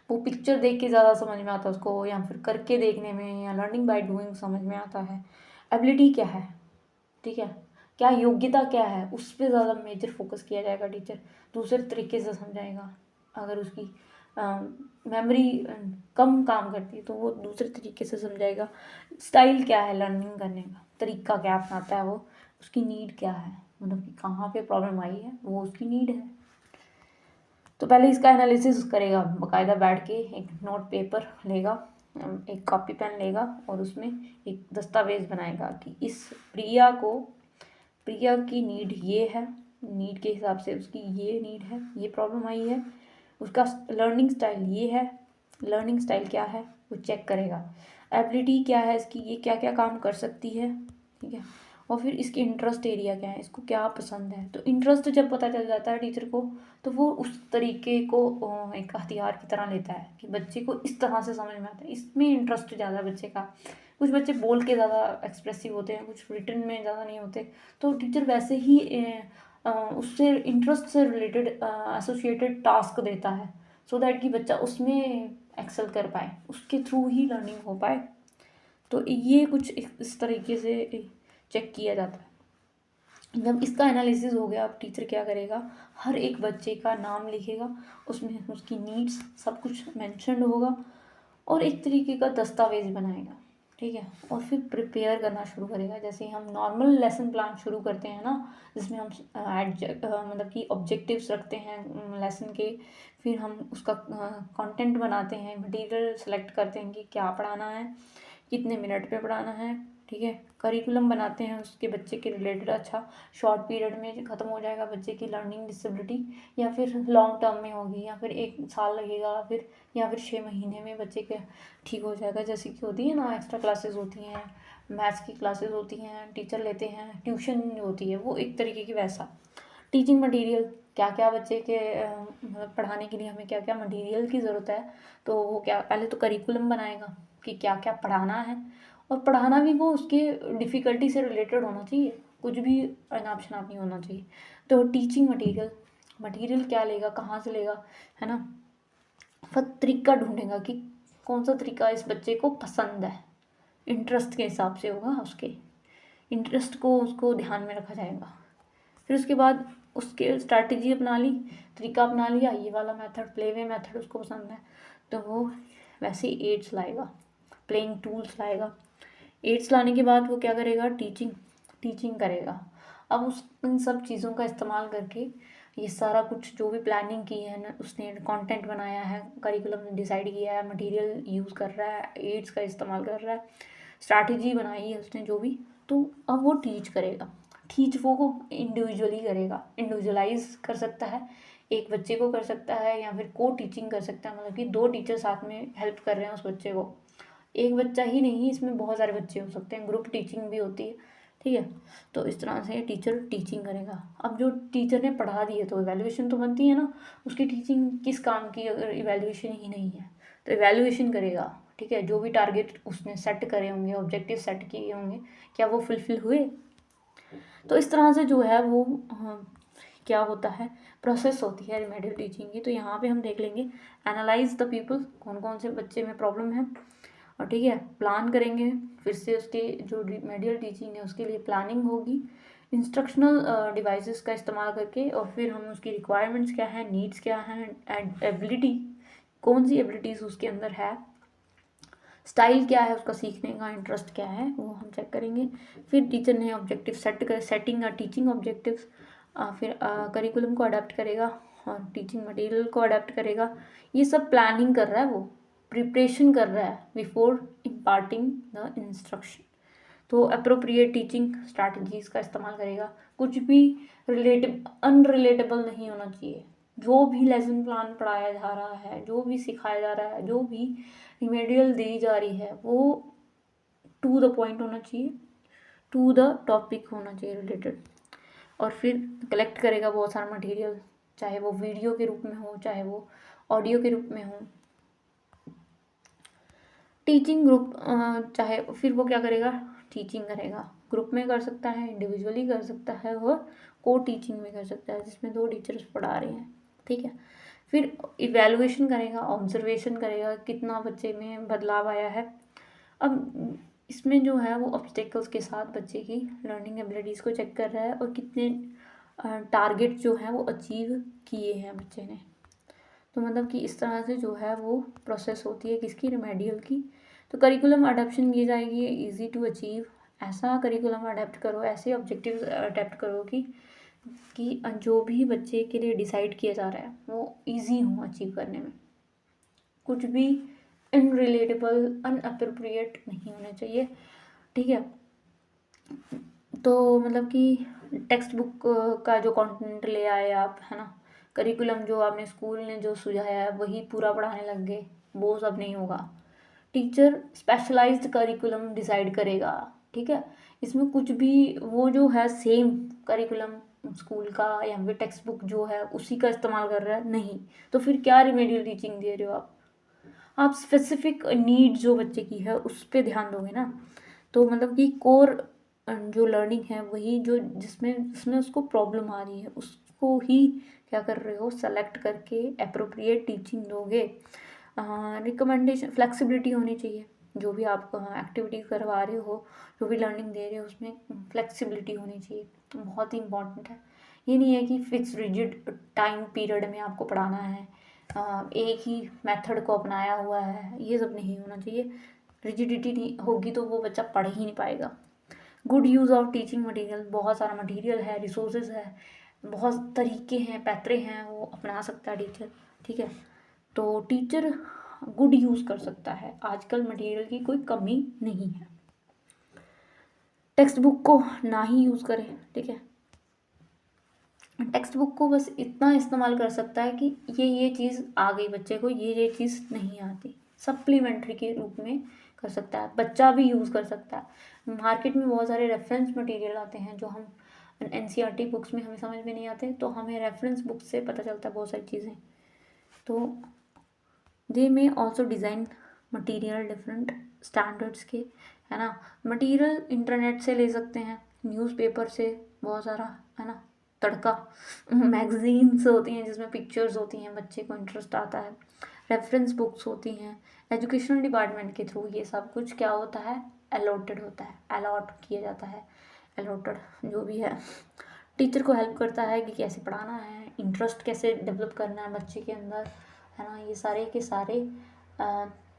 वो पिक्चर देख के ज़्यादा समझ में आता है उसको, या फिर करके देखने में, या लर्निंग बाय डूइंग समझ में आता है। एबिलिटी क्या है, ठीक है, क्या योग्यता क्या है, उस पर ज़्यादा मेजर फोकस किया जाएगा। टीचर दूसरे तरीके से समझाएगा। अगर उसकी मेमोरी कम काम करती है तो वो दूसरे तरीके से समझाएगा। स्टाइल क्या है लर्निंग करने का, तरीका क्या अपनाता है वो, उसकी नीड क्या है, मतलब कि कहाँ पे प्रॉब्लम आई है, वो उसकी नीड है। तो पहले इसका एनालिसिस करेगा, बाकायदा बैठ के एक नोट पेपर लेगा, एक कॉपी पेन लेगा और उसमें एक दस्तावेज़ बनाएगा कि इस प्रिया की नीड ये है, नीड के हिसाब से उसकी ये नीड है, ये प्रॉब्लम आई है, उसका लर्निंग स्टाइल ये है, लर्निंग स्टाइल क्या है वो चेक करेगा। एबिलिटी क्या है इसकी, ये क्या क्या काम कर सकती है, ठीक है। और फिर इसके इंटरेस्ट एरिया क्या है, इसको क्या पसंद है। तो इंटरेस्ट जब पता चल जाता है टीचर को, तो वो उस तरीके को एक हथियार की तरह लेता है कि बच्चे को इस तरह से समझ में आता है, इसमें इंटरेस्ट ज़्यादा है बच्चे का। कुछ बच्चे बोल के ज़्यादा एक्सप्रेसिव होते हैं, कुछ रिटर्न में ज़्यादा नहीं होते, तो टीचर वैसे ही उससे इंटरेस्ट से रिलेटेड एसोसिएटेड टास्क देता है, सो दैट कि बच्चा उसमें एक्सेल कर पाए, उसके थ्रू ही लर्निंग हो पाए। तो ये कुछ इस तरीके से चेक किया जाता है। जब इसका एनालिसिस हो गया, अब टीचर क्या करेगा, हर एक बच्चे का नाम लिखेगा, उसमें उसकी नीड्स सब कुछ मेंशन्ड होगा और एक तरीके का दस्तावेज बनाएगा, ठीक है। और फिर प्रिपेयर करना शुरू करेगा, जैसे हम नॉर्मल लेसन प्लान शुरू करते हैं ना, जिसमें हम मतलब कि ऑब्जेक्टिव्स रखते हैं लेसन के, फिर हम उसका कंटेंट बनाते हैं, मटेरियल सेलेक्ट करते हैं कि क्या पढ़ाना है, कितने मिनट पे पढ़ाना है, ठीक है। करिकुलम बनाते हैं उसके बच्चे के रिलेटेड, अच्छा शॉर्ट पीरियड में ख़त्म हो जाएगा बच्चे की लर्निंग डिसेबिलिटी, या फिर लॉन्ग टर्म में होगी, या फिर 1 साल लगेगा, फिर या फिर 6 महीने में बच्चे के ठीक हो जाएगा। जैसे कि होती है ना एक्स्ट्रा क्लासेस होती हैं, मैथ्स की क्लासेस होती हैं, टीचर लेते हैं, ट्यूशन होती है, वो एक तरीके की वैसा। टीचिंग मटेरियल, क्या क्या बच्चे के मतलब पढ़ाने के लिए हमें क्या क्या मटेरियल की ज़रूरत है, तो वो क्या पहले तो करिकुलम बनाएगा कि क्या क्या पढ़ाना है, और पढ़ाना भी वो उसके डिफ़िकल्टी से रिलेटेड होना चाहिए, कुछ भी अनाप शनाप नहीं होना चाहिए। तो टीचिंग मटेरियल क्या लेगा, कहाँ से लेगा, है ना। फिर तरीका ढूंढेगा कि कौन सा तरीका इस बच्चे को पसंद है, इंटरेस्ट के हिसाब से होगा, उसके इंटरेस्ट को उसको ध्यान में रखा जाएगा। फिर उसके बाद उसके स्ट्रैटेजी अपना ली, तरीका अपना लिया, ये वाला मेथड प्ले वे मेथड उसको पसंद है, तो वो वैसे ही एड्स लाएगा, प्लेइंग टूल्स लाएगा। एड्स लाने के बाद वो क्या करेगा, टीचिंग करेगा। अब उस इन सब चीज़ों का इस्तेमाल करके ये सारा कुछ जो भी प्लानिंग की है ना, उसने कंटेंट बनाया है, करिकुलम डिसाइड किया है, मटेरियल यूज़ कर रहा है, एड्स का इस्तेमाल कर रहा है, स्ट्रैटेजी बनाई है उसने जो भी, तो अब वो टीच करेगा। टीच वो इंडिविजुअली करेगा, इंडिविजुअलाइज कर सकता है, एक बच्चे को कर सकता है, या फिर को टीचिंग कर सकता है, मतलब कि 2 टीचर साथ में हेल्प कर रहे हैं उस बच्चे को। एक बच्चा ही नहीं, इसमें बहुत सारे बच्चे हो सकते हैं, ग्रुप टीचिंग भी होती है, ठीक है। तो इस तरह से टीचर टीचिंग करेगा। अब जो टीचर ने पढ़ा दी है तो इवैल्यूएशन तो बनती है ना, उसकी टीचिंग किस काम की अगर इवैल्यूएशन ही नहीं है, तो इवैल्यूएशन करेगा, ठीक है। जो भी टारगेट उसने सेट करे होंगे, ऑब्जेक्टिव सेट किए होंगे, क्या वो फुलफिल हुए। तो इस तरह से जो है वो क्या होता है, प्रोसेस होती है रिमेडियल टीचिंग की। तो यहाँ पे हम देख लेंगे, एनालाइज द पीपल, कौन कौन से बच्चे में प्रॉब्लम है, और ठीक है प्लान करेंगे, फिर से उसके जो रिमेडियल टीचिंग है उसके लिए प्लानिंग होगी, इंस्ट्रक्शनल डिवाइसेस का इस्तेमाल करके, और फिर हम उसकी रिक्वायरमेंट्स क्या है, नीड्स क्या हैं, एंड एबिलिटी, कौन सी एबिलिटीज़ उसके अंदर है, स्टाइल क्या है उसका सीखने का, इंटरेस्ट क्या है, वो हम चेक करेंगे। फिर टीचर ने ऑब्जेक्टिव सेट कर, सेटिंग टीचिंग ऑब्जेक्टिव्स, फिर करिकुलम को अडेप्ट करेगा और टीचिंग मटेरियल को अडेप्ट करेगा। ये सब प्लानिंग कर रहा है, वो प्रिपरेशन कर रहा है बिफोर इम्पार्टिंग द इंस्ट्रक्शन। तो अप्रोप्रिएट टीचिंग स्ट्रैटेजीज़ का इस्तेमाल करेगा। कुछ भी अनरिलेटेबल नहीं होना चाहिए। जो भी लेसन प्लान पढ़ाया जा रहा है, जो भी सिखाया जा रहा है, जो भी रिमेडियल दी जा रही है, वो टू द पॉइंट होना चाहिए, टू द टॉपिक होना चाहिए रिलेटेड। और फिर कलेक्ट करेगा बहुत सारा मटेरियल, चाहे वो वीडियो के रूप में हो, चाहे वो ऑडियो के रूप में हो। टीचिंग ग्रुप, चाहे फिर वो क्या करेगा, टीचिंग करेगा। ग्रुप में कर सकता है, इंडिविजुअली कर सकता है, और को टीचिंग में कर सकता है, जिसमें 2 टीचर्स पढ़ा रहे हैं, ठीक है। फिर इवैल्यूएशन करेगा, ऑब्जर्वेशन करेगा, कितना बच्चे में बदलाव आया है। अब इसमें जो है वो ऑब्स्टेकल्स के साथ बच्चे की लर्निंग एबिलिटीज़ को चेक कर रहा है, और कितने टारगेट जो है वो अचीव किए हैं बच्चे ने। तो मतलब कि इस तरह से जो है वो प्रोसेस होती है किसकी, रिमेडियल की। तो करिकुलम अडेप्शन की जाएगी, इजी टू अचीव। ऐसा करिकुलम अडेप्ट करो, ऐसे ऑब्जेक्टिव्स अडेप्ट करो कि जो भी बच्चे के लिए डिसाइड किया जा रहा है वो इजी हो अचीव करने में। कुछ भी इनरिलेटेबल, अनअप्रोप्रिएट नहीं होने चाहिए, ठीक है। तो मतलब कि टेक्स्ट बुक का जो कंटेंट ले आए आप, है ना, करिकुलम जो आपने स्कूल ने जो सुझाया है वही पूरा पढ़ाने लग गए, वो सब नहीं होगा। टीचर स्पेशलाइज्ड करिकुलम डिसाइड करेगा, ठीक है। इसमें कुछ भी वो जो है सेम करिकुलम स्कूल का या फिर टेक्स्ट बुक जो है उसी का इस्तेमाल कर रहा है, नहीं। तो फिर क्या रिमेडियल टीचिंग दे रहे हो आप स्पेसिफिक नीड जो बच्चे की है उस पर ध्यान दोगे ना। तो मतलब कि कोर जो लर्निंग है वही जो जिसमें उसको प्रॉब्लम आ रही है उसको ही क्या कर रहे हो, सेलेक्ट करके अप्रोप्रिएट टीचिंग दोगे। रिकमेंडेशन, फ्लेक्सिबिलिटी होनी चाहिए, जो भी आप एक्टिविटीज़ करवा रहे हो, जो भी लर्निंग दे रहे हो उसमें फ्लेक्सिबिलिटी होनी चाहिए, बहुत ही इंपॉर्टेंट है। ये नहीं है कि फिक्स रिजिड टाइम पीरियड में आपको पढ़ाना है, एक ही मेथड को अपनाया हुआ है, ये सब नहीं होना चाहिए। रिजिडिटी नहीं होगी तो वो बच्चा पढ़ ही नहीं पाएगा। Good use of teaching material, बहुत सारा मटेरियल है, रिसोर्सेज है, बहुत तरीके हैं, पैतरे हैं, वो अपना सकता है टीचर, ठीक है। तो टीचर गुड यूज़ कर सकता है, आजकल मटेरियल की कोई कमी नहीं है। टेक्स्ट बुक को ना ही यूज़ करें, ठीक है। टेक्स्ट बुक को बस इतना इस्तेमाल कर सकता है कि ये चीज़ आ गई बच्चे को, ये चीज़ नहीं आती, सप्लीमेंट्री के रूप में कर सकता है, बच्चा भी यूज़ कर सकता है। मार्केट में बहुत सारे रेफरेंस मटेरियल आते हैं जो हम एनसीईआरटी बुक्स में हमें समझ में नहीं आते, तो हमें रेफरेंस बुक से पता चलता है बहुत सारी चीज़ें। तो दे में also design material different standards के, है ना। मटीरियल इंटरनेट से ले सकते हैं, न्यूज़पेपर से बहुत सारा, है ना, तड़का मैगजीन्स होती हैं जिसमें पिक्चर्स होती हैं, बच्चे को इंटरेस्ट आता है, रेफरेंस बुक्स होती हैं, एजुकेशनल डिपार्टमेंट के थ्रू ये सब कुछ क्या होता है, अलॉटेड होता है, अलॉट किया जाता है, अलॉटेड जो भी है। टीचर को हेल्प करता है कि कैसे पढ़ाना है, इंटरेस्ट कैसे डेवलप करना है बच्चे के अंदर, है ना। ये सारे के सारे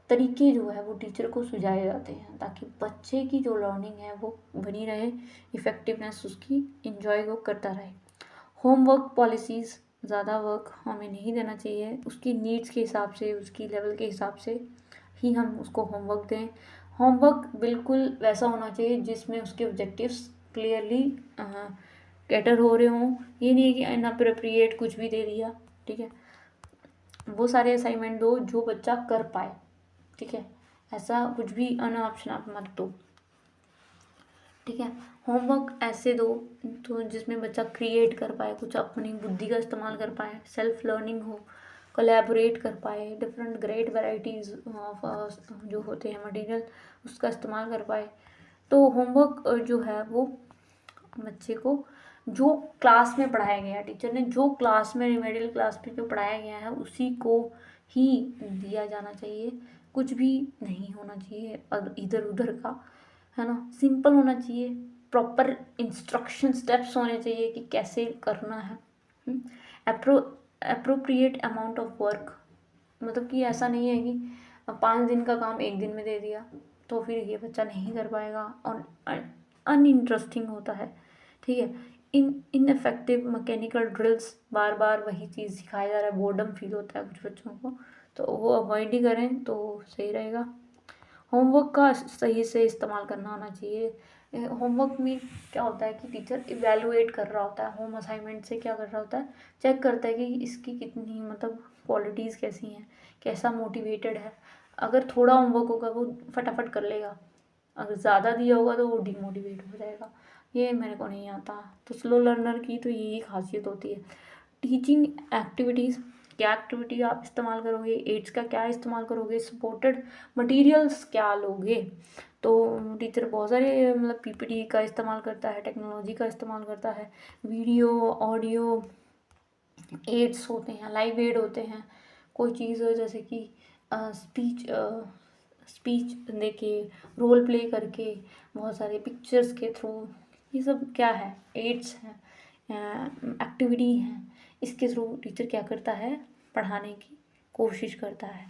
तरीके जो है वो टीचर को सुझाए जाते हैं ताकि बच्चे की जो लर्निंग है वो बनी रहे, इफ़ेक्टिवनेस उसकी इंजॉय वो करता रहे। होमवर्क पॉलिसीज़, ज़्यादा वर्क हमें नहीं देना चाहिए, उसकी नीड्स के हिसाब से, उसकी लेवल के हिसाब से ही हम उसको होमवर्क दें। होमवर्क बिल्कुल वैसा होना चाहिए जिसमें उसके ऑब्जेक्टिव्स क्लियरली कैटर हो रहे हों, ये नहीं है कि इनअप्रोप्रिएट कुछ भी दे दिया, ठीक है। वो सारे असाइनमेंट दो जो बच्चा कर पाए, ठीक है, ऐसा कुछ भी अनऑप्शन आप मत दो, ठीक है। होमवर्क ऐसे दो तो जिसमें बच्चा क्रिएट कर पाए, कुछ अपनी बुद्धि का इस्तेमाल कर पाए, सेल्फ लर्निंग हो, कोलैबोरेट कर पाए, डिफरेंट ग्रेट वैराइटीज़ ऑफ जो होते हैं मटेरियल उसका इस्तेमाल कर पाए। तो होमवर्क जो है वो बच्चे को जो क्लास में पढ़ाया गया है, टीचर ने जो क्लास में रिमेडियल क्लास में जो पढ़ाया गया है उसी को ही दिया जाना चाहिए, कुछ भी नहीं होना चाहिए इधर उधर का, है ना। सिंपल होना चाहिए, प्रॉपर इंस्ट्रक्शन स्टेप्स होने चाहिए कि कैसे करना है। अप्रोप्रिएट अमाउंट ऑफ वर्क, मतलब कि ऐसा नहीं है कि 5 दिन का काम 1 दिन में दे दिया तो फिर ये बच्चा नहीं कर पाएगा और अनइंटरेस्टिंग होता है। ठीक है, इनफेक्टिव मैकेनिकल ड्रिल्स, बार बार वही चीज़ सिखाया जा रहा है, बोर्डम फील होता है कुछ बच्चों को, तो वो अवॉइड ही करें तो सही रहेगा। होमवर्क का सही से इस्तेमाल करना आना चाहिए। होमवर्क में क्या होता है कि टीचर इवेलुएट कर रहा होता है, होम असाइनमेंट से क्या कर रहा होता है, चेक करता है कि इसकी कितनी मतलब क्वालिटीज़ कैसी हैं, कैसा मोटिवेटेड है। अगर थोड़ा होमवर्क होगा वो फटाफट कर लेगा, अगर ज़्यादा दिया होगा तो वो डिमोटिवेट हो जाएगा, ये मेरे को नहीं आता। तो स्लो लर्नर की तो यही खासियत होती है। टीचिंग एक्टिविटीज़, क्या एक्टिविटी आप इस्तेमाल करोगे, एड्स का क्या इस्तेमाल करोगे, सपोर्टेड मटेरियल्स क्या लोगे। तो टीचर बहुत सारे मतलब पीपीटी का इस्तेमाल करता है, टेक्नोलॉजी का इस्तेमाल करता है, वीडियो ऑडियो एड्स होते हैं, लाइव एड होते हैं। कोई चीज़ जैसे कि स्पीच देके, रोल प्ले करके, बहुत सारे पिक्चर्स के थ्रू, ये सब क्या है, एड्स हैं, एक्टिविटी हैं। इसके थ्रू टीचर क्या करता है, पढ़ाने की कोशिश करता है।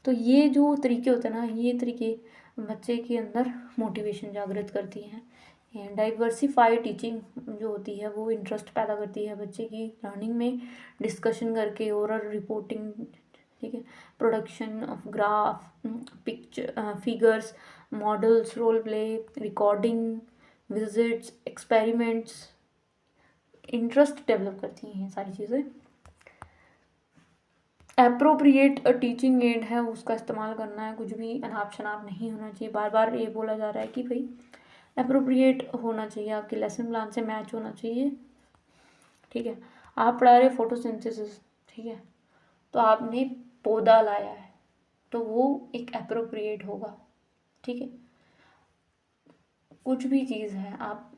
तो ये जो तरीके होते हैं ना, ये तरीके बच्चे के अंदर मोटिवेशन जागृत करती हैं। डाइवर्सिफाइड टीचिंग जो होती है वो इंटरेस्ट पैदा करती है बच्चे की लर्निंग में, डिस्कशन करके, ओरल रिपोर्टिंग, ठीक है, production of graph, picture, figures, models, role play, recording, visits, experiments, interest develop करती हैं सारी चीज़ें। अप्रोप्रिएट टीचिंग एड है उसका इस्तेमाल करना है, कुछ भी अनाप शनाप नहीं होना चाहिए। बार बार ये बोला जा रहा है कि भाई अप्रोप्रिएट होना चाहिए, आपके लेसन प्लान से मैच होना चाहिए। ठीक है, आप पढ़ा रहे फोटोसिंथेसिस, ठीक है, तो आपने पौधा लाया है तो वो एक अप्रोप्रिएट होगा। ठीक है, कुछ भी चीज़ है, आप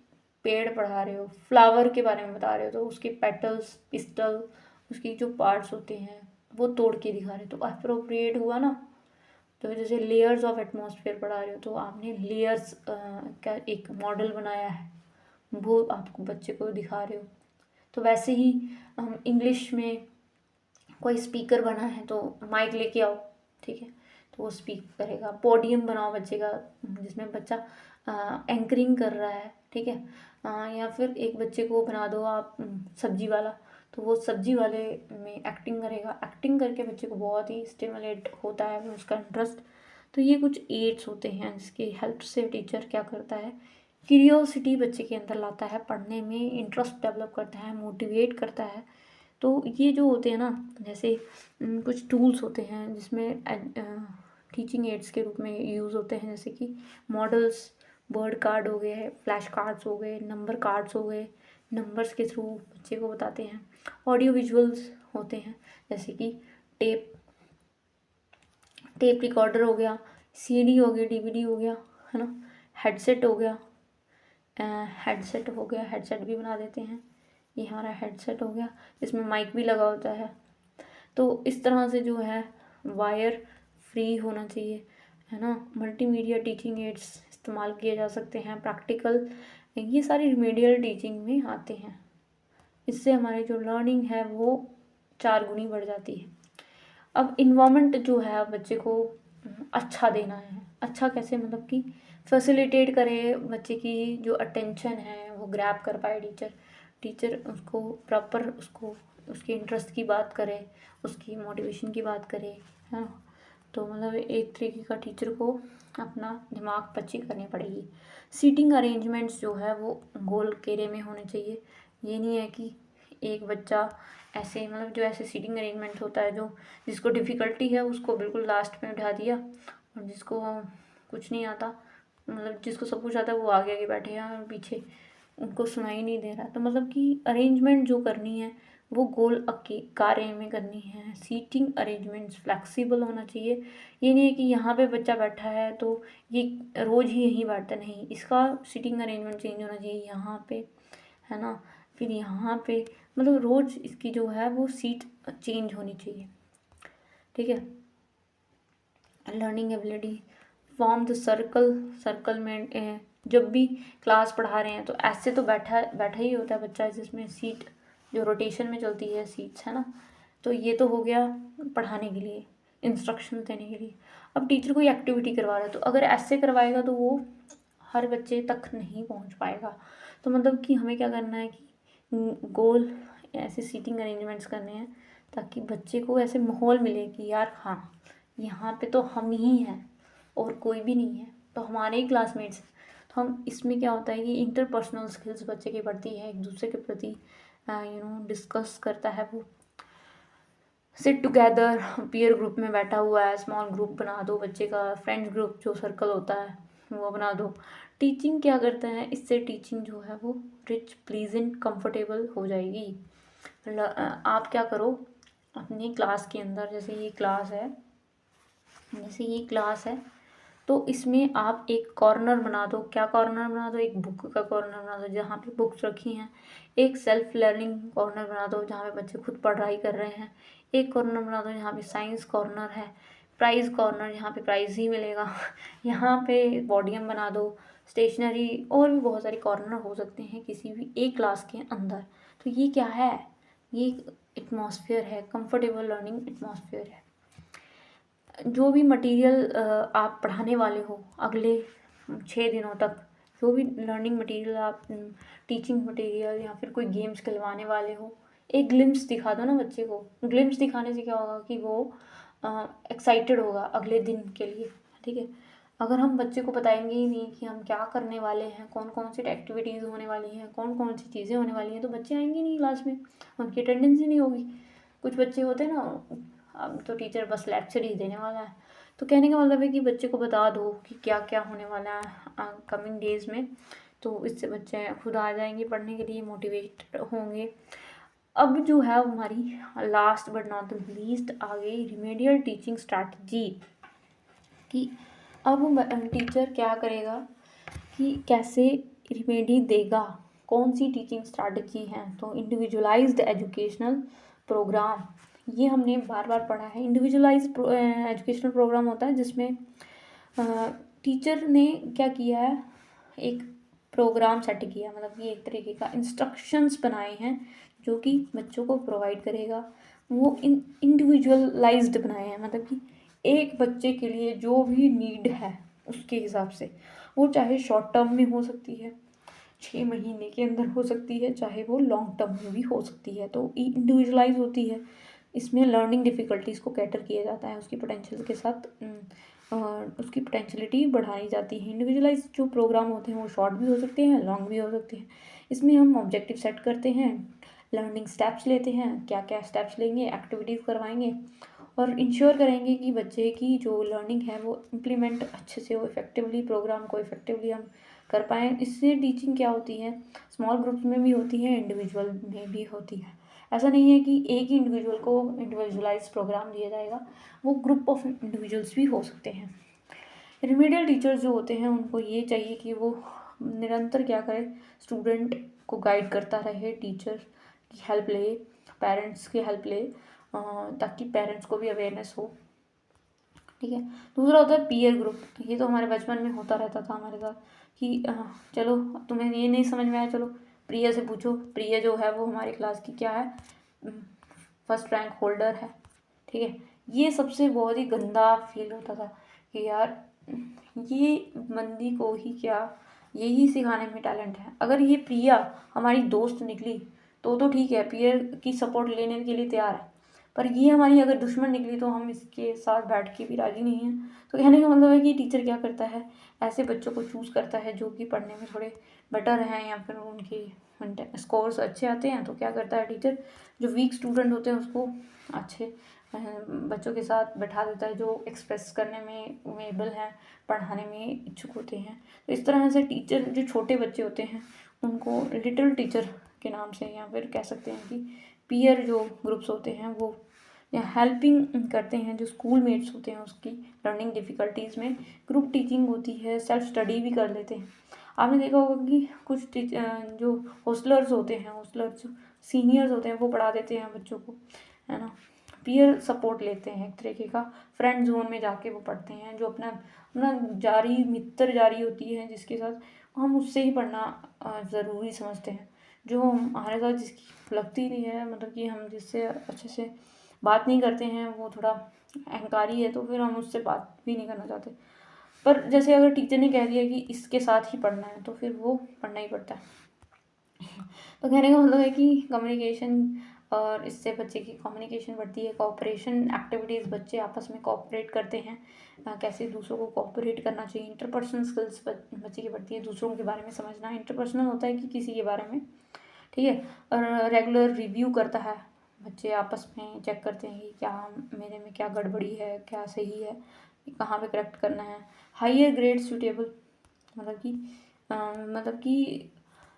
पेड़ पढ़ा रहे हो, फ्लावर के बारे में बता रहे हो तो उसके पेटल्स, पिस्टल, उसकी जो पार्ट्स होते हैं वो तोड़ के दिखा रहे हो तो अप्रोप्रिएट हुआ ना। तो जैसे लेयर्स ऑफ एटमॉस्फेयर पढ़ा रहे हो तो आपने लेयर्स का एक मॉडल बनाया है, वो आपको बच्चे को दिखा रहे हो। तो वैसे ही हम इंग्लिश में कोई स्पीकर बना है तो माइक लेके आओ, ठीक है, तो वो स्पीक करेगा। पोडियम बनाओ बच्चे का जिसमें बच्चा एंकरिंग कर रहा है, ठीक है, या फिर एक बच्चे को बना दो आप सब्जी वाला, तो वो सब्जी वाले में एक्टिंग करेगा, एक्टिंग करके बच्चे को बहुत ही स्टिमुलेट होता है उसका इंटरेस्ट। तो ये कुछ एड्स होते हैं जिसकी हेल्प से टीचर क्या करता है, क्यूरियोसिटी बच्चे के अंदर लाता है, पढ़ने में इंटरेस्ट डेवलप करता है, मोटिवेट करता है। तो ये जो होते हैं ना, जैसे कुछ टूल्स होते हैं जिसमें टीचिंग एड्स के रूप में यूज़ होते हैं, जैसे कि मॉडल्स, वर्ड कार्ड हो गए, फ्लैश कार्ड्स हो गए, नंबर कार्ड्स हो गए, नंबर्स के थ्रू बच्चे को बताते हैं। ऑडियो विजुअल्स होते हैं जैसे कि टेप टेप रिकॉर्डर हो गया, सीडी हो गई, डीवीडी हो गया, है ना, हेडसेट हो गया, हेडसेट भी बना देते हैं। ये हमारा हेडसेट हो गया, इसमें माइक भी लगा होता है। तो इस तरह से जो है वायर फ्री होना चाहिए, है ना। मल्टीमीडिया टीचिंग एड्स इस्तेमाल किए जा सकते हैं, प्रैक्टिकल, ये सारी रिमेडियल टीचिंग में आते हैं। इससे हमारी जो लर्निंग है वो 4 गुनी बढ़ जाती है। अब इन्वायरमेंट जो है बच्चे को अच्छा देना है। अच्छा कैसे, मतलब कि फैसिलिटेट करे बच्चे की जो अटेंशन है वो ग्रैब कर पाए टीचर उसको प्रॉपर उसको उसके इंटरेस्ट की बात करे, उसकी मोटिवेशन की बात करे, है ना। तो मतलब एक तरीके का टीचर को अपना दिमाग पच्ची करनी पड़ेगी। सीटिंग अरेंजमेंट्स जो है वो गोल घेरे में होने चाहिए। ये नहीं है कि एक बच्चा ऐसे, मतलब जो ऐसे सीटिंग अरेंजमेंट होता है, जो जिसको डिफ़िकल्टी है उसको बिल्कुल लास्ट में बिठा दिया, और जिसको कुछ नहीं आता, मतलब जिसको सब कुछ आता है वो आगे आगे बैठे हैं और पीछे उनको सुनाई नहीं दे रहा। तो मतलब कि अरेंजमेंट जो करनी है वो गोल कार्य में करनी है। सीटिंग अरेंजमेंट्स फ्लेक्सिबल होना चाहिए। ये नहीं है कि यहाँ पे बच्चा बैठा है तो ये रोज़ ही यहीं बैठता, नहीं, इसका सीटिंग अरेंजमेंट चेंज होना चाहिए यहाँ पे, है ना, फिर यहाँ पे, मतलब रोज़ इसकी जो है वो सीट चेंज होनी चाहिए। ठीक है, learning ability, form the circle में जब भी क्लास पढ़ा रहे हैं तो ऐसे तो बैठा बैठा ही होता है बच्चा, जिसमें सीट जो रोटेशन में चलती है सीट्स, है ना। तो ये तो हो गया पढ़ाने के लिए, इंस्ट्रक्शन देने के लिए। अब टीचर कोई एक्टिविटी करवा रहा है तो अगर ऐसे करवाएगा तो वो हर बच्चे तक नहीं पहुंच पाएगा। तो मतलब कि हमें क्या करना है कि गोल ऐसे सीटिंग अरेंजमेंट्स करने हैं ताकि बच्चे को ऐसे माहौल मिले कि यार हाँ यहाँ पे तो हम ही हैं और कोई भी नहीं है, तो हमारे ही क्लासमेट्स। तो हम इसमें क्या होता है कि इंटरपर्सनल स्किल्स बच्चे की बढ़ती है, एक दूसरे के प्रति डिस्कस करता है वो। सिट टुगेदर, पीयर ग्रुप में बैठा हुआ है, स्मॉल ग्रुप बना दो बच्चे का, फ्रेंड्स ग्रुप जो सर्कल होता है वो बना दो। टीचिंग क्या करता है, इससे टीचिंग जो है वो रिच, प्लीजेंट, कंफर्टेबल हो जाएगी। आप क्या करो अपनी क्लास के अंदर, जैसे ये क्लास है तो इसमें आप एक कॉर्नर बना दो। क्या कॉर्नर बना दो? एक बुक का कॉर्नर बना दो जहाँ पे बुक्स रखी हैं। एक सेल्फ लर्निंग कॉर्नर बना दो जहाँ पे बच्चे खुद पढ़ाई कर रहे हैं। एक कॉर्नर बना दो जहाँ पे साइंस कॉर्नर है। प्राइज़ कॉर्नर जहाँ पे प्राइज़ ही मिलेगा यहाँ पे पॉडियम बना दो। स्टेशनरी और भी बहुत सारे कॉर्नर हो सकते हैं किसी भी एक क्लास के अंदर। तो ये क्या है? ये एटमॉस्फेयर है, कंफर्टेबल लर्निंग एटमॉस्फेयर है। जो भी मटेरियल आप पढ़ाने वाले हो अगले 6 दिनों तक, जो भी लर्निंग मटेरियल आप टीचिंग मटेरियल या फिर कोई गेम्स खिलवाने वाले हो, एक ग्लिम्स दिखा दो ना बच्चे को। ग्लिम्स दिखाने से क्या होगा कि वो एक्साइटेड होगा अगले दिन के लिए, ठीक है। अगर हम बच्चे को बताएंगे ही नहीं कि हम क्या करने वाले हैं, कौन कौन सी एक्टिविटीज़ होने वाली हैं, कौन कौन सी चीज़ें होने वाली हैं, तो बच्चे आएंगे नहीं क्लास में, उनकी अटेंडेंस ही नहीं होगी। कुछ बच्चे होते हैं ना, अब तो टीचर बस लेक्चर ही देने वाला है। तो कहने का मतलब है कि बच्चे को बता दो कि क्या क्या होने वाला है कमिंग डेज में, तो इससे बच्चे खुद आ जाएंगे पढ़ने के लिए, मोटिवेट होंगे। अब जो है हमारी last but not the least आ गई रिमेडियल टीचिंग स्ट्रैटेजी कि अब टीचर क्या करेगा कि कैसे रिमेडी देगा, कौन सी टीचिंग स्ट्रैटेजी है। तो इंडिविजुअलाइज्ड एजुकेशनल प्रोग्राम, ये हमने बार बार पढ़ा है। इंडिविजुअलाइज्ड एजुकेशनल प्रोग्राम होता है जिसमें टीचर ने क्या किया है, एक प्रोग्राम सेट किया, मतलब कि एक तरीके का इंस्ट्रक्शंस बनाए हैं जो कि बच्चों को प्रोवाइड करेगा। वो इंडिविजुअलाइज्ड बनाए हैं, मतलब कि एक बच्चे के लिए जो भी नीड है उसके हिसाब से, वो चाहे शॉर्ट टर्म में हो सकती है, 6 महीने के अंदर हो सकती है, चाहे वो लॉन्ग टर्म में भी हो सकती है, तो इंडिविजुअलाइज होती है। इसमें लर्निंग डिफ़िकल्टीज़ को कैटर किया जाता है, उसकी पोटेंशियल के साथ उसकी पोटेंशियलिटी बढ़ाई जाती है। इंडिविजुअलाइज जो प्रोग्राम होते हैं वो शॉर्ट भी हो सकते हैं, लॉन्ग भी हो सकते हैं। इसमें हम ऑब्जेक्टिव सेट करते हैं, लर्निंग स्टेप्स लेते हैं, क्या क्या स्टेप्स लेंगे, एक्टिविटीज़ करवाएंगे और इंश्योर करेंगे कि बच्चे की जो लर्निंग है वो इम्प्लीमेंट अच्छे से हो, इफ़ेक्टिवली प्रोग्राम को इफ़ेक्टिवली हम कर पाएँ। इससे टीचिंग क्या होती है, स्मॉल ग्रुप्स में भी होती है, इंडिविजुअल में भी होती है। ऐसा नहीं है कि एक ही इंडिविजुअल को इंडिविजुअलाइज प्रोग्राम दिया जाएगा, वो ग्रुप ऑफ इंडिविजुअल्स भी हो सकते हैं। रिमीडियल टीचर्स जो होते हैं उनको ये चाहिए कि वो निरंतर क्या करे, स्टूडेंट को गाइड करता रहे, टीचर की हेल्प ले, पेरेंट्स की हेल्प ले, ताकि पेरेंट्स को भी अवेयरनेस हो, ठीक है। दूसरा होता है पीयर ग्रुप। ये तो हमारे बचपन में होता रहता था हमारे साथ कि चलो तुम्हें ये नहीं समझ में आया, चलो प्रिया से पूछो। प्रिया जो है वो हमारी क्लास की क्या है, फर्स्ट रैंक होल्डर है, ठीक है। ये सबसे बहुत ही गंदा फील होता था कि यार ये बंदी को ही क्या यही सिखाने में टैलेंट है। अगर ये प्रिया हमारी दोस्त निकली तो ठीक है, पीयर की सपोर्ट लेने के लिए तैयार है, पर ये हमारी अगर दुश्मन निकली तो हम इसके साथ बैठ के भी राजी नहीं हैं। तो कहने का मतलब है कि टीचर क्या करता है, ऐसे बच्चों को चूज़ करता है जो कि पढ़ने में थोड़े बेटर हैं या फिर उनके स्कोर्स अच्छे आते हैं, तो क्या करता है टीचर, जो वीक स्टूडेंट होते हैं उसको अच्छे बच्चों के साथ बैठा देता है जो एक्सप्रेस करने में एबल हैं, पढ़ाने में इच्छुक होते हैं। तो इस तरह से टीचर जो छोटे बच्चे होते हैं उनको लिटिल टीचर के नाम से, या फिर कह सकते हैं कि पीयर जो ग्रुप्स होते हैं वो या हेल्पिंग करते हैं, जो स्कूल मेट्स होते हैं उसकी लर्निंग डिफ़िकल्टीज़ में। ग्रुप टीचिंग होती है, सेल्फ स्टडी भी कर लेते हैं। आपने देखा होगा कि कुछ जो हॉस्टलर्स होते हैं, हॉस्टलर्स जो सीनियर्स होते हैं वो पढ़ा देते हैं बच्चों को, है ना। पीयर सपोर्ट लेते हैं, एक तरीके का फ्रेंड जोन में जाके वो पढ़ते हैं, जो अपना अपना जारी मित्र जारी होती है जिसके साथ हम उससे ही पढ़ना ज़रूरी समझते हैं। जो हमारे साथ जिसकी लगती नहीं है, मतलब कि हम जिससे अच्छे से बात नहीं करते हैं, वो थोड़ा अहंकारी है, तो फिर हम उससे बात भी नहीं करना चाहते। पर जैसे अगर टीचर ने कह दिया कि इसके साथ ही पढ़ना है, तो फिर वो पढ़ना ही पड़ता है। तो कहने का मतलब है कि कम्युनिकेशन, और इससे बच्चे की कम्युनिकेशन बढ़ती है। कोऑपरेशन एक्टिविटीज़, बच्चे आपस में कोऑपरेट करते हैं, कैसे दूसरों को कोऑपरेट करना चाहिए। इंटरपर्सनल स्किल्स बच्चे की बढ़ती है, दूसरों के बारे में समझना। इंटरपर्सनल होता है कि किसी के बारे में, ठीक है। और रेगुलर रिव्यू करता है, बच्चे आपस में चेक करते हैं कि क्या मेरे में क्या गड़बड़ी है, क्या सही है, कहाँ पे करेक्ट करना है। हायर ग्रेड सूटेबल, मतलब कि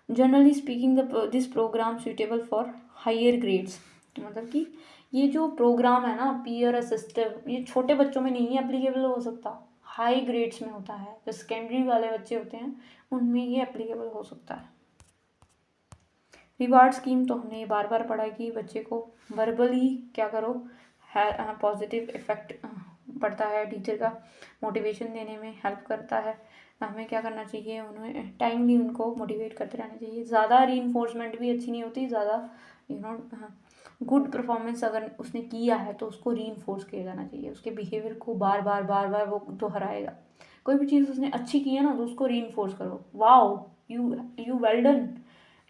generally speaking this programme suitable for higher grades, मतलब कि ये जो प्रोग्राम है ना पीयर असिस्टिव, ये छोटे बच्चों में नहीं एप्लीकेबल हो सकता, हाई ग्रेड्स में होता है। जो सेकेंडरी वाले बच्चे होते हैं उनमें ये एप्लीकेबल हो सकता है। रिवार्ड स्कीम तो हमने बार बार पढ़ा कि बच्चे को वर्बली क्या करो, है पॉजिटिव इफेक्ट पड़ता है, टीचर का मोटिवेशन देने में हेल्प करता है। हमें क्या करना चाहिए, उन्हें टाइमली उनको मोटिवेट करते रहना चाहिए। ज़्यादा रीइंफोर्समेंट भी अच्छी नहीं होती, ज़्यादा गुड परफॉर्मेंस अगर उसने किया है तो उसको रीइंफोर्स किया जाना चाहिए। उसके बिहेवियर को बार बार वो दोहराएगा। कोई भी चीज़ उसने अच्छी की है ना, तो उसको रीइंफोर्स करो। Wow, you well done,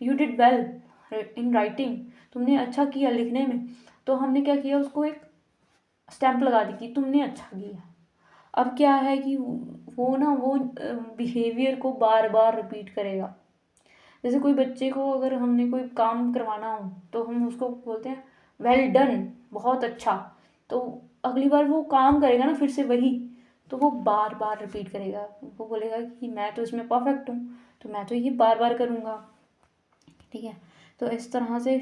you did well in writing, तुमने अच्छा किया लिखने में। तो हमने क्या किया, उसको एक स्टैंप लगा दी कि तुमने अच्छा किया। अब क्या है कि वो बिहेवियर को बार बार रिपीट करेगा। जैसे कोई बच्चे को अगर हमने कोई काम करवाना हो तो हम उसको बोलते हैं वेल डन, बहुत अच्छा। तो अगली बार वो काम करेगा ना फिर से वही, तो वो बार बार रिपीट करेगा। वो बोलेगा कि मैं तो इसमें परफेक्ट हूँ, तो मैं तो ये बार बार करूँगा, ठीक है। तो इस तरह से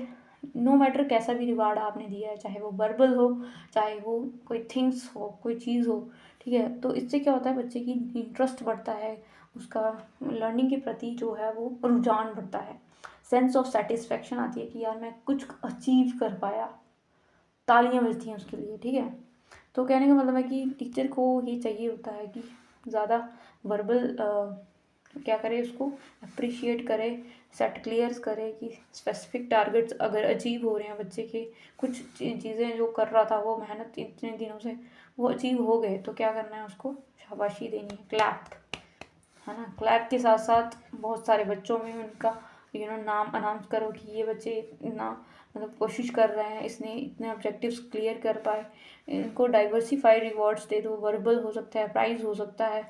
नो मैटर कैसा भी रिवार्ड आपने दिया है, चाहे वो वर्बल हो, चाहे वो कोई थिंग्स हो, कोई चीज़ हो, ठीक है, तो इससे क्या होता है, बच्चे की इंटरेस्ट बढ़ता है, उसका लर्निंग के प्रति जो है वो रुझान बढ़ता है। सेंस ऑफ सेटिस्फेक्शन आती है कि यार मैं कुछ अचीव कर पाया, तालियां बजती हैं उसके लिए, ठीक है। तो कहने का मतलब है कि टीचर को ये चाहिए होता है कि ज़्यादा वर्बल क्या करे, उसको अप्रिशिएट करे, सेट क्लियर्स करे कि स्पेसिफिक टारगेट्स अगर अचीव हो रहे हैं बच्चे के, कुछ चीज़ें जो कर रहा था वो मेहनत इतने दिनों से वो अचीव हो गए, तो क्या करना है, उसको शाबाशी देनी है, क्लैप, है ना। क्लैप के साथ साथ बहुत सारे बच्चों में उनका नाम अनाउंस करो कि ये बच्चे इतना मतलब कोशिश कर रहे हैं, इसने इतने ऑब्जेक्टिव्स क्लियर कर पाए। इनको डाइवर्सिफाइड रिवॉर्ड्स दे दो, वर्बल हो सकता है, प्राइज़ हो सकता है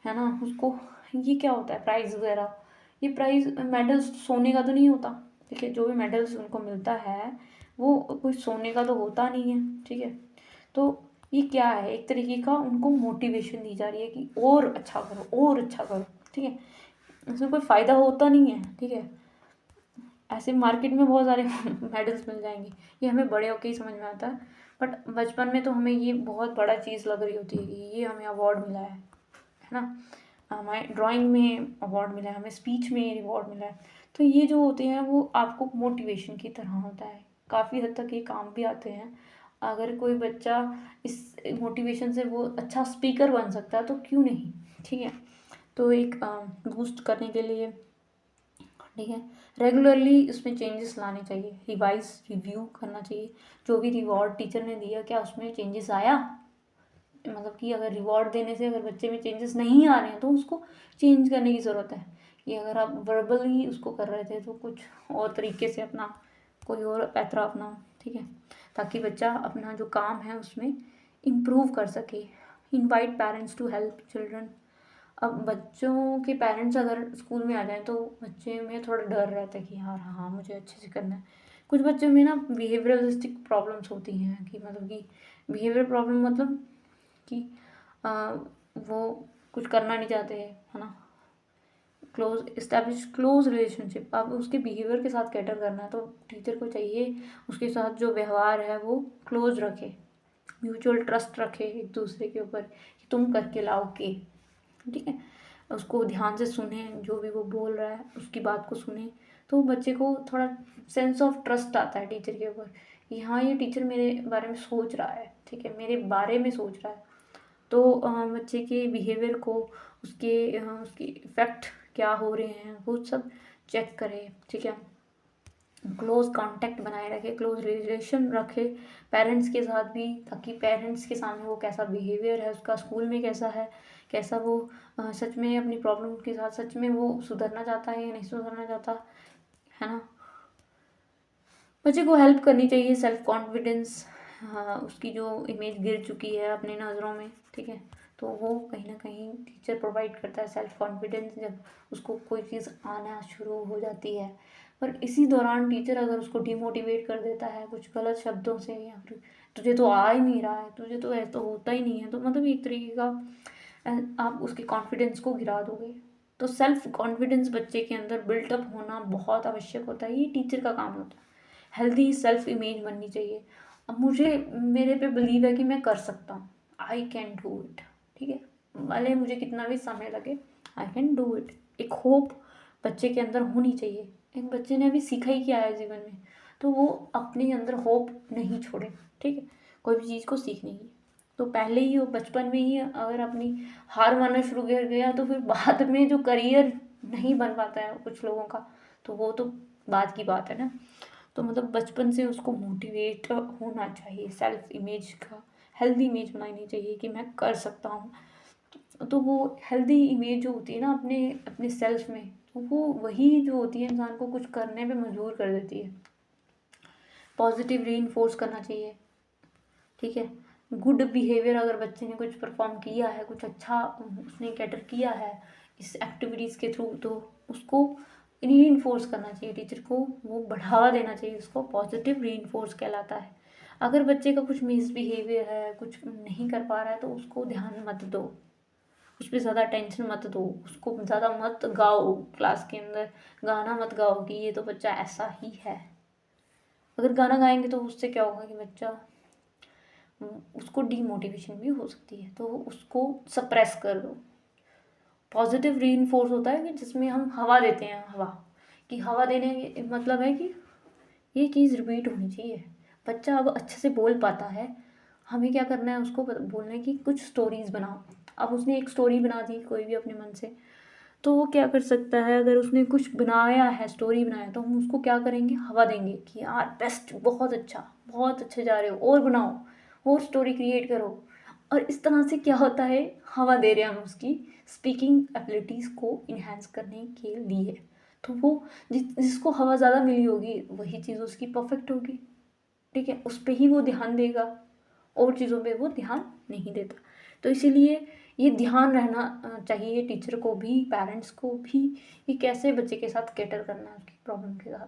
ना। उसको ये क्या होता है प्राइज़ वगैरह, ये प्राइज़ मेडल्स सोने का तो नहीं होता, ठीक है। जो भी मेडल्स उनको मिलता है वो कोई सोने का तो होता नहीं है, ठीक है। तो ये क्या है, एक तरीके का उनको मोटिवेशन दी जा रही है कि और अच्छा करो, और अच्छा करो, ठीक है। इसमें कोई फ़ायदा होता नहीं है, ठीक है। ऐसे मार्केट में बहुत सारे मेडल्स मिल जाएंगे, ये हमें बड़े होके ही समझ में आता है, बट बचपन में तो हमें ये बहुत बड़ा चीज़ लग रही होती है कि ये हमें अवार्ड मिला है ना। हमें ड्राइंग में अवार्ड मिला है, हमें स्पीच में रिवॉर्ड मिला है। तो ये जो होते हैं वो आपको मोटिवेशन की तरह होता है, काफ़ी हद तक ये काम भी आते हैं। अगर कोई बच्चा इस मोटिवेशन से वो अच्छा स्पीकर बन सकता है तो क्यों नहीं, ठीक है। तो एक बूस्ट करने के लिए, ठीक है, रेगुलरली इसमें चेंजेस लाने चाहिए, रिवाइज रिव्यू करना चाहिए। जो भी रिवॉर्ड टीचर ने दिया क्या उसमें चेंजेस आया, मतलब कि अगर रिवॉर्ड देने से अगर बच्चे में चेंजेस नहीं आ रहे हैं तो उसको चेंज करने की ज़रूरत है। कि अगर आप वर्बली उसको कर रहे थे तो कुछ और तरीके से अपना कोई और पैतरा अपनाओ, ठीक है, ताकि बच्चा अपना जो काम है उसमें इम्प्रूव कर सके। Invite parents to help children. अब बच्चों के पेरेंट्स अगर स्कूल में आ जाएं तो बच्चे में थोड़ा डर रहता है कि यार हाँ मुझे अच्छे से करना है। कुछ बच्चों में ना बिहेवियरलिस्टिक प्रॉब्लम्स होती हैं, कि मतलब कि बिहेवियर प्रॉब्लम मतलब कि वो कुछ करना नहीं चाहते है ना। इस्टेब्लिश क्लोज रिलेशनशिप, अब उसके बिहेवियर के साथ कैटर करना है तो टीचर को चाहिए उसके साथ जो व्यवहार है वो क्लोज रखे, म्यूचुअल ट्रस्ट रखे एक दूसरे के ऊपर कि तुम करके लाओगे, ठीक है। उसको ध्यान से सुने, जो भी वो बोल रहा है उसकी बात को सुने, तो बच्चे को थोड़ा सेंस ऑफ ट्रस्ट आता है टीचर के ऊपर कि हाँ ये टीचर मेरे बारे में सोच रहा है, ठीक है, मेरे बारे में सोच रहा है। तो बच्चे के बिहेवियर को उसके इफ़ेक्ट क्या हो रहे हैं वो सब चेक करे, ठीक है। क्लोज कांटेक्ट बनाए रखे, क्लोज रिलेशन रखे पेरेंट्स के साथ भी, ताकि पेरेंट्स के सामने वो कैसा बिहेवियर है उसका, स्कूल में कैसा है, कैसा वो सच में अपनी प्रॉब्लम के साथ सच में वो सुधरना चाहता है या नहीं सुधरना चाहता है ना। बच्चे को हेल्प करनी चाहिए, सेल्फ कॉन्फिडेंस, उसकी जो इमेज गिर चुकी है अपनी नज़रों में, ठीक है, तो वो कहीं ना कहीं टीचर प्रोवाइड करता है सेल्फ कॉन्फिडेंस, जब उसको कोई चीज़ आना शुरू हो जाती है। पर इसी दौरान टीचर अगर उसको डिमोटिवेट कर देता है कुछ गलत शब्दों से, या फिर तुझे तो आ ही नहीं रहा है, तुझे तो ऐसा होता ही नहीं है, तो मतलब एक तरीके का आप उसके कॉन्फिडेंस को गिरा दोगे। तो सेल्फ कॉन्फिडेंस बच्चे के अंदर बिल्टअप होना बहुत आवश्यक होता है, ये टीचर का काम होता है। हेल्दी सेल्फ इमेज बननी चाहिए। अब मुझे मेरे पे बिलीव है कि मैं कर सकता हूँ, आई कैन डू इट, ठीक है, भले मुझे कितना भी समय लगे, आई कैन डू इट। एक होप बच्चे के अंदर होनी चाहिए। एक बच्चे ने अभी सीखा ही क्या है जीवन में, तो वो अपने अंदर होप नहीं छोड़े, ठीक है, कोई भी चीज़ को सीखने की। तो पहले ही वो बचपन में ही अगर अपनी हार मानना शुरू कर गया, तो फिर बाद में जो करियर नहीं बन पाता है कुछ लोगों का, तो वो तो बाद की बात है ना। तो मतलब बचपन से उसको मोटिवेट होना चाहिए, सेल्फ इमेज का हेल्दी इमेज बनानी चाहिए कि मैं कर सकता हूँ। तो वो हेल्दी इमेज जो होती है ना अपने अपने सेल्फ में, तो वो वही जो होती है इंसान को कुछ करने पे मजबूर कर देती है। पॉजिटिव रीइंफोर्स करना चाहिए, ठीक है। गुड बिहेवियर, अगर बच्चे ने कुछ परफॉर्म किया है, कुछ अच्छा उसने कैटर किया है इस एक्टिविटीज़ के थ्रू, तो उसको रीइंफोर्स करना चाहिए टीचर को, वो बढ़ावा देना चाहिए, उसको पॉजिटिव रीइंफोर्स कहलाता है। अगर बच्चे का कुछ मिसबिहेवियर है, कुछ नहीं कर पा रहा है, तो उसको ध्यान मत दो, उस पर ज़्यादा टेंशन मत दो, उसको ज़्यादा मत गाओ क्लास के अंदर, गाना मत गाओ कि ये तो बच्चा ऐसा ही है। अगर गाना गाएंगे तो उससे क्या होगा कि बच्चा उसको डीमोटिवेशन भी हो सकती है, तो उसको सप्रेस कर दो। पॉजिटिव रीइंफोर्स होता है कि जिसमें हम हवा देते हैं, हवा कि हवा देने का मतलब है कि ये चीज़ रिपीट होनी चाहिए। बच्चा अब अच्छे से बोल पाता है, हमें क्या करना है, उसको बोलने की कुछ स्टोरीज बनाओ। अब उसने एक स्टोरी बना दी कोई भी अपने मन से, तो वो क्या कर सकता है, अगर उसने कुछ बनाया है, स्टोरी बनाया, तो हम उसको क्या करेंगे, हवा देंगे कि यार बेस्ट, बहुत अच्छे जा रहे हो, और बनाओ, और स्टोरी क्रिएट करो। और इस तरह से क्या होता है, हवा दे रहे हैं हम उसकी स्पीकिंग एबिलिटीज़ को इन्हेंस करने के लिए। तो वो जिसको हवा ज़्यादा मिली होगी वही चीज़ उसकी परफेक्ट होगी, ठीक है, उस पर ही वो ध्यान देगा, और चीज़ों पे वो ध्यान नहीं देता। तो इसीलिए ये ध्यान रहना चाहिए टीचर को भी, पेरेंट्स को भी, कि कैसे बच्चे के साथ कैटर करना है उसकी प्रॉब्लम के साथ।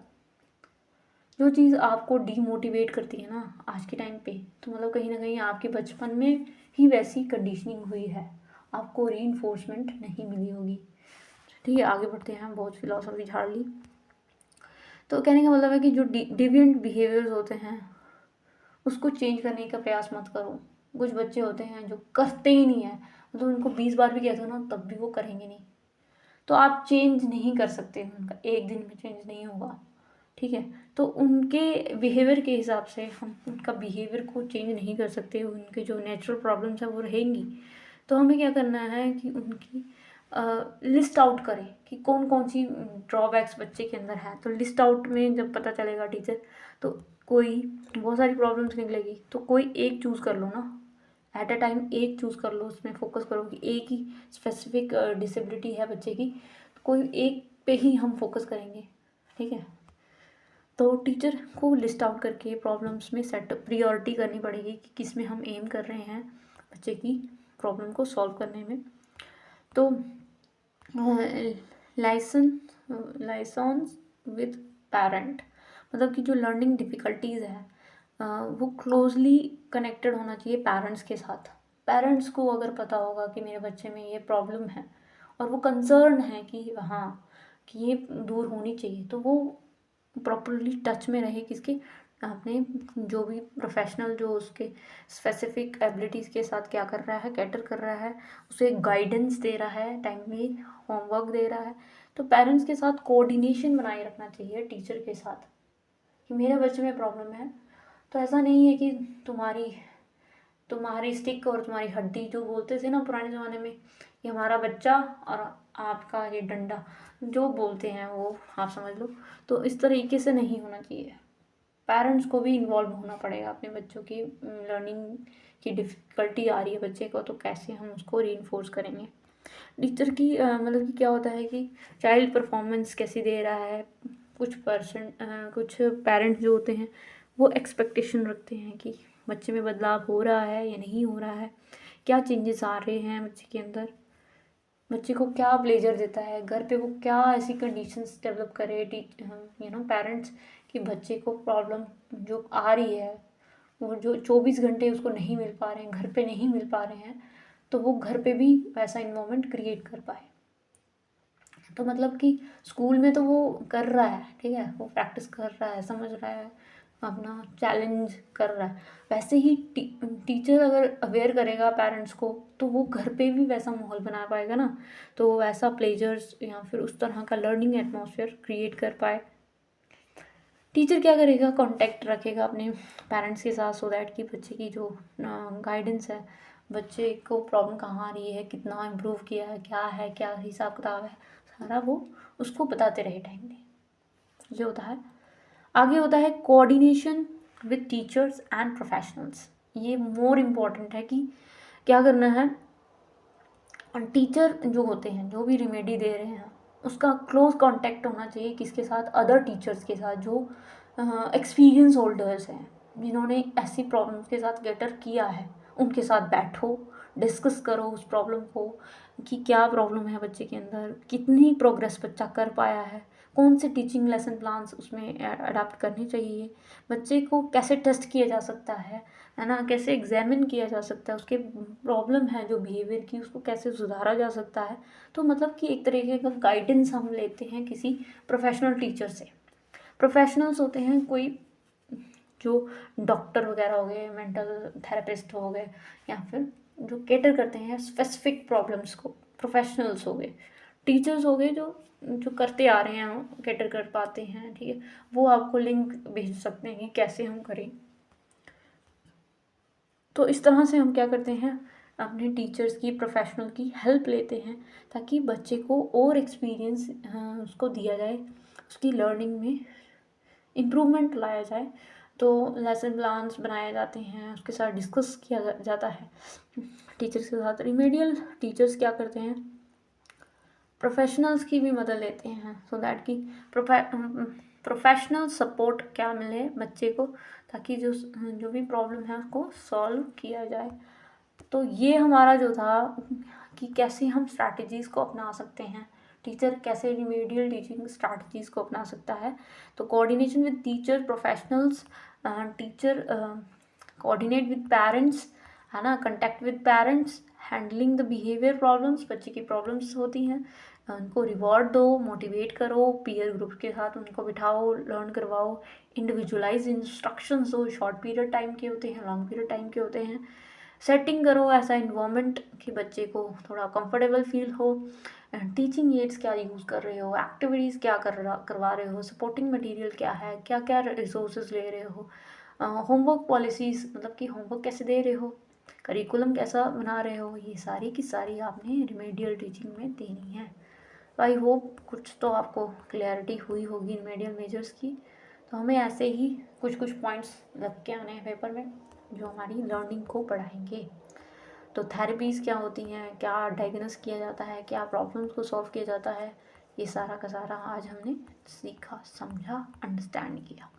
जो चीज़ आपको डीमोटिवेट करती है ना आज के टाइम पे, तो मतलब कहीं ना कहीं आपके बचपन में ही वैसी कंडीशनिंग हुई है, आपको रीइंफोर्समेंट नहीं मिली होगी। ठीक है, आगे बढ़ते हैं, हम बहुत फिलोसफी झाड़ ली। तो कहने का मतलब है कि जो डिविएंट बिहेवियर्स होते हैं उसको चेंज करने का प्रयास मत करो। कुछ बच्चे होते हैं जो करते ही नहीं है, तो उनको 20 बार भी कहते हो ना तब भी वो करेंगे नहीं, तो आप चेंज नहीं कर सकते, उनका एक दिन में चेंज नहीं होगा, ठीक है। तो उनके बिहेवियर के हिसाब से हम उनका बिहेवियर को चेंज नहीं कर सकते, उनके जो नेचुरल प्रॉब्लम्स हैं वो रहेंगी। तो हमें क्या करना है कि उनकी लिस्ट आउट करें कि कौन कौन सी ड्रॉबैक्स बच्चे के अंदर है। तो लिस्ट आउट में जब पता चलेगा टीचर, तो कोई बहुत सारी प्रॉब्लम्स निकलेगी, तो कोई एक चूज़ कर लो ना, एट अ टाइम एक चूज़ कर लो, उसमें फोकस करो कि एक ही स्पेसिफिक डिसेबिलिटी है बच्चे की, तो कोई एक पे ही हम फोकस करेंगे, ठीक है। तो टीचर को लिस्ट आउट करके प्रॉब्लम्स में सेट प्रियोरिटी करनी पड़ेगी कि किस में हम एम कर रहे हैं बच्चे की प्रॉब्लम को सॉल्व करने में। तो लाइसेंस विद पेरेंट, मतलब कि जो लर्निंग डिफ़िकल्टीज़ है वो क्लोजली कनेक्टेड होना चाहिए पेरेंट्स के साथ। पेरेंट्स को अगर पता होगा कि मेरे बच्चे में ये प्रॉब्लम है और वो कंसर्न है कि हाँ कि ये दूर होनी चाहिए, तो वो प्रॉपरली टच में रहे किसके, अपने जो भी प्रोफेशनल जो उसके स्पेसिफिक एबिलिटीज़ के साथ क्या कर रहा है, कैटर कर रहा है, उसे गाइडेंस दे रहा है, टाइमली होमवर्क दे रहा है। तो पेरेंट्स के साथ कोऑर्डिनेशन बनाए रखना चाहिए टीचर के साथ कि मेरे बच्चे में प्रॉब्लम है। तो ऐसा नहीं है कि तुम्हारी स्टिक और तुम्हारी हड्डी, जो बोलते थे ना पुराने ज़माने में, कि हमारा बच्चा और आपका ये डंडा जो बोलते हैं वो आप समझ लो। तो इस तरीके से नहीं होना चाहिए। पेरेंट्स को भी इन्वॉल्व होना पड़ेगा अपने बच्चों की लर्निंग की डिफ़िकल्टी आ रही है बच्चे को, तो कैसे हम उसको रीइंफोर्स करेंगे। टीचर की मतलब कि क्या होता है कि चाइल्ड परफॉर्मेंस कैसी दे रहा है। कुछ पेरेंट्स जो होते हैं वो एक्सपेक्टेशन रखते हैं कि बच्चे में बदलाव हो रहा है या नहीं हो रहा है, क्या चेंजेस आ रहे हैं बच्चे के अंदर, बच्चे को क्या प्लेजर देता है, घर पे वो क्या ऐसी कंडीशंस डेवलप करे पेरेंट्स, कि बच्चे को प्रॉब्लम जो आ रही है वो जो 24 घंटे उसको नहीं मिल पा रहे हैं, घर पे नहीं मिल पा रहे हैं, तो वो घर पे भी वैसा इन्वायरमेंट क्रिएट कर पाए। तो मतलब कि स्कूल में तो वो कर रहा है, ठीक है, वो प्रैक्टिस कर रहा है, समझ रहा है, अपना चैलेंज कर रहा है। वैसे ही टीचर अगर अवेयर करेगा पेरेंट्स को, तो वो घर पे भी वैसा माहौल बना पाएगा ना, तो वैसा प्लेजर्स या फिर उस तरह का लर्निंग एटमॉस्फेयर क्रिएट कर पाए। टीचर क्या करेगा, कांटेक्ट रखेगा अपने पेरेंट्स के साथ, सो दैट कि बच्चे की जो गाइडेंस है, बच्चे को प्रॉब्लम कहाँ आ रही है, कितना इम्प्रूव किया है, क्या हिसाब किताब है, सारा वो उसको बताते रहे टाइमली। जो होता है आगे होता है coordination with teachers and professionals. ये मोर इम्पॉर्टेंट है कि क्या करना है। टीचर जो होते हैं, जो भी रिमेडी दे रहे हैं, उसका क्लोज कांटेक्ट होना चाहिए किसके साथ, अदर टीचर्स के साथ जो एक्सपीरियंस होल्डर्स हैं, जिन्होंने ऐसी प्रॉब्लम्स के साथ गेटर किया है। उनके साथ बैठो, डिस्कस करो उस प्रॉब्लम को कि क्या प्रॉब्लम है बच्चे के अंदर, कितनी प्रोग्रेस बच्चा कर पाया है, कौन से टीचिंग लेसन प्लान्स उसमें अडाप्ट करने चाहिए, बच्चे को कैसे टेस्ट किया जा सकता है ना, कैसे एग्जामिन किया जा सकता है, उसके प्रॉब्लम है जो बिहेवियर की, उसको कैसे सुधारा जा सकता है। तो मतलब कि एक तरीके का गाइडेंस हम लेते हैं किसी प्रोफेशनल टीचर से। प्रोफेशनल्स होते हैं कोई जो डॉक्टर वगैरह हो गए, मेंटल थेरेपिस्ट हो गए, या फिर जो केटर करते हैं स्पेसिफिक प्रॉब्लम्स को, प्रोफेशनल्स हो गए। टीचर्स हो गए जो जो करते आ रहे हैं, केटर कर पाते हैं, ठीक है, वो आपको लिंक भेज सकते हैं कि कैसे हम करें। तो इस तरह से हम क्या करते हैं, अपने टीचर्स की, प्रोफेशनल की हेल्प लेते हैं, ताकि बच्चे को और एक्सपीरियंस उसको दिया जाए, उसकी लर्निंग में इम्प्रूवमेंट लाया जाए। तो लेसन प्लान्स बनाए जाते हैं, उसके साथ डिस्कस किया जाता है टीचर्स के साथ। रिमेडियल टीचर्स क्या करते हैं, प्रोफेशनल्स की भी मदद लेते हैं, सो दैट कि प्रोफेशनल सपोर्ट क्या मिले बच्चे को, ताकि जो भी प्रॉब्लम है उसको सॉल्व किया जाए। तो ये हमारा जो था कि कैसे हम स्ट्रैटेजीज़ को अपना सकते हैं, टीचर कैसे रिमेडियल टीचिंग स्ट्रैटेजीज़ को अपना सकता है। तो coordination with teacher professionals, teacher coordinate with parents, है ना, contact with parents, handling the behaviour problems, बच्चे की प्रॉब्लम्स होती हैं, उनको रिवॉर्ड दो, मोटिवेट करो, पीयर ग्रुप के साथ उनको बिठाओ, लर्न करवाओ, इंडिविजुअलाइज इंस्ट्रक्शंस दो, शॉर्ट पीरियड टाइम के होते हैं, लॉन्ग पीरियड टाइम के होते हैं। सेटिंग करो ऐसा इन्वामेंट कि बच्चे को थोड़ा कंफर्टेबल फील हो। टीचिंग एड्स क्या यूज़ कर रहे हो, एक्टिविटीज़ क्या करवा रहे हो, सपोर्टिंग मटेरियल क्या है, क्या क्या रिसोर्सेज ले रहे हो, होमवर्क पॉलिसीज़, मतलब कि होमवर्क कैसे दे रहे हो, करिकुलम कैसा बना रहे हो, ये सारी की सारी आपने रिमेडियल टीचिंग में देनी है। तो आई होप कुछ तो आपको क्लैरिटी हुई होगी रिमेडियल मेजर्स की। तो हमें ऐसे ही कुछ कुछ पॉइंट्स रख के आने हैं पेपर में, जो हमारी लर्निंग को बढ़ाएंगे। तो थेरेपीज़ क्या होती हैं, क्या डायग्नोस किया जाता है, क्या प्रॉब्लम्स को सॉल्व किया जाता है, ये सारा का सारा आज हमने सीखा, समझा, अंडरस्टैंड किया।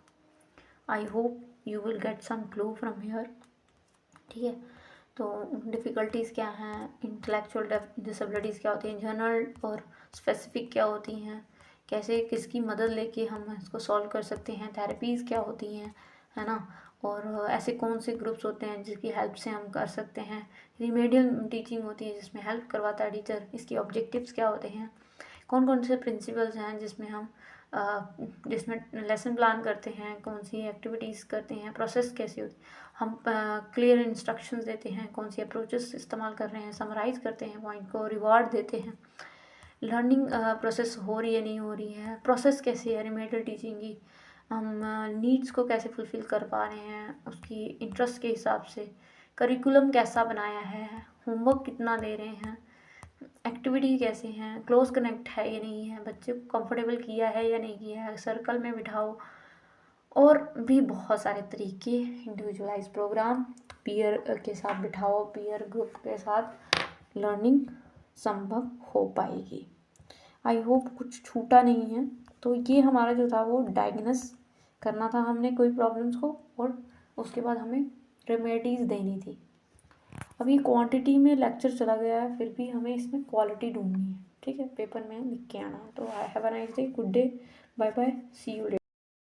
I hope you will get some clue from here, ठीक है। तो डिफ़िकल्टीज़ क्या हैं, इंटेलेक्चुअल डिसेबिलिटीज़ क्या होती हैं, जनरल और स्पेसिफिक क्या होती हैं, कैसे किसकी मदद लेके हम इसको सॉल्व कर सकते हैं, थेरेपीज़ क्या होती हैं, है ना, और ऐसे कौन से ग्रुप्स होते हैं जिसकी हेल्प से हम कर सकते हैं। रिमेडियल टीचिंग होती है जिसमें हेल्प करवाता है टीचर, इसके ऑब्जेक्टिव्स क्या होते हैं, कौन कौन से प्रिंसिपल्स हैं जिसमें हम जिसमें लेसन प्लान करते हैं, कौन सी एक्टिविटीज़ करते हैं, प्रोसेस कैसी होती है, हम क्लियर इंस्ट्रक्शंस देते हैं, कौन सी अप्रोचेस इस्तेमाल कर रहे हैं, समराइज़ करते हैं पॉइंट को, रिवार्ड देते हैं, लर्निंग प्रोसेस हो रही है नहीं हो रही है, प्रोसेस कैसी है रिमेडियल टीचिंग की, हम नीड्स को कैसे फुलफ़िल कर पा रहे हैं उसकी इंटरेस्ट के हिसाब से, करिकुलम कैसा बनाया है, होमवर्क कितना दे रहे हैं, एक्टिविटी कैसे हैं, क्लोज कनेक्ट है या नहीं है, बच्चे को कंफर्टेबल किया है या नहीं किया है, सर्कल में बिठाओ, और भी बहुत सारे तरीके, इंडिविजुअलाइज प्रोग्राम, पीयर के साथ बिठाओ, पीयर ग्रुप के साथ लर्निंग संभव हो पाएगी। आई होप कुछ छूटा नहीं है। तो ये हमारा जो था वो डायग्नोस करना था हमने कोई प्रॉब्लम्स को, और उसके बाद हमें रेमेडीज़ देनी थी। अभी क्वांटिटी में लेक्चर चला गया है, फिर भी हमें इसमें क्वालिटी ढूंढनी है। ठीक है, पेपर में लिख के आना है। तो I have a nice day, good day, bye bye, see you letter.